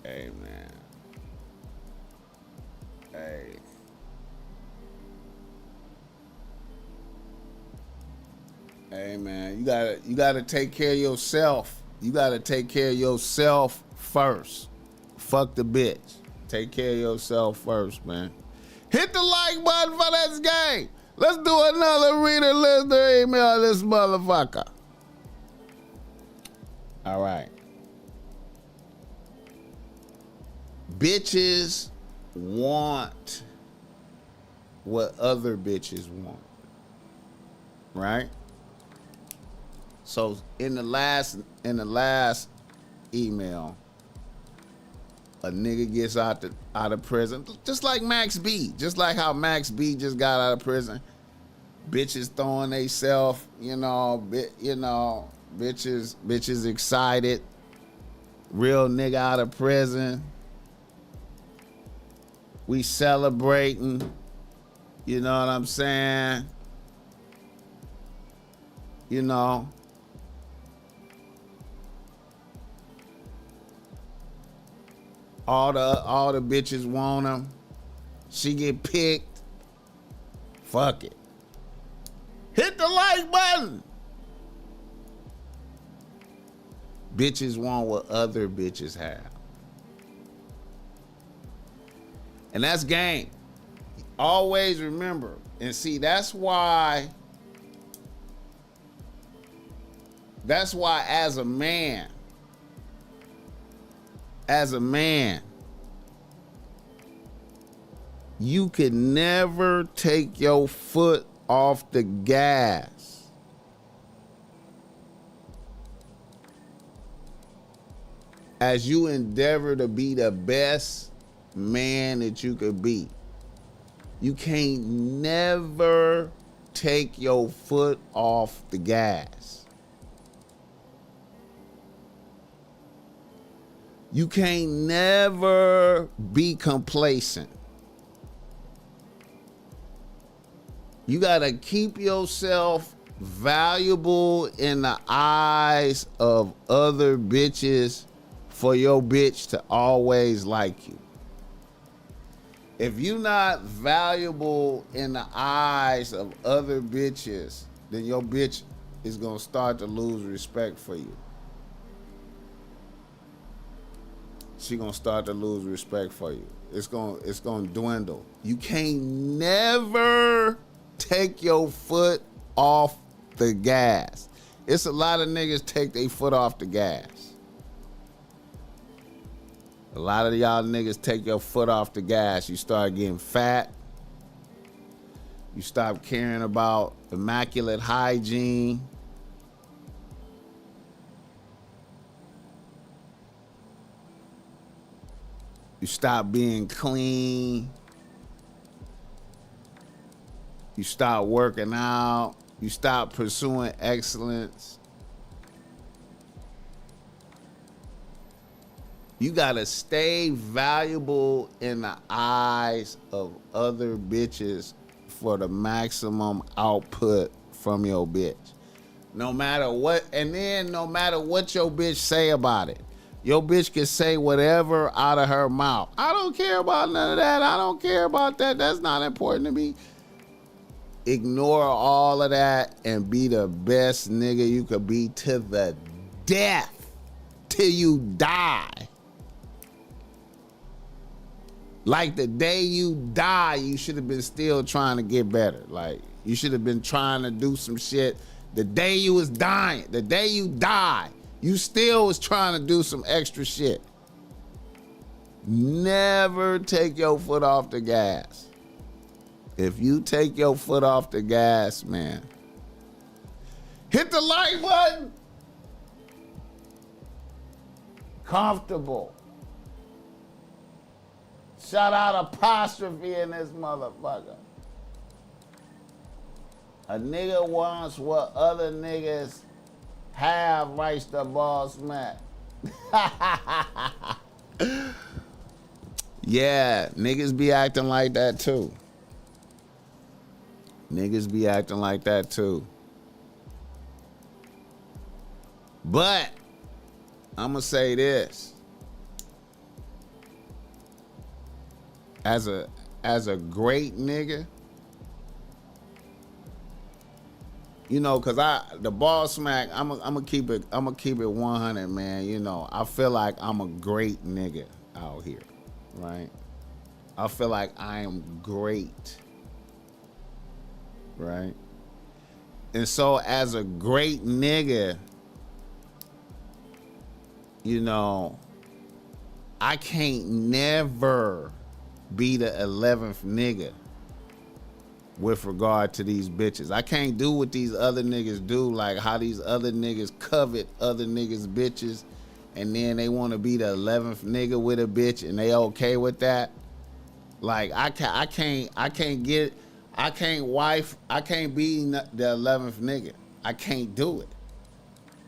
hey man, hey man, you gotta take care of yourself. You gotta take care of yourself first. Fuck the bitch. Take care of yourself first, man. Hit the like button for this game. Let's do another reader, listener, email this motherfucker. All right. Bitches want what other bitches want. Right? So in the last email, a nigga gets out of prison, just like Max B, just like how Max B just got out of prison. Bitches throwing they self, bitches excited. Real nigga out of prison. We celebrating. You know what I'm saying? You know, all the bitches want him. She get picked. Fuck it. Hit the like button. Bitches want what other bitches have. And that's game. Always remember. And see, that's why as a man, you could never take your foot off the gas. As you endeavor to be the best man that you could be. You can't never take your foot off the gas. You can't never be complacent. You gotta keep yourself valuable in the eyes of other bitches for your bitch to always like you. If you're not valuable in the eyes of other bitches, then your bitch is gonna start to lose respect for you. She gonna start to lose respect for you. It's gonna dwindle. You can't never take your foot off the gas. It's a lot of niggas take their foot off the gas. A lot of y'all niggas take your foot off the gas. You start getting fat. You stop caring about immaculate hygiene. You stop being clean. You stop working out. You stop pursuing excellence. You gotta stay valuable in the eyes of other bitches for the maximum output from your bitch. No matter what, and then no matter what your bitch say about it. Your bitch can say whatever out of her mouth. I don't care about none of that. I don't care about that. That's not important to me. Ignore all of that and be the best nigga you could be to the death. Till you die. Like the day you die, you should have been still trying to get better. Like you should have been trying to do some shit. The day you was dying, the day you died, you still was trying to do some extra shit. Never take your foot off the gas. If you take your foot off the gas, man, hit the like button. Comfortable. Shout out apostrophe in this motherfucker. A nigga wants what other niggas have, writes the BossMack. Yeah, niggas be acting like that too. Niggas be acting like that too. But I'ma say this. As a great nigga, you know, cause the BossMack, I'ma keep it 100, man. You know, I feel like I'm a great nigga out here, right? I feel like I am great, right? And so as a great nigga, you know, I can't never be the 11th nigga with regard to these bitches. I can't do what these other niggas do, like how these other niggas covet other niggas' bitches and then they want to be the 11th nigga with a bitch and they okay with that. Like I can't be the 11th nigga. I can't do it.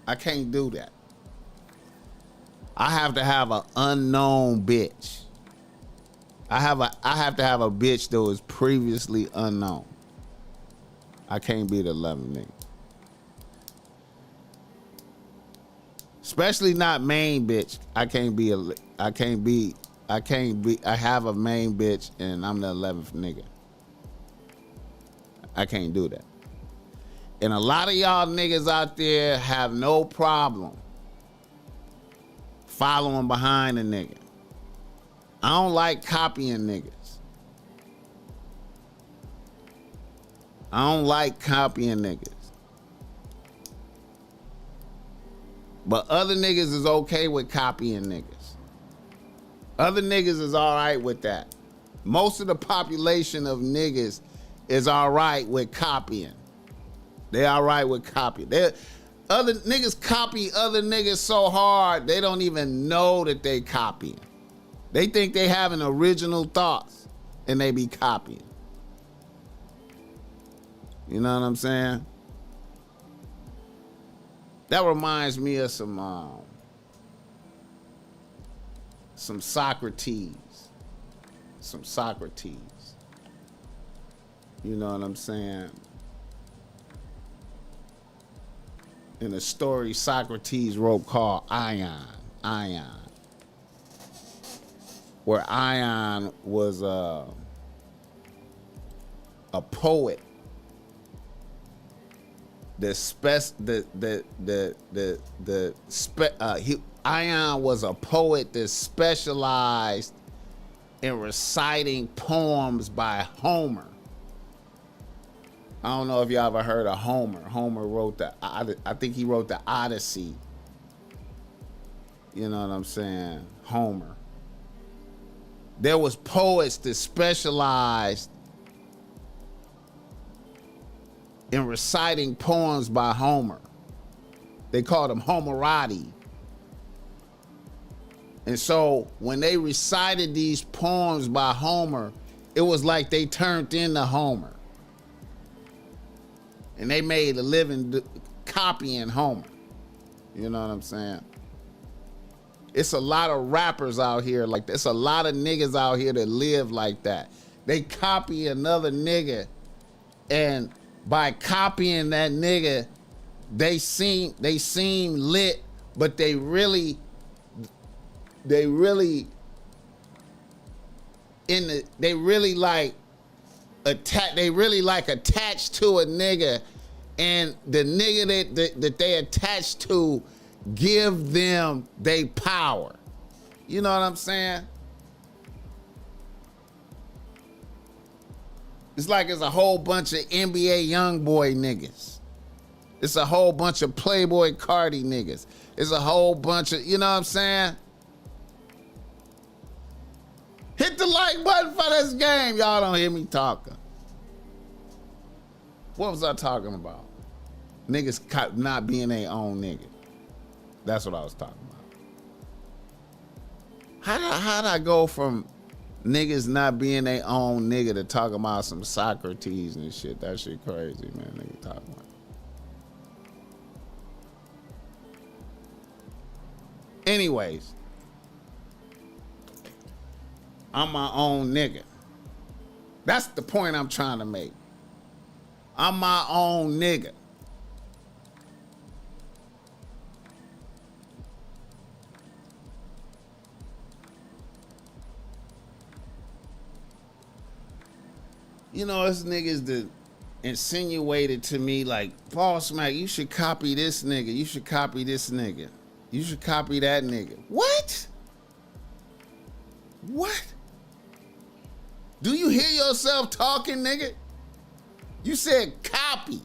I can't do that. I have to have an unknown bitch. I have to have a bitch that was previously unknown. I can't be the 11th nigga. Especially not main bitch. I have a main bitch and I'm the 11th nigga. I can't do that. And a lot of y'all niggas out there have no problem following behind a nigga. I don't like copying niggas. I don't like copying niggas. But other niggas is okay with copying niggas. Other niggas is all right with that. Most of the population of niggas is all right with copying. They all right with copying. Other niggas copy other niggas so hard, they don't even know that they copying. They think they having original thoughts and they be copying. You know what I'm saying? That reminds me of some Socrates. Some Socrates. You know what I'm saying? In a story Socrates wrote called Ion. Where Ion was a poet. Ion was a poet that specialized in reciting poems by Homer. I don't know if y'all ever heard of Homer. Homer wrote I think he wrote the Odyssey. You know what I'm saying? Homer. There was poets that specialized in reciting poems by Homer. They called them Homerati. And so when they recited these poems by Homer, it was like they turned into Homer. And they made a living copying Homer. You know what I'm saying? It's a lot of rappers out here like that. It's a lot of niggas out here that live like that. They copy another nigga, and by copying that nigga, they seem lit, but they really attached to a nigga, and the nigga that they attached to give them they power. You know what I'm saying? It's like it's a whole bunch of NBA YoungBoy niggas. It's a whole bunch of Playboy Cardi niggas. It's a whole bunch of, you know what I'm saying? Hit the like button for this game. Y'all don't hear me talking. What was I talking about? Niggas not being their own nigga. That's what I was talking about. How'd I go from niggas not being their own nigga to talking about some Socrates and shit? That shit crazy, man. Nigga talking about. Anyways, I'm my own nigga. That's the point I'm trying to make. I'm my own nigga. You know, it's niggas that insinuated to me like, BossMack, you should copy this nigga. You should copy this nigga. You should copy that nigga. What? What? Do you hear yourself talking, nigga? You said copy.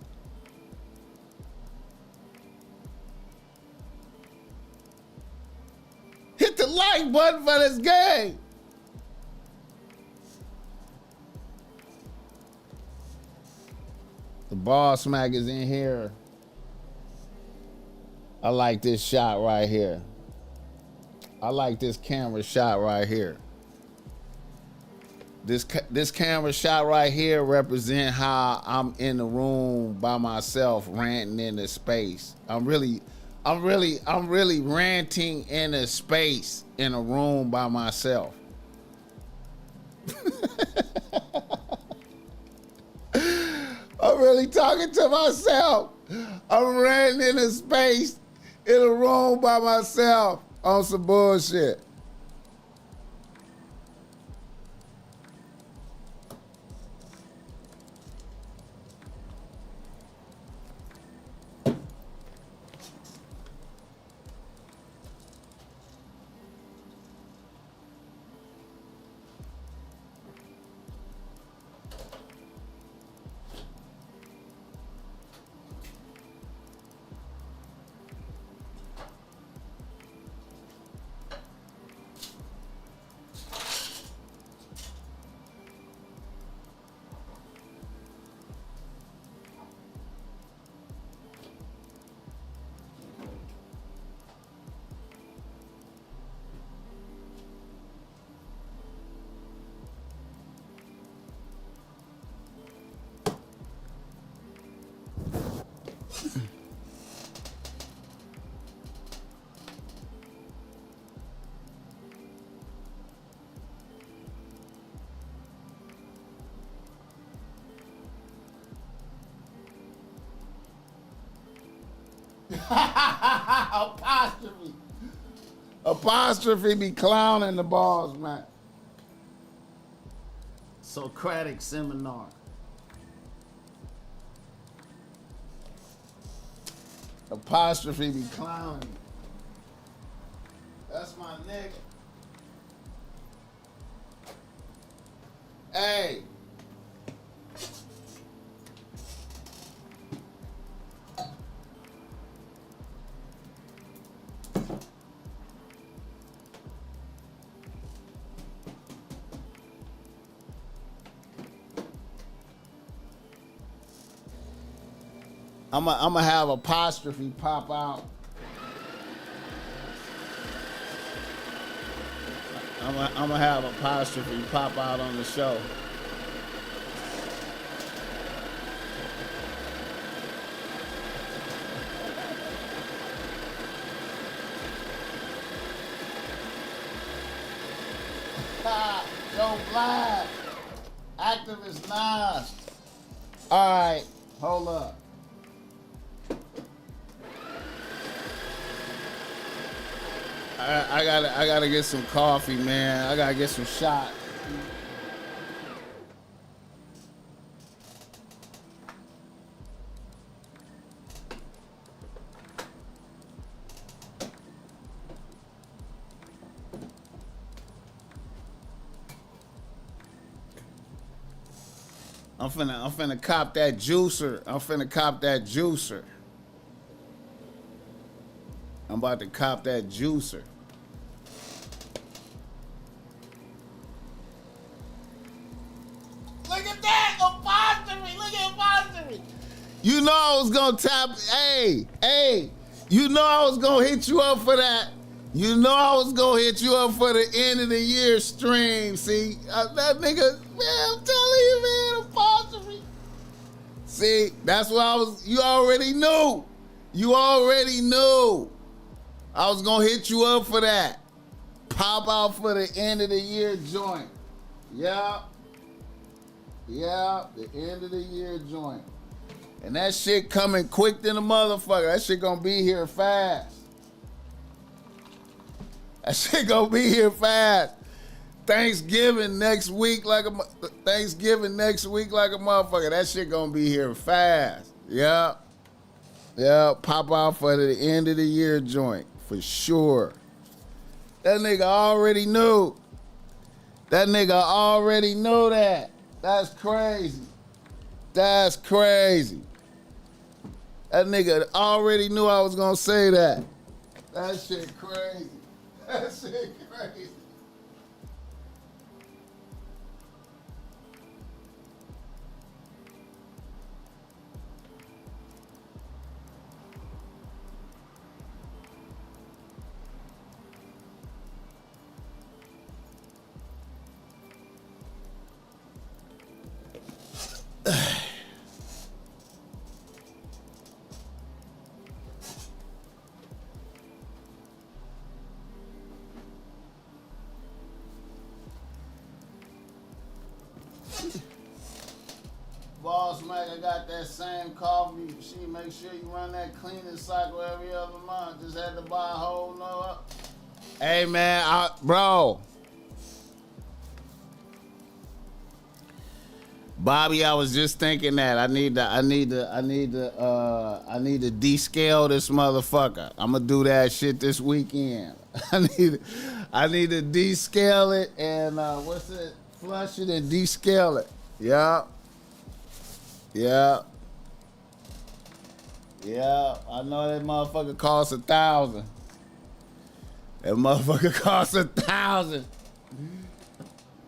Hit the like button for this game. The BossMack is in here. I like this shot right here. I like this camera shot right here. This camera shot right here represent how I'm in the room by myself ranting into space. I'm really ranting in a space in a room by myself. I'm really talking to myself. I'm ranting in a space in a room by myself on some bullshit. Apostrophe. Apostrophe be clowning the balls, man. Socratic seminar. Apostrophe be clowning. That's my nigga. Hey. I'm gonna have apostrophe pop out. I'm gonna have apostrophe pop out on the show. Joe Black, activist Nas. All right, hold up. I gotta get some coffee, man. I gotta get some shots. I'm finna cop that juicer. I'm about to cop that juicer. Look at that apostrophe. Look at apostrophe. You know I was gonna tap. Hey. You know I was gonna hit you up for that. You know I was gonna hit you up for the end of the year stream. See that nigga, man. I'm telling you, man. Apostrophe. See, that's what I was. You already knew. I was gonna hit you up for that. Pop out for the end of the year joint. Yeah, the end of the year joint. And that shit coming quick than a motherfucker. That shit gonna be here fast. Thanksgiving next week like a motherfucker. That shit gonna be here fast. Yeah, pop out for the end of the year joint. For sure. That nigga already knew. That. That's crazy. That nigga already knew I was gonna say that. That shit crazy. BossMack, I got that same coffee. She make sure you run that cleaning cycle every other month. Just had to buy a whole nother. Hey man, bro. Bobby, I was just thinking that I need to descale this motherfucker. I'm gonna do that shit this weekend. I need to descale it and flush it and descale it. Yeah. I know that motherfucker costs $1,000. That motherfucker costs $1,000.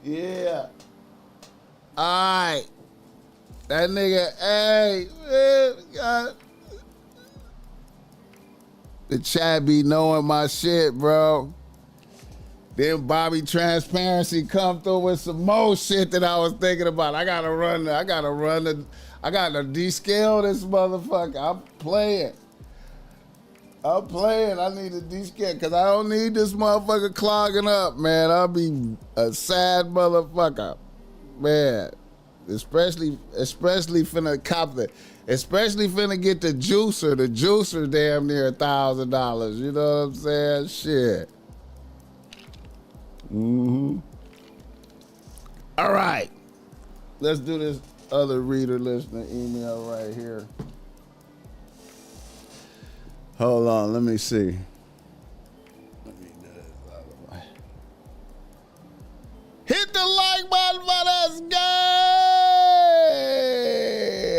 Yeah. Alright. That nigga, hey, man, God. The chat be knowing my shit, bro. Then Bobby Transparency come through with some more shit that I was thinking about. I gotta descale this motherfucker. I'm playing. I need to descale because I don't need this motherfucker clogging up, man. I'll be a sad motherfucker. Man, especially finna cop the, especially finna get the juicer. The juicer damn near $1,000. You know what I'm saying? Shit. All right, let's do this other reader listener email right here. Hold on, let me see. Hit the like button for this game.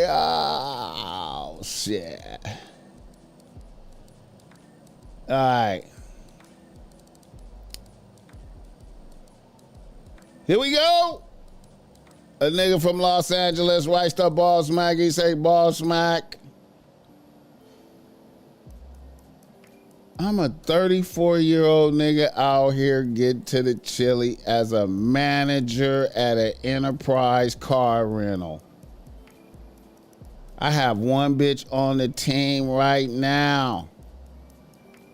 Oh, shit. All right. Here we go. A nigga from Los Angeles writes to BossMack. He say, BossMack, I'm a 34-year-old nigga out here getting to the chili as a manager at an enterprise car rental. I have one bitch on the team right now.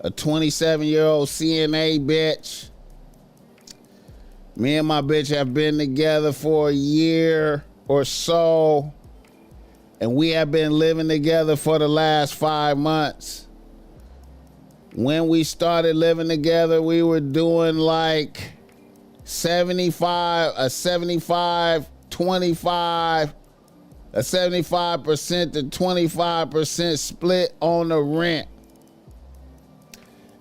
A 27-year-old CNA bitch. Me and my bitch have been together for a year or so, and we have been living together for the last 5 months. When we started living together, we were doing like 75, a 75, 25, a 75% to 25% split on the rent.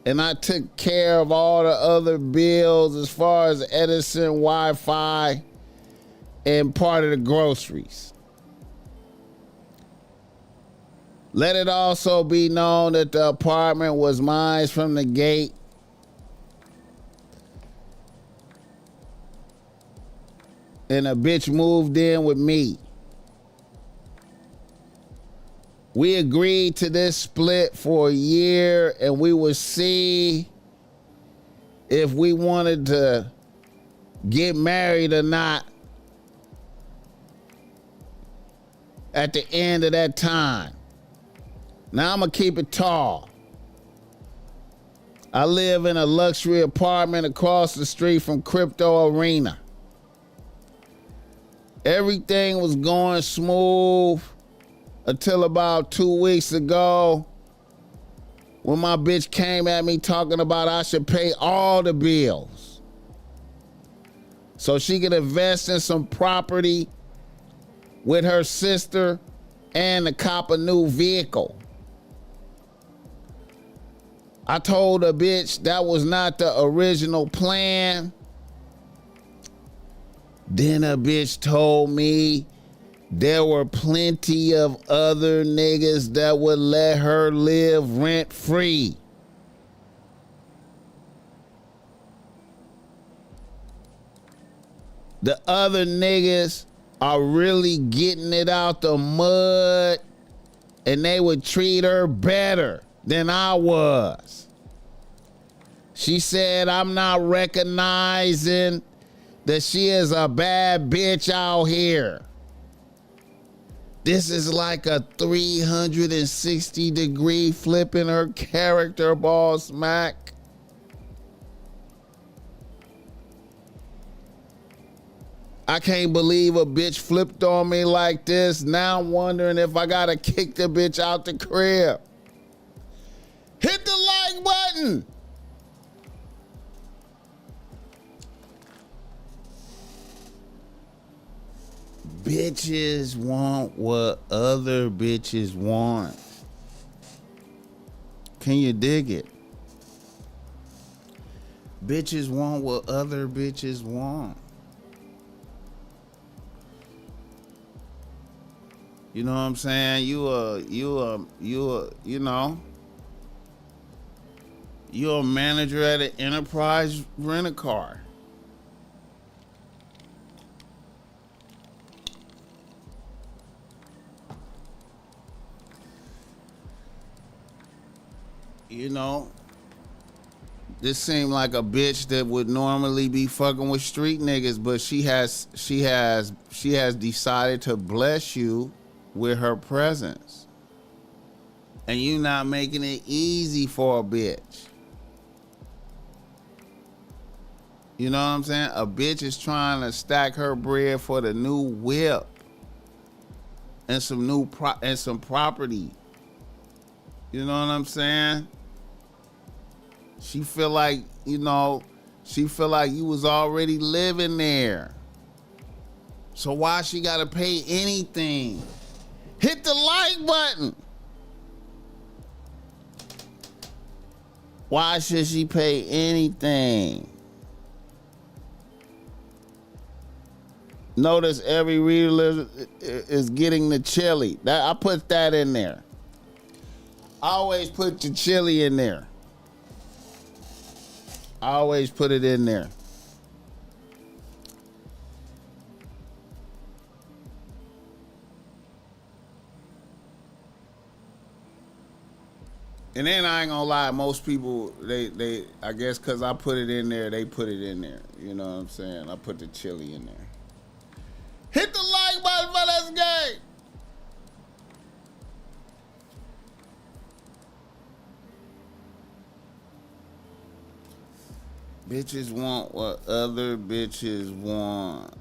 And I took care of all the other bills as far as Edison, Wi-Fi, and part of the groceries. Let it also be known that the apartment was mine from the gate. And a bitch moved in with me. We agreed to this split for a year, and we would see if we wanted to get married or not at the end of that time. Now I'm gonna keep it tall. I live in a luxury apartment across the street from Crypto Arena. Everything was going smooth until about 2 weeks ago when my bitch came at me talking about I should pay all the bills so she could invest in some property with her sister and to cop a new vehicle. I told the bitch that was not the original plan. Then a bitch told me there were plenty of other niggas that would let her live rent free. The other niggas are really getting it out the mud, and they would treat her better than I was. She said I'm not recognizing that she is a bad bitch out here. This is like a 360-degree flip in her character, BossMack. I can't believe a bitch flipped on me like this. Now I'm wondering if I gotta kick the bitch out the crib. Hit the like button. Bitches want what other bitches want. Can you dig it? Bitches want what other bitches want. You know what I'm saying? You're a manager at an enterprise rent-a-car. You know, this seemed like a bitch that would normally be fucking with street niggas, but she has decided to bless you with her presence. And you not making it easy for a bitch. You know what I'm saying? A bitch is trying to stack her bread for the new whip and some some property. You know what I'm saying? She feel like you was already living there. So why she gotta pay anything? Hit the like button. Why should she pay anything? Notice every reader is getting the chili. I put that in there. I always put the chili in there. I always put it in there. And then I ain't gonna lie, most people, they I guess cause I put it in there, they put it in there. You know what I'm saying? I put the chili in there. Hit the like button for this game. Bitches want what other bitches want.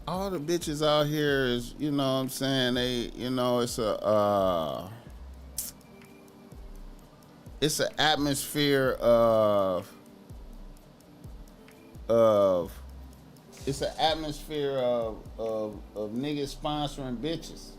All the bitches out here is, you know what I'm saying, it's an atmosphere of niggas sponsoring bitches.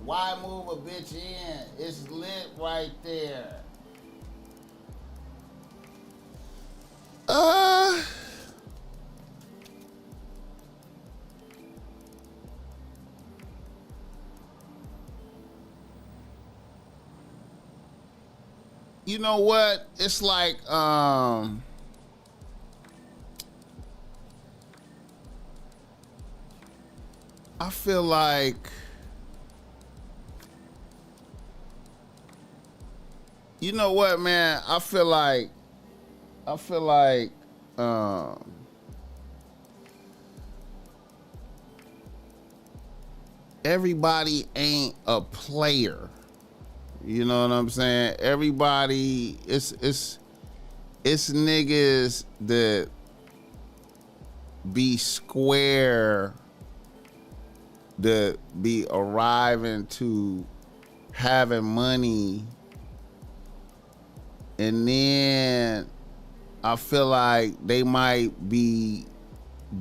Why move a bitch in? It's lit right there. You know what? It's like, I feel like you know what, man? I feel like everybody ain't a player. You know what I'm saying? Everybody, it's niggas that be square, that be arriving to having money. And then I feel like they might be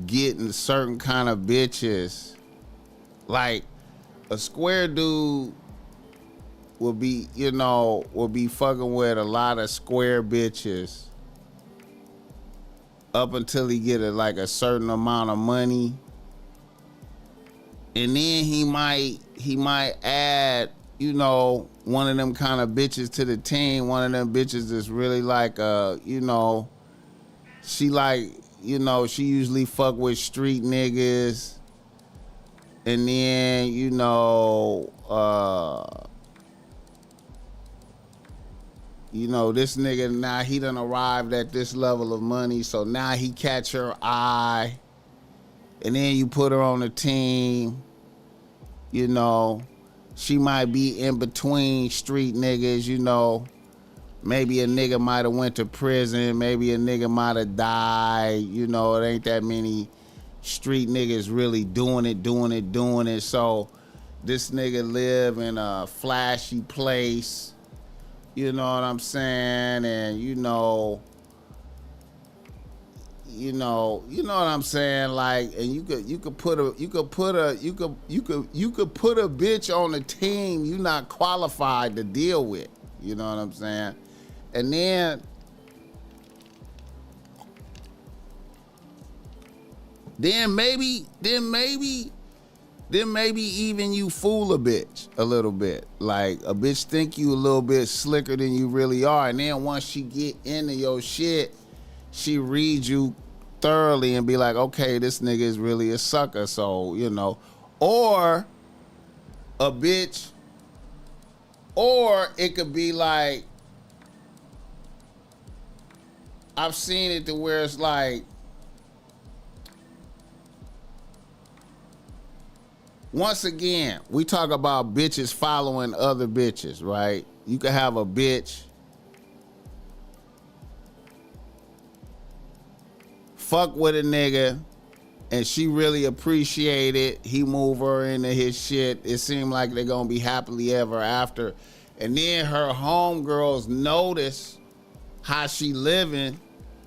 getting certain kind of bitches. Like a square dude will be fucking with a lot of square bitches up until he get a certain amount of money. And then he might add, one of them kind of bitches to the team. One of them bitches that's really she usually fuck with street niggas. And then, You know, this nigga now he done arrived at this level of money, so now he catch her eye, and then you put her on the team. You know, she might be in between street niggas. You know, maybe a nigga might have went to prison, maybe a nigga might have died. You know, it ain't that many street niggas really doing it. So this nigga live in a flashy place. You know what I'm saying? And you know what I'm saying? Like, and you could put a bitch on a team you not qualified to deal with. You know what I'm saying? And then maybe even you fool a bitch a little bit. Like, a bitch think you a little bit slicker than you really are. And then once she get into your shit, she reads you thoroughly and be like, okay, this nigga is really a sucker. So, you know, or a bitch, or it could be like, I've seen it to where it's like, once again, we talk about bitches following other bitches, right? You could have a bitch fuck with a nigga and she really appreciate it. He move her into his shit. It seemed like they're gonna be happily ever after. And then her homegirls notice how she living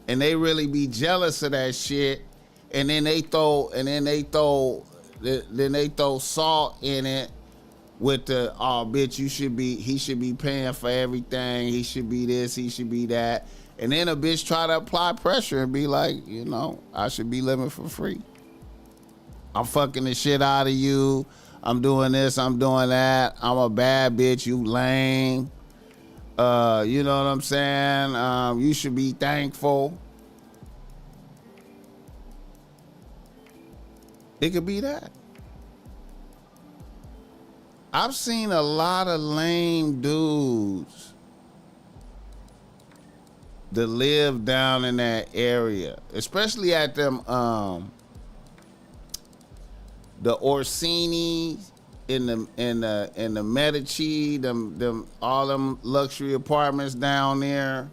and they really be jealous of that shit. And then they throw salt in it with the, oh bitch, he should be paying for everything. He should be this, he should be that. And then a bitch try to apply pressure and be like, you know, I should be living for free. I'm fucking the shit out of you. I'm doing this, I'm doing that. I'm a bad bitch, you lame. You know what I'm saying? You should be thankful. It could be that. I've seen a lot of lame dudes that live down in that area, especially at them the Orsini in the Medici, them all them luxury apartments down there.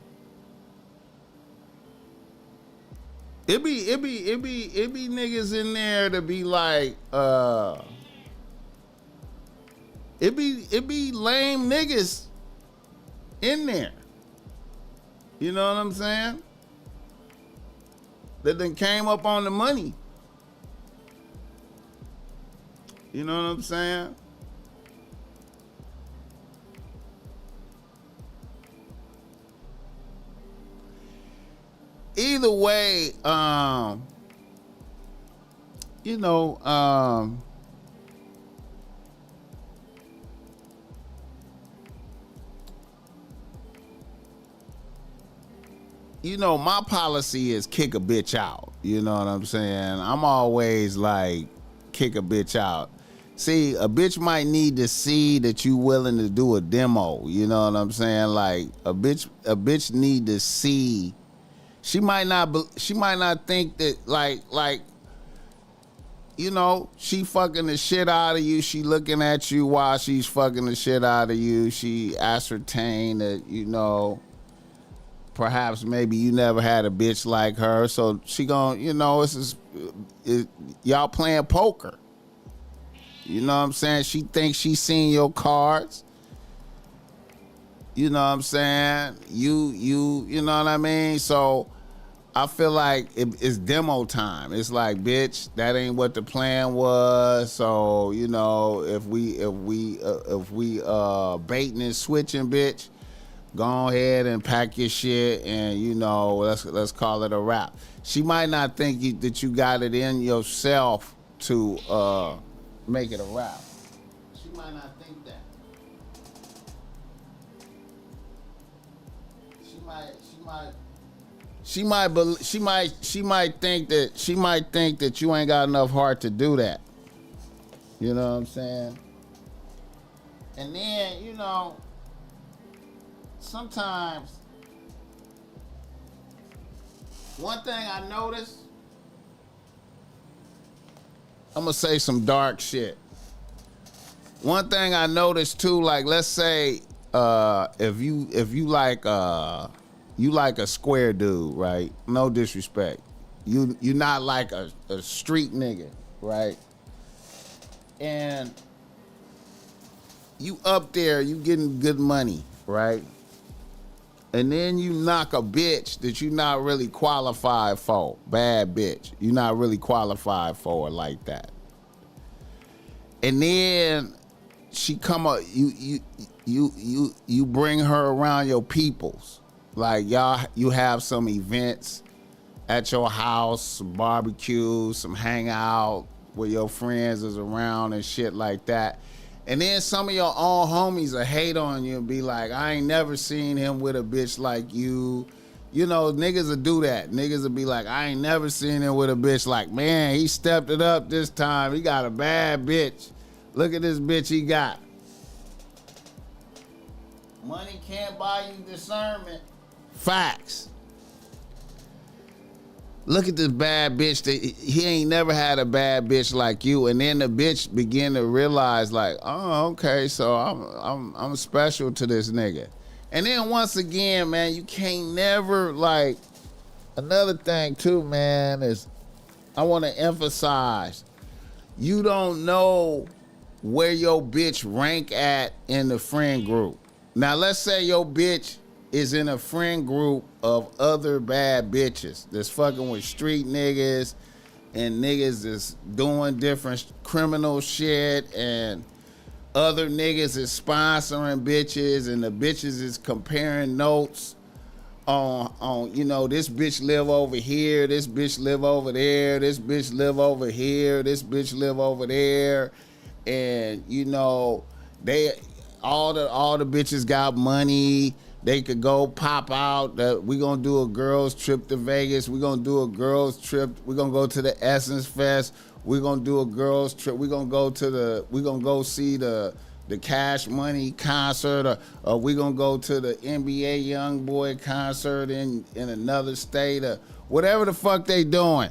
It be niggas in there to be like it be lame niggas in there. You know what I'm saying? That done came up on the money. You know what I'm saying? Either way, you know, you know, my policy is kick a bitch out. You know what I'm saying? I'm always like, kick a bitch out. See, a bitch might need to see that you willing to do a demo. You know what I'm saying? Like, a bitch need to see. She might not think that like, you know, she fucking the shit out of you. She looking at you while she's fucking the shit out of you. She ascertained that, you know, perhaps maybe you never had a bitch like her. So she gon', you know, y'all playing poker. You know what I'm saying? She thinks she seen your cards. You know what I'm saying? You know what I mean? So I feel like it's demo time. It's like, bitch, that ain't what the plan was. So, you know, if we baiting and switching, bitch, go ahead and pack your shit and, you know, let's call it a wrap. She might not think that you got it in yourself to make it a wrap. She might not think that. She might think that you ain't got enough heart to do that. You know what I'm saying? And then, you know, sometimes one thing I noticed, I'm gonna say some dark shit. One thing I noticed too, like let's say if you like a square dude, right? No disrespect. You're not like a street nigga, right? And you up there, you getting good money, right? And then you knock a bitch that you not really qualified for, bad bitch. You not really qualified for her like that. And then she come up, you bring her around your peoples. Like you have some events at your house, some barbecue, some hangout where your friends is around and shit like that. And then some of your own homies will hate on you and be like, I ain't never seen him with a bitch like you. You know, niggas will do that. Niggas will be like, I ain't never seen him with a bitch like, man, he stepped it up this time. He got a bad bitch. Look at this bitch he got. Money can't buy you discernment. Facts. Look at this bad bitch that he ain't never had a bad bitch like you, and then the bitch begin to realize like, oh, okay, so I'm special to this nigga. And then once again, man, you can't never like. Another thing too, man, is I want to emphasize, you don't know where your bitch rank at in the friend group. Now let's say your bitch is in a friend group of other bad bitches that's fucking with street niggas and niggas that's doing different criminal shit, and other niggas is sponsoring bitches, and the bitches is comparing notes on you know, this bitch live over here, this bitch live over there, this bitch live over here, this bitch live over there, and you know, they all the bitches got money. They could go pop out. We gonna do a girls trip to Vegas. We gonna do a girls trip. We gonna go to the Essence Fest. We gonna do a girls trip. We gonna go see the Cash Money concert, or we gonna go to the NBA YoungBoy concert in another state, or whatever the fuck they doing.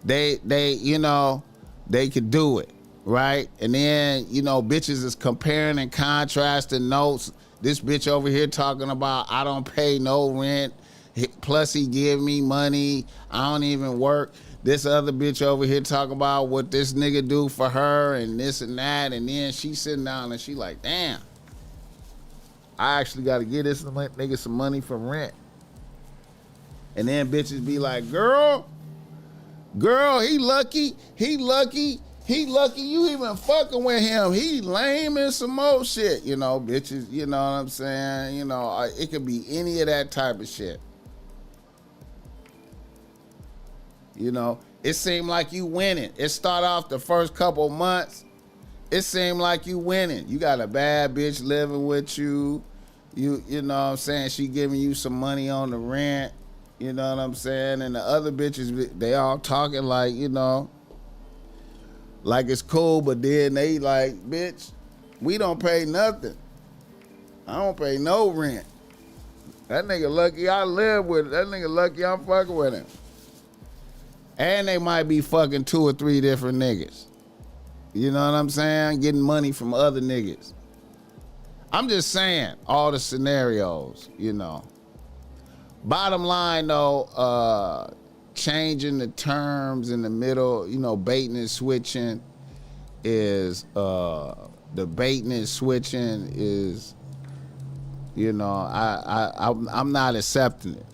They you know, they could do it, right? And then, you know, bitches is comparing and contrasting notes. This bitch over here talking about, I don't pay no rent, plus he give me money, I don't even work. This other bitch over here talking about what this nigga do for her and this and that, and then she sitting down and she like, damn, I actually got to get this nigga some money for rent. And then bitches be like, girl, he lucky you even fucking with him. He lame and some more shit. You know, bitches, you know what I'm saying? You know, it could be any of that type of shit. You know, it seemed like you winning. It start off the first couple months, it seemed like you winning. You got a bad bitch living with you. You know what I'm saying? She giving you some money on the rent. You know what I'm saying? And the other bitches, they all talking like, you know, like it's cool, but then they like, bitch, we don't pay nothing. I don't pay no rent. That nigga lucky I live with it. That nigga lucky I'm fucking with him. And they might be fucking 2 or 3 different niggas. You know what I'm saying? Getting money from other niggas. I'm just saying, all the scenarios, you know. Bottom line though, changing the terms in the middle, you know, baiting and switching is, the baiting and switching is, you know, I'm not accepting it.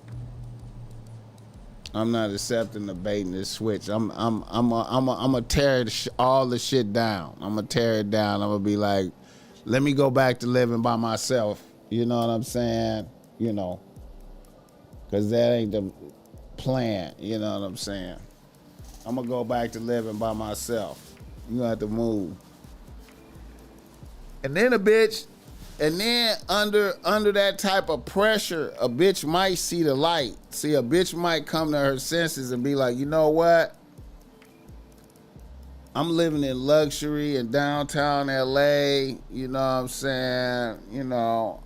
I'm not accepting the baiting and switch. I'm gonna tear all the shit down. I'm gonna tear it down. I'm gonna be like, let me go back to living by myself. You know what I'm saying? You know, cause that ain't the plan. You know what I'm saying? I'm gonna go back to living by myself. You gonna have to move. And then under that type of pressure, a bitch might see the light. See, a bitch might come to her senses and be like, you know what? I'm living in luxury in downtown LA. You know what I'm saying? You know,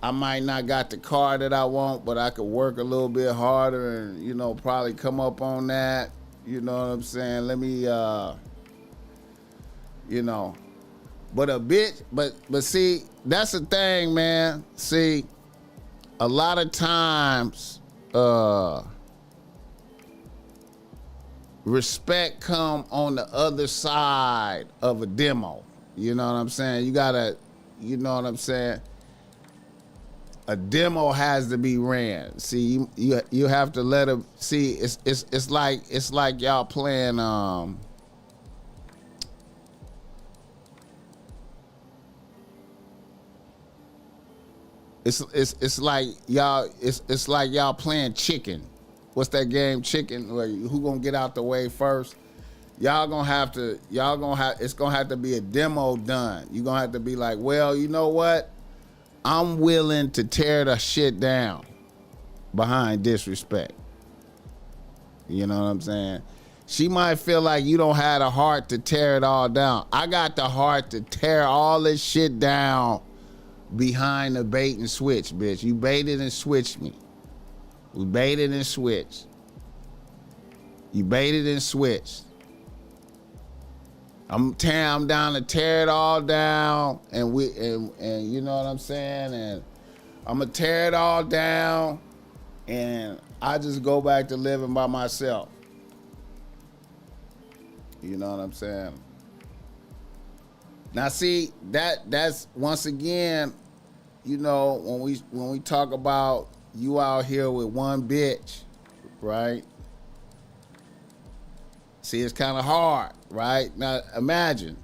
I might not got the car that I want, but I could work a little bit harder and, you know, probably come up on that. You know what I'm saying? Let me, you know. But a bitch, but see, that's the thing, man. See, a lot of times, respect come on the other side of a demo. You know what I'm saying? You gotta, you know what I'm saying? A demo has to be ran. See, you have to let them see. It's like y'all playing It's like y'all playing chicken. What's that game, chicken? Where who gonna get out the way first? It's gonna have to be a demo done. You're gonna have to be like, well, you know what? I'm willing to tear the shit down behind disrespect. You know what I'm saying? She might feel like you don't have the heart to tear it all down. I got the heart to tear all this shit down behind the bait and switch, bitch. You baited and switched me. We baited and switched. You baited and switched. I'm down to tear it all down, and you know what I'm saying? And I'm gonna tear it all down, and I just go back to living by myself. You know what I'm saying? Now see, that's once again, you know, when we talk about you out here with one bitch, right? See, it's kind of hard, right? Now imagine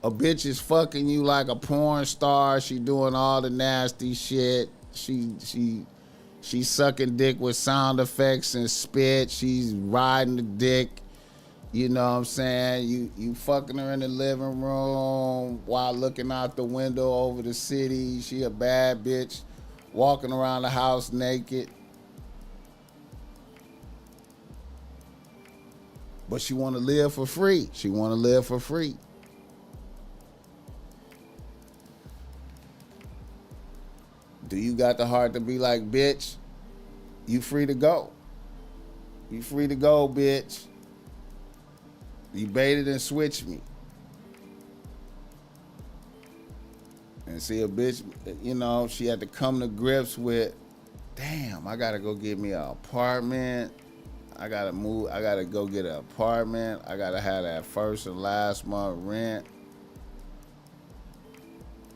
a bitch is fucking you like a porn star. She doing all the nasty shit. She's sucking dick with sound effects and spit. She's riding the dick. You know what I'm saying? You fucking her in the living room while looking out the window over the city. She a bad bitch walking around the house naked. But she want to live for free. She want to live for free. Do you got the heart to be like, bitch, you free to go. You free to go, bitch. You baited and switched me. And see, a bitch, you know, she had to come to grips with, damn, I gotta go get me an apartment. I gotta move, I gotta go get an apartment. I gotta have that first and last month rent.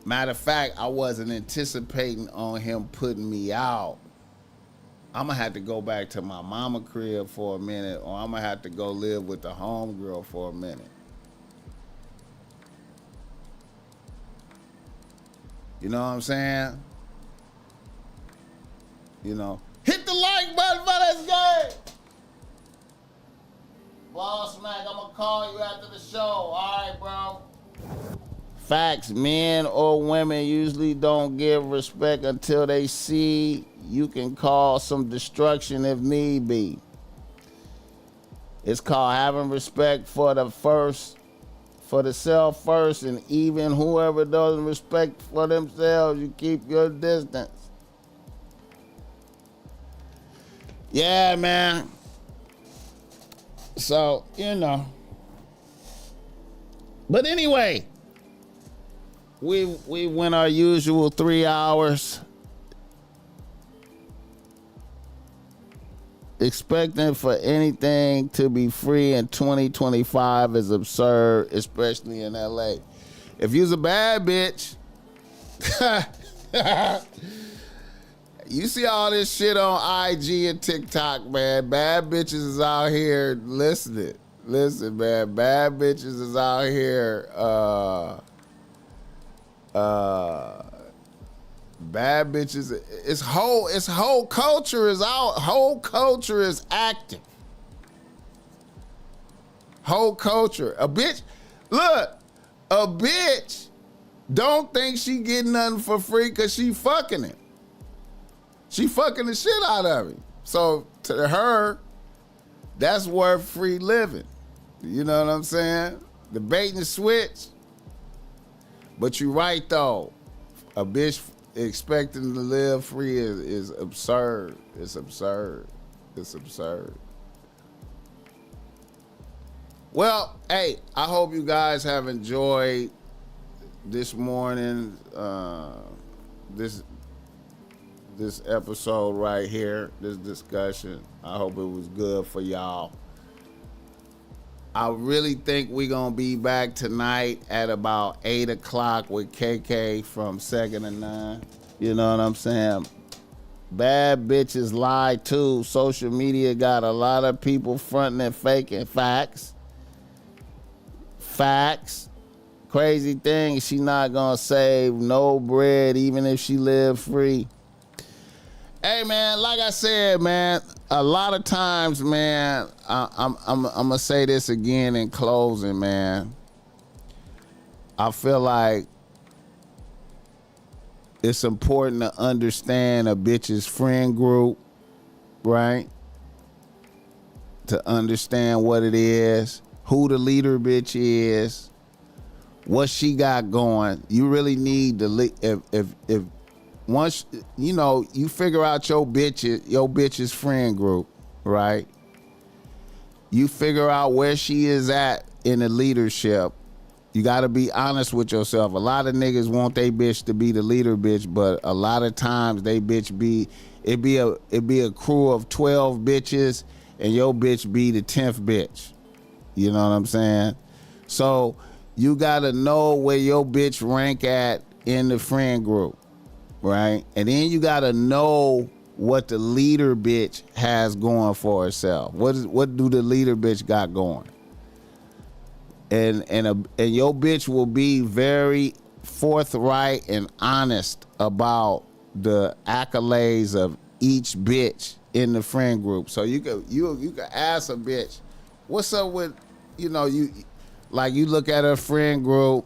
Matter of fact, I wasn't anticipating on him putting me out. I'm gonna have to go back to my mama crib for a minute, or I'm gonna have to go live with the homegirl for a minute. You know what I'm saying? You know, hit the like button for this game. BossMack, I'm gonna call you after the show. All right, bro. Facts, men or women usually don't give respect until they see you can cause some destruction if need be. It's called having respect for the self first, and even whoever doesn't respect for themselves, you keep your distance. Yeah, man. So, you know. But anyway, we went our usual 3 hours. Expecting for anything to be free in 2025 is absurd, especially in LA. If you's a bad bitch, you see all this shit on IG and TikTok, man. Bad bitches is out here listening. Listen, man, bad bitches is out here bad bitches, it's whole culture is out. Whole culture is active. Whole culture. A bitch, look, a bitch don't think she getting nothing for free because she fucking it. She fucking the shit out of it. So to her, that's worth free living. You know what I'm saying? The bait and switch. But you right though. A bitch, expecting to live free is absurd. It's absurd. It's absurd. Well, hey, I hope you guys have enjoyed this morning, this episode right here, this discussion. I hope it was good for y'all. I really think we're going to be back tonight at about 8 o'clock with KK from 2nd to 9. You know what I'm saying? Bad bitches lie too. Social media got a lot of people fronting and faking. Facts. Crazy thing, she not going to save no bread even if she live free. Hey, man, like I said, man, a lot of times, man, I'm going to say this again in closing, man. I feel like it's important to understand a bitch's friend group, right? To understand what it is, who the leader bitch is, what she got going. You really need to, if once, you know, you figure out your bitch's friend group, right? You figure out where she is at in the leadership. You got to be honest with yourself. A lot of niggas want they bitch to be the leader bitch, but a lot of times they bitch it be a crew of 12 bitches and your bitch be the 10th bitch. You know what I'm saying? So you got to know where your bitch rank at in the friend group. Right? And then you gotta know what the leader bitch has going for herself. What do the leader bitch got going? And your bitch will be very forthright and honest about the accolades of each bitch in the friend group. So you could ask a bitch, what's up with, you know, you look at her friend group,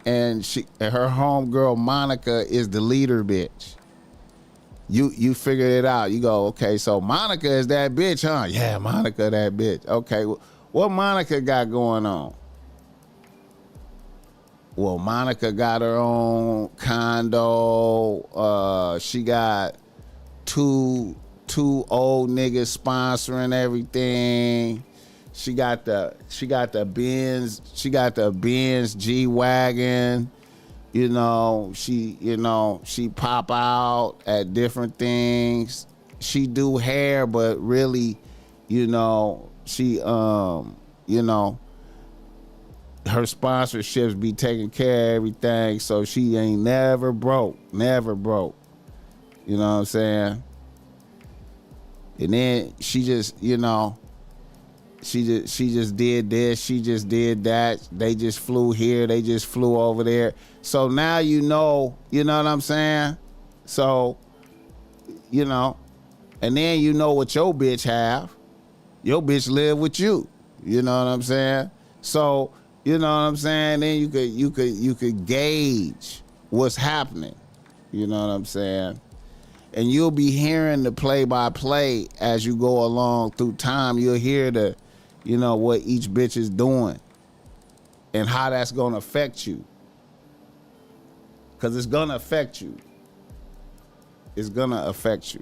and her homegirl Monica is the leader bitch. You figured it out. You go, okay, so Monica is that bitch, huh? Yeah, Monica that bitch. Okay, what Monica got going on? Well, Monica got her own condo. She got two old niggas sponsoring everything. She got the Benz G-Wagon. You know, she pop out at different things. She do hair, but really, you know, she her sponsorships be taking care of everything, so she ain't never broke. You know what I'm saying? And then she just, you know, she just did this, she just did that. They just flew here, they just flew over there. So now you know what I'm saying? So, you know, and then you know what your bitch have. Your bitch live with you. You know what I'm saying? So, you know what I'm saying? Then you could gauge what's happening. You know what I'm saying? And you'll be hearing the play-by-play as you go along through time. You'll hear the, you know, what each bitch is doing and how that's going to affect you. Because it's going to affect you. It's going to affect you.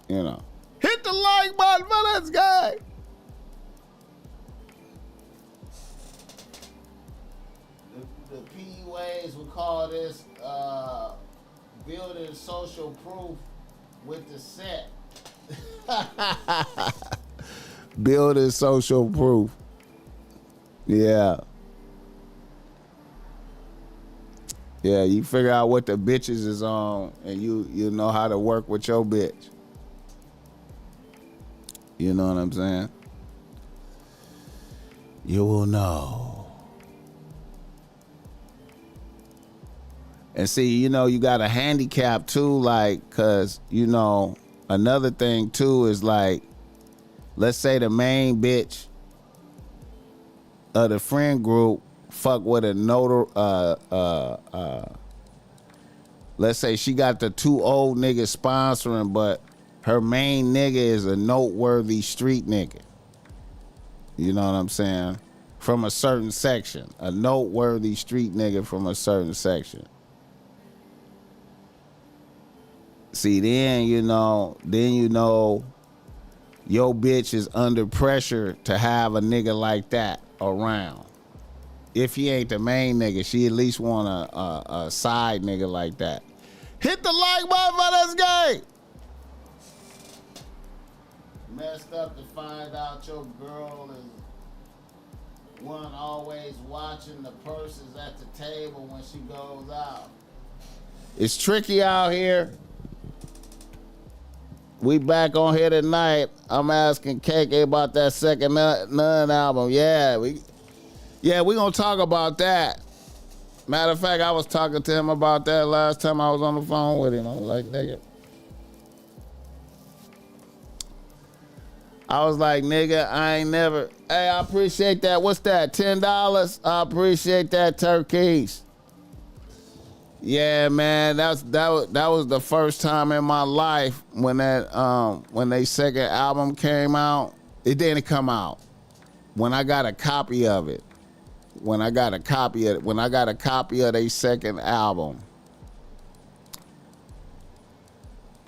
You know. Hit the like button for this guy. The PUAs would call this building social proof with the set. Building social proof. Yeah. Yeah, you figure out what the bitches is on and you know how to work with your bitch. You know what I'm saying? You will know. And see, you know, you got a handicap too, like, cause, you know, another thing too is like, let's say the main bitch of the friend group fuck with a let's say she got the two old niggas sponsoring, but her main nigga is a noteworthy street nigga. You know what I'm saying? From a certain section. A noteworthy street nigga from a certain section. See, then you know your bitch is under pressure to have a nigga like that around. If he ain't the main nigga, she at least want a side nigga like that. Hit the like button for this game. Messed up to find out your girl is one always watching the purses at the table when she goes out. It's tricky out here. We back on here tonight. I'm asking KK about that second None album. Yeah, we gonna talk about that. Matter of fact, I was talking to him about that last time I was on the phone with him. I was like, nigga. I ain't never. Hey, I appreciate that. What's that? $10? I appreciate that, turkeys. Yeah, man, that was the first time in my life when they second album came out. It didn't come out. When I got a copy of it. When I got a copy of their second album,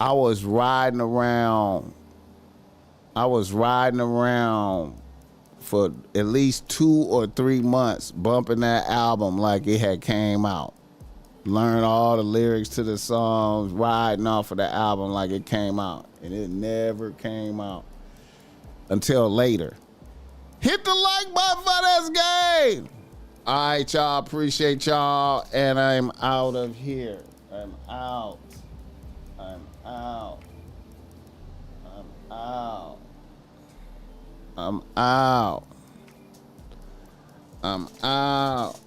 I was riding around for at least 2 or 3 months bumping that album like it had came out. Learn all the lyrics to the songs, riding off of the album like it came out. And it never came out until later. Hit the like button for this game. All right, y'all. Appreciate y'all. And I'm out of here. I'm out. I'm out. I'm out. I'm out. I'm out.